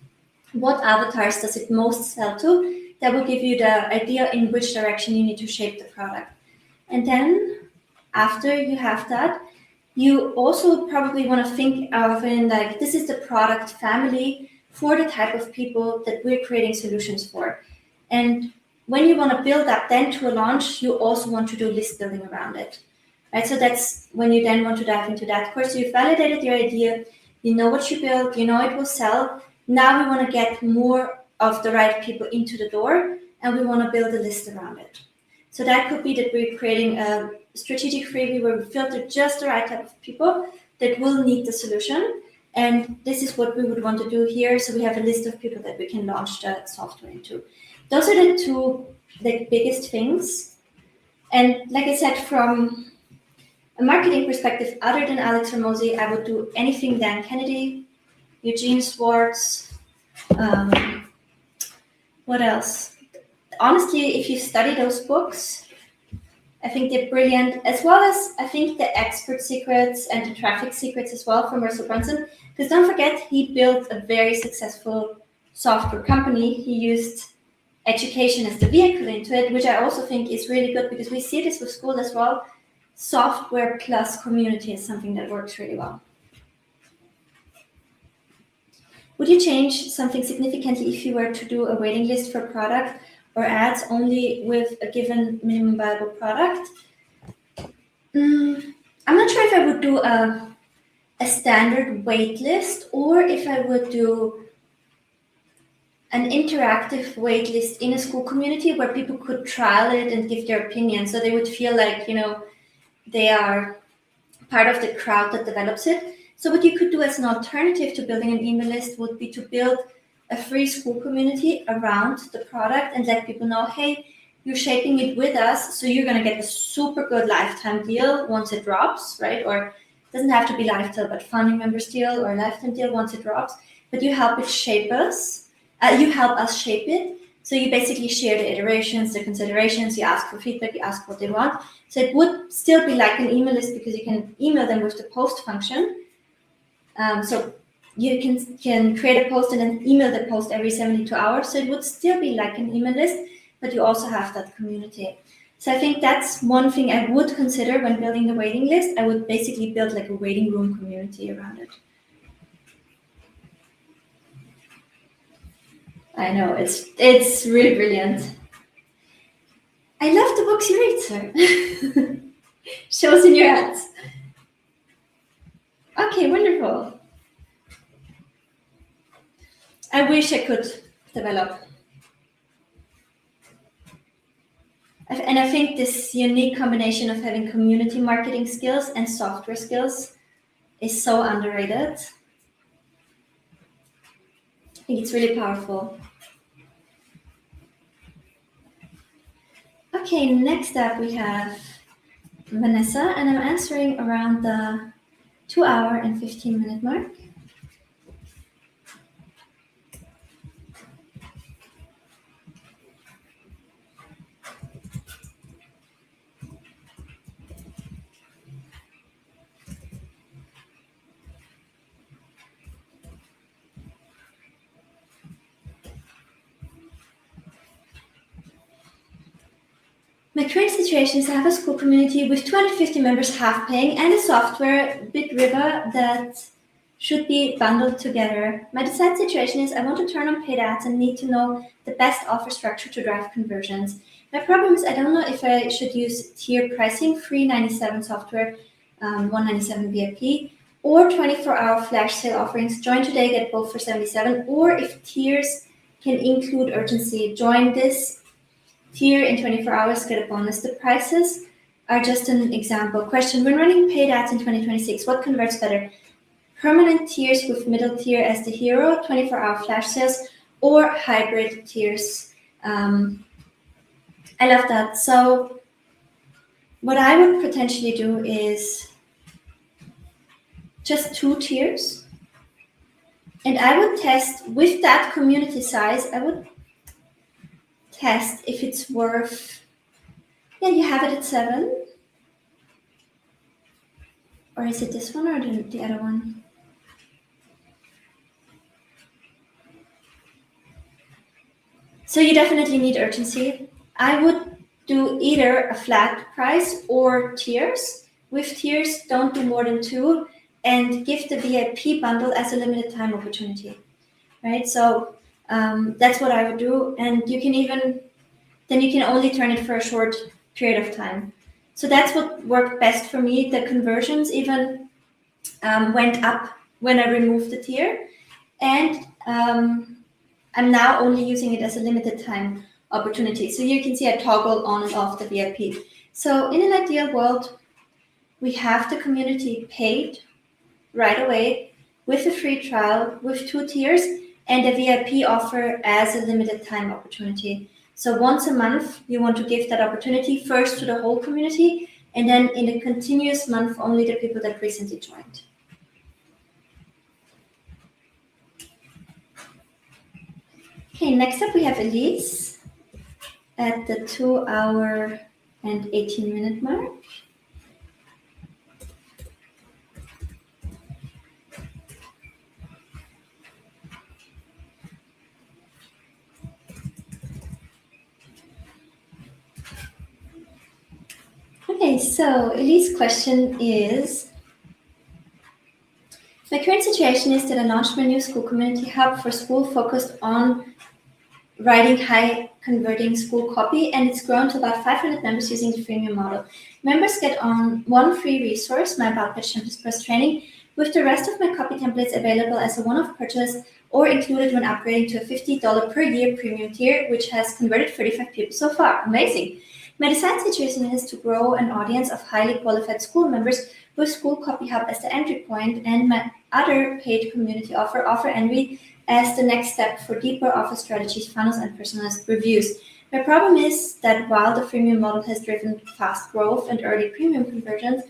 What avatars does it most sell to? That will give you the idea in which direction you need to shape the product. And then after you have that, you also probably want to think of it like this is the product family for the type of people that we're creating solutions for. And when you want to build up then to a launch, you also want to do list building around it. Right? So that's when you then want to dive into that. Of course, you've validated your idea, you know what you built, you know it will sell. Now we want to get more of the right people into the door and we want to build a list around it. So that could be that we're creating a strategic freebie where we filter just the right type of people that will need the solution. And this is what we would want to do here. So we have a list of people that we can launch the software into. Those are the two biggest things. And like I said, from a marketing perspective, other than Alex Ramosi, I would do anything Dan Kennedy, Eugene Schwartz. What else? Honestly, if you study those books, I think they're brilliant, as well as I think the Expert Secrets and the Traffic Secrets as well from Russell Brunson. Because don't forget, he built a very successful software company. He used education as the vehicle into it, which I also think is really good because we see this with Skool as well. Software plus community is something that works really well. Would you change something significantly if you were to do a waiting list for product or ads only with a given minimum viable product? I'm not sure if I would do a standard wait list or if I would do an interactive wait list in a Skool community where people could trial it and give their opinion. So they would feel like, they are part of the crowd that develops it. So what you could do as an alternative to building an email list would be to build a free Skool community around the product and let people know, hey, you're shaping it with us, so you're going to get a super good lifetime deal once it drops, right? Or it doesn't have to be lifetime, but founding members deal or lifetime deal once it drops. But you help it shape us. You help us shape it. So you basically share the iterations, the considerations, you ask for feedback, you ask what they want. So it would still be like an email list because you can email them with the post function. So you can create a post and then email the post every 72 hours. So it would still be like an email list, but you also have that community. So I think that's one thing I would consider when building the waiting list. I would basically build like a waiting room community around it. I know, it's really brilliant. I love the books you read, sir. Shows in your ads. Okay, wonderful. I wish I could develop. And I think this unique combination of having community marketing skills and software skills is so underrated. I think it's really powerful. Okay, next up we have Vanessa, and I'm answering around the 2 hour and 15-minute mark. My current situation is I have a Skool community with 250 members half paying and a software, BitRiver, that should be bundled together. My desired situation is I want to turn on paid ads and need to know the best offer structure to drive conversions. My problem is I don't know if I should use tier pricing, free 97 software, 197 VIP, or 24-hour flash sale offerings. Join today, get both for 77, or if tiers can include urgency. Join this tier in 24 hours, get a bonus. The prices are just an example. Question: when running paid ads in 2026, what converts better? Permanent tiers with middle tier as the hero, 24-hour flash sales, or hybrid tiers? I love that. So what I would potentially do is just 2 tiers. And I would test with that community size, I would test if it's worth, yeah, you have it at 7. Or is it this one or the other one? So you definitely need urgency. I would do either a flat price or tiers. With tiers, don't do more than 2 and give the VIP bundle as a limited time opportunity, right? So that's what I would do. And you can only turn it for a short period of time. So that's what worked best for me. The conversions even went up when I removed the tier. And I'm now only using it as a limited time opportunity. So you can see I toggle on and off the VIP. So in an ideal world, we have the community paid right away with a free trial, with 2 tiers, and a VIP offer as a limited time opportunity. So once a month, you want to give that opportunity first to the whole community, and then in a continuous month, only the people that recently joined. Okay, next up we have Elise at the 2-hour and 18-minute mark. Okay, so Elise's question is, my current situation is that I launched my new Skool community hub for Skool focused on writing high converting Skool copy, and it's grown to about 500 members using the freemium model. Members get on 1 free resource, my About Pitch Templates Plus training, with the rest of my copy templates available as a one-off purchase or included when upgrading to a $50 per year premium tier, which has converted 35 people so far. Amazing. My desired situation is to grow an audience of highly qualified Skool members with Skool Copy Hub as the entry point, and my other paid community offer Envy, as the next step for deeper offer strategies, funnels, and personalized reviews. My problem is that while the freemium model has driven fast growth and early premium conversions,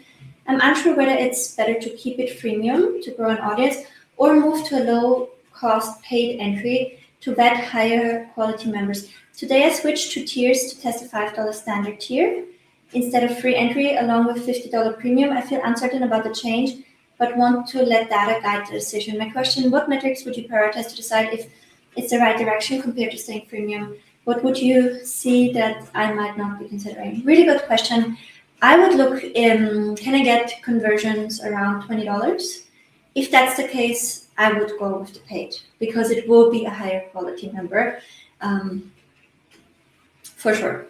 I'm unsure whether it's better to keep it freemium to grow an audience or move to a low-cost paid entry to vet higher quality members. Today I switched to tiers to test a $5 standard tier instead of free entry along with $50 premium. I feel uncertain about the change, but want to let data guide the decision. My question: what metrics would you prioritize to decide if it's the right direction compared to staying freemium? What would you see that I might not be considering? Really good question. I would look, can I get conversions around $20? If that's the case, I would go with the paid because it will be a higher quality member, for sure.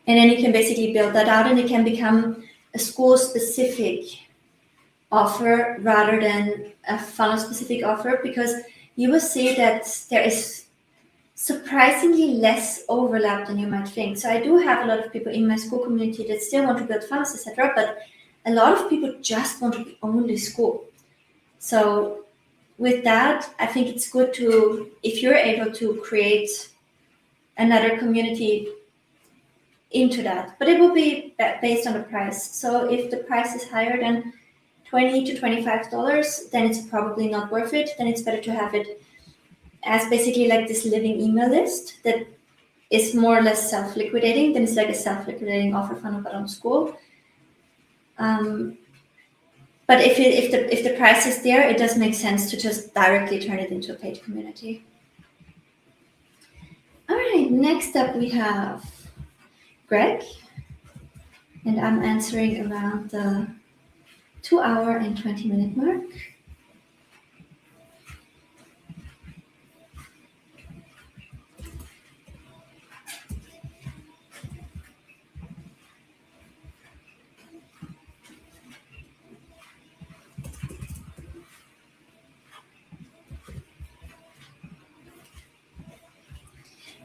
And then you can basically build that out and it can become a Skool specific offer rather than a funnel specific offer, because you will see that there is surprisingly less overlap than you might think. So I do have a lot of people in my Skool community that still want to build funnels, etc., but a lot of people just want to be only Skool. So with that, I think it's good to, if you're able to create another community into that, but it will be based on the price. So if the price is higher than $20 to $25, then it's probably not worth it. Then it's better to have it as basically like this living email list that is more or less self-liquidating. Then it's like a self-liquidating offer funnel, but on Skool. But if the price is there, it does make sense to just directly turn it into a paid community. All right, next up we have Greg And I'm answering around the 2 hour and 20-minute mark.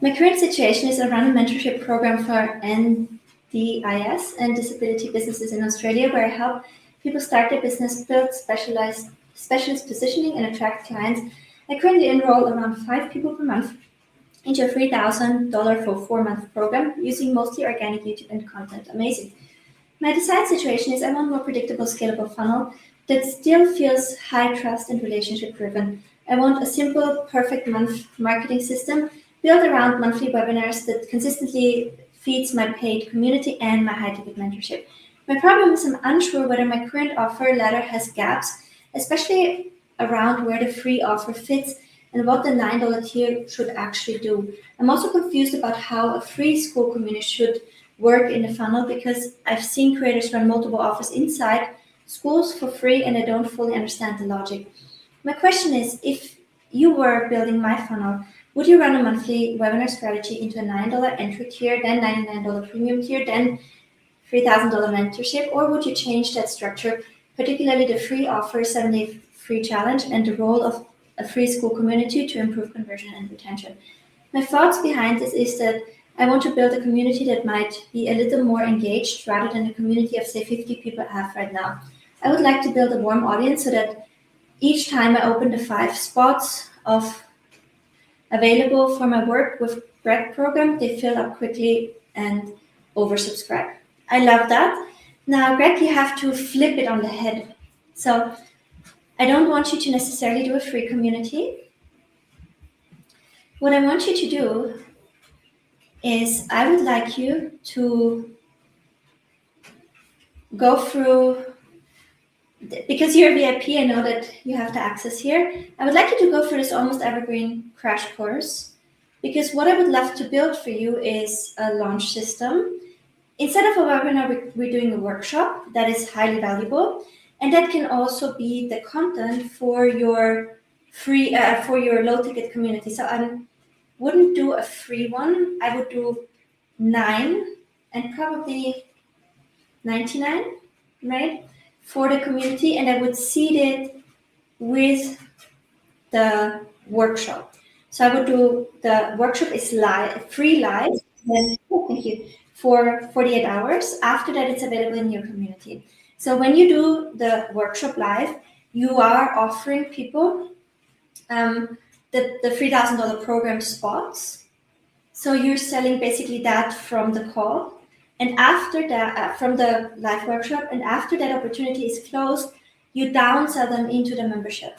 My current situation is I run a mentorship program for NDIS and disability businesses in Australia, where I help people start their business, build specialist positioning, and attract clients. I currently enroll around 5 people per month into a $3,000 for 4-month program using mostly organic YouTube and content. Amazing. My desired situation is I want a more predictable, scalable funnel that still feels high trust and relationship driven. I want a simple, perfect month marketing system built around monthly webinars that consistently feeds my paid community and my high-ticket mentorship. My problem is I'm unsure whether my current offer letter has gaps, especially around where the free offer fits and what the $9 tier should actually do. I'm also confused about how a free Skool community should work in the funnel because I've seen creators run multiple offers inside schools for free and I don't fully understand the logic. My question is, if you were building my funnel, would you run a monthly webinar strategy into a $9 entry tier, then $99 premium tier, then $3,000 mentorship, or would you change that structure, particularly the free offer, 7-day free challenge, and the role of a free Skool community to improve conversion and retention? My thoughts behind this is that I want to build a community that might be a little more engaged rather than a community of, say, 50 people I have right now. I would like to build a warm audience so that each time I open the 5 spots of available for my work with Greg program, they fill up quickly and oversubscribe. I love that. Now, Greg, you have to flip it on the head. So I don't want you to necessarily do a free community. What I want you to do is I would like you to go through, because you're a VIP, I know that you have the access here. I would like you to go through this almost evergreen crash course, because what I would love to build for you is a launch system. Instead of a webinar, we're doing a workshop that is highly valuable, and that can also be the content for your free, for your low ticket community. So I wouldn't do a free one. I would do 9 and probably 99, right, for the community, and I would seed it with the workshop. So I would do the workshop is live, free live, then thank you, for 48 hours. After that, it's available in your community. So when you do the workshop live, you are offering people the $3,000 program spots. So you're selling basically that from the call. And after that, from the live workshop, and after that opportunity is closed, you downsell them into the membership,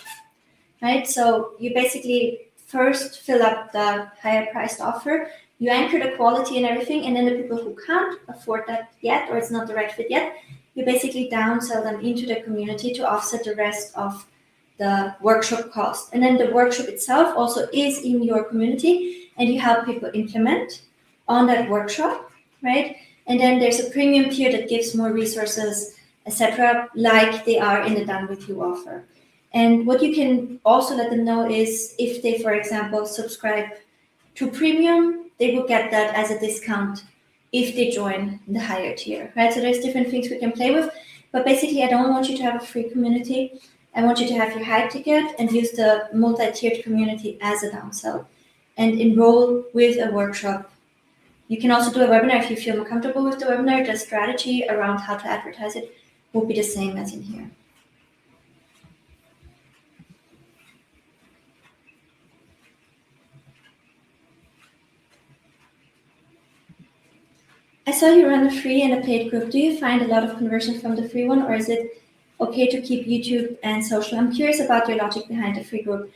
right? So you basically first fill up the higher priced offer, you anchor the quality and everything, and then the people who can't afford that yet, or it's not the right fit yet, you basically downsell them into the community to offset the rest of the workshop cost. And then the workshop itself also is in your community, and you help people implement on that workshop, right? And then there's a premium tier that gives more resources, etc., like they are in the Done With You offer. And what you can also let them know is if they, for example, subscribe to premium, they will get that as a discount if they join the higher tier, right? So there's different things we can play with, but basically I don't want you to have a free community. I want you to have your high ticket and use the multi-tiered community as a downsell and enroll with a workshop. You can also do a webinar if you feel more comfortable with the webinar. The strategy around how to advertise it will be the same as in here. I saw you run a free and a paid group. Do you find a lot of conversion from the free one, or is it okay to keep YouTube and social? I'm curious about your logic behind the free group.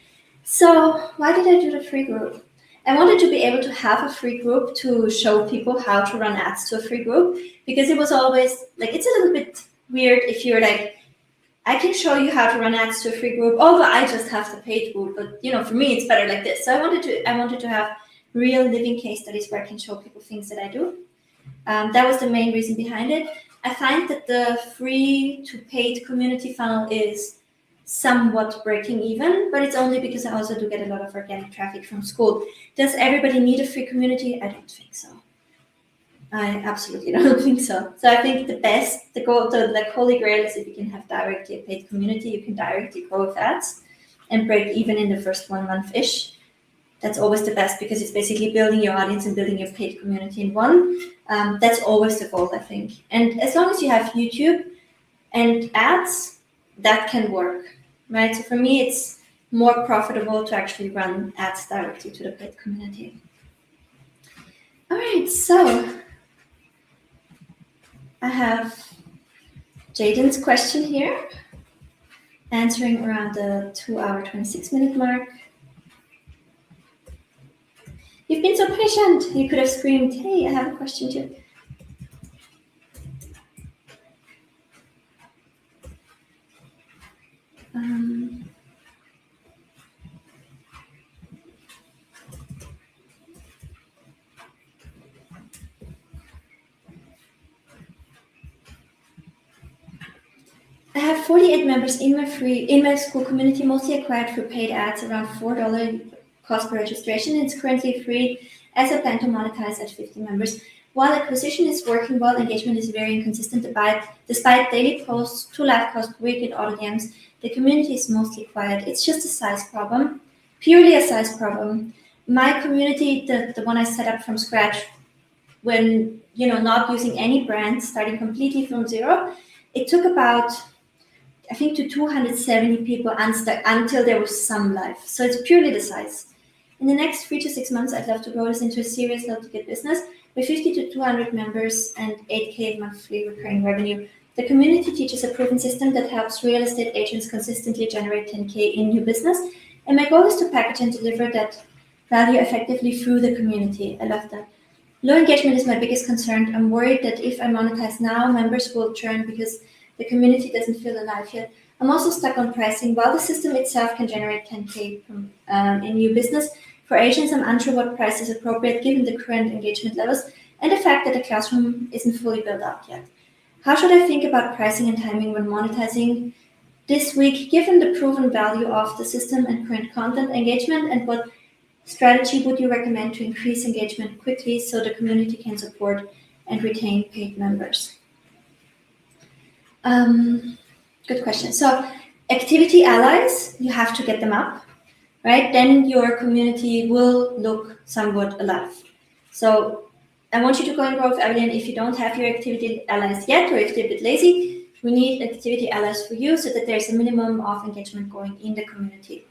So why did I do the free group? I wanted to be able to have a free group to show people how to run ads to a free group, because it was always like, it's a little bit weird if you're like, I can show you how to run ads to a free group, although I just have the paid group, but for me it's better like this. So I wanted to have real living case studies where I can show people things that I do. That was the main reason behind it. I find that the free to paid community funnel is somewhat breaking even, but it's only because I also do get a lot of organic traffic from Skool. Does everybody need a free community? I don't think so. I absolutely don't think so. So I think the like holy grail is if you can have directly a paid community, you can directly grow with ads and break even in the first 1 month-ish. That's always the best because it's basically building your audience and building your paid community in one. That's always the goal, I think. And as long as you have YouTube and ads, that can work, right? So for me, it's more profitable to actually run ads directly to the paid community. All right, so I have Jaden's question here, answering around the 2-hour, 26-minute mark. You've been so patient. You could have screamed, hey, I have a question too. I have 48 members in my Skool community, mostly acquired through paid ads, around $4 cost per registration. It's currently free as I plan to monetize at 50 members. While acquisition is working well, engagement is very inconsistent despite daily posts, 2 live calls per week, and auto DMs. The community is mostly quiet. It's just a size problem, purely a size problem. My community, the one I set up from scratch, when not using any brands, starting completely from zero, it took about, I think, to 270 people until there was some life. So it's purely the size. In the next 3 to 6 months, I'd love to grow this into a serious low-ticket business with 50 to 200 members and 8K monthly recurring revenue. The community teaches a proven system that helps real estate agents consistently generate 10K in new business. And my goal is to package and deliver that value effectively through the community. I love that. Low engagement is my biggest concern. I'm worried that if I monetize now, members will churn because the community doesn't feel alive yet. I'm also stuck on pricing. While the system itself can generate 10K in new business, for agents, I'm unsure what price is appropriate given the current engagement levels and the fact that the classroom isn't fully built up yet. How should I think about pricing and timing when monetizing this week, given the proven value of the system and current content engagement, and what strategy would you recommend to increase engagement quickly so the community can support and retain paid members? Good question. So activity allies, you have to get them up, right? Then your community will look somewhat alive. So I want you to go and grow with Evelyn. If you don't have your activity allies yet, or if you're a bit lazy, we need activity allies for you so that there's a minimum of engagement going in the community.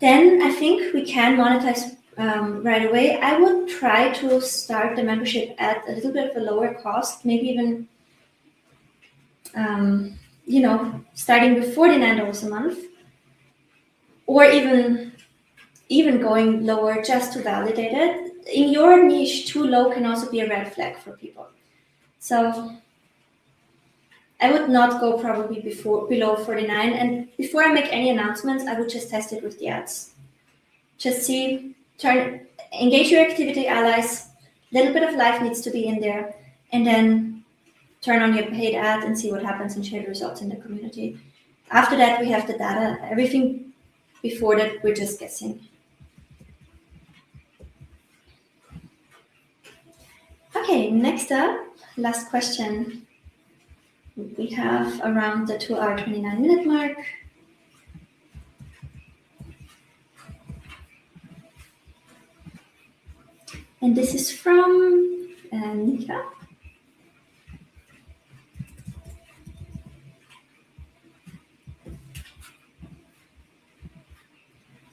Then I think we can monetize right away. I would try to start the membership at a little bit of a lower cost, maybe even starting with $49 a month, or even going lower just to validate it. In your niche, too low can also be a red flag for people. So I would not go probably below 49. And before I make any announcements, I would just test it with the ads. Just see, engage your activity allies. A little bit of life needs to be in there, and then turn on your paid ad and see what happens and share the results in the community. After that, we have the data. Everything before that, we're just guessing. Okay, next up, last question. We have around the 2-hour, 29-minute mark. And this is from Nika.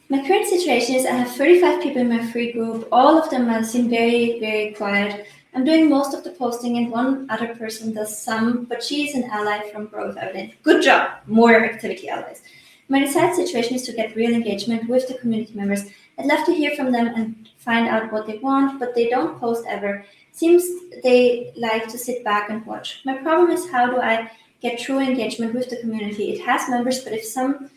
My current situation is I have 35 people in my free group. All of them seem very, very quiet. I'm doing most of the posting and one other person does some, but she is an ally from Growth Evelyn. Good job, more activity allies. My desired situation is to get real engagement with the community members. I'd love to hear from them and find out what they want, but they don't post ever. Seems they like to sit back and watch. My problem is, how do I get true engagement with the community? It has members, but if someone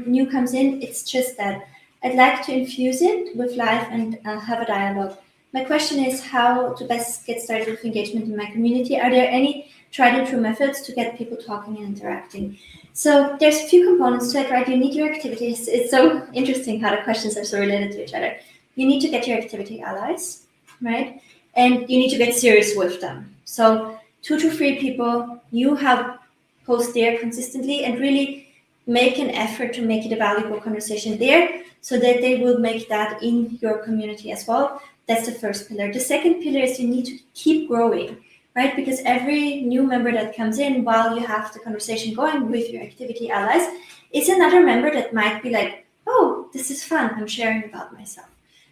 new comes in, it's just that. I'd like to infuse it with life and have a dialogue. My question is how to best get started with engagement in my community. Are there any tried and true methods to get people talking and interacting? So there's a few components to it, right? You need your activities. It's so interesting how the questions are so related to each other. You need to get your activity allies, right? And you need to get serious with them. So 2 to 3 people, you have post there consistently and really make an effort to make it a valuable conversation there so that they will make that in your community as well. That's the first pillar. The second pillar is you need to keep growing, right? Because every new member that comes in while you have the conversation going with your activity allies is another member that might be like, oh, this is fun. I'm sharing about myself,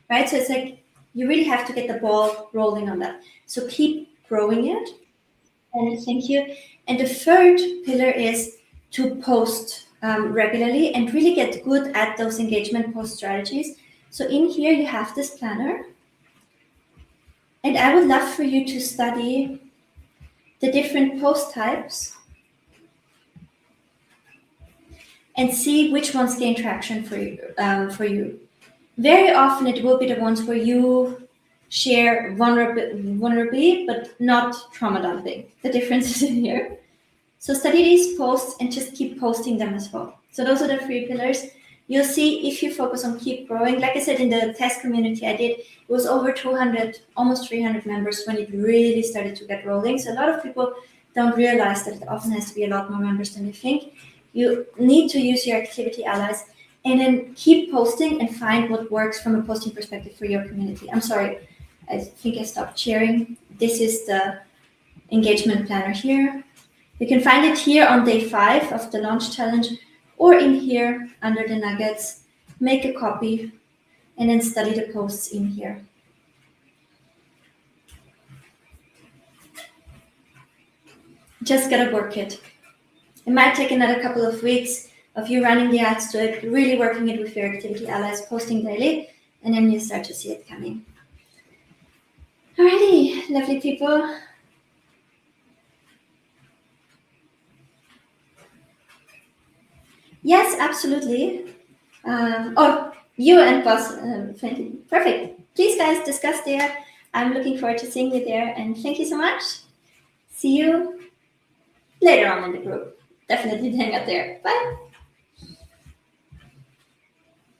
right? So it's like you really have to get the ball rolling on that. So keep growing it. And thank you. And the third pillar is to post regularly and really get good at those engagement post strategies. So in here you have this planner. And I would love for you to study the different post types and see which ones gain traction for you. Very often it will be the ones where you share vulnerably, but not trauma dumping. The difference is in here. So study these posts and just keep posting them as well. So those are the 3 pillars. You'll see if you focus on keep growing. Like I said, in the test community I did, it was over 200, almost 300 members when it really started to get rolling. So a lot of people don't realize that it often has to be a lot more members than you think. You need to use your activity allies and then keep posting and find what works from a posting perspective for your community. I'm sorry, I think I stopped sharing. This is the engagement planner here. You can find it here on day 5 of the launch challenge or in here under the nuggets. Make a copy and then study the posts in here. Just gotta work it. It might take another couple of weeks of you running the ads to it, really working it with your activity allies, posting daily, and then you start to see it coming. Alrighty, lovely people. Yes, absolutely. You and Boss, perfect. Please, guys, discuss there. I'm looking forward to seeing you there, and thank you so much. See you later on in the group. Definitely hang out there. Bye.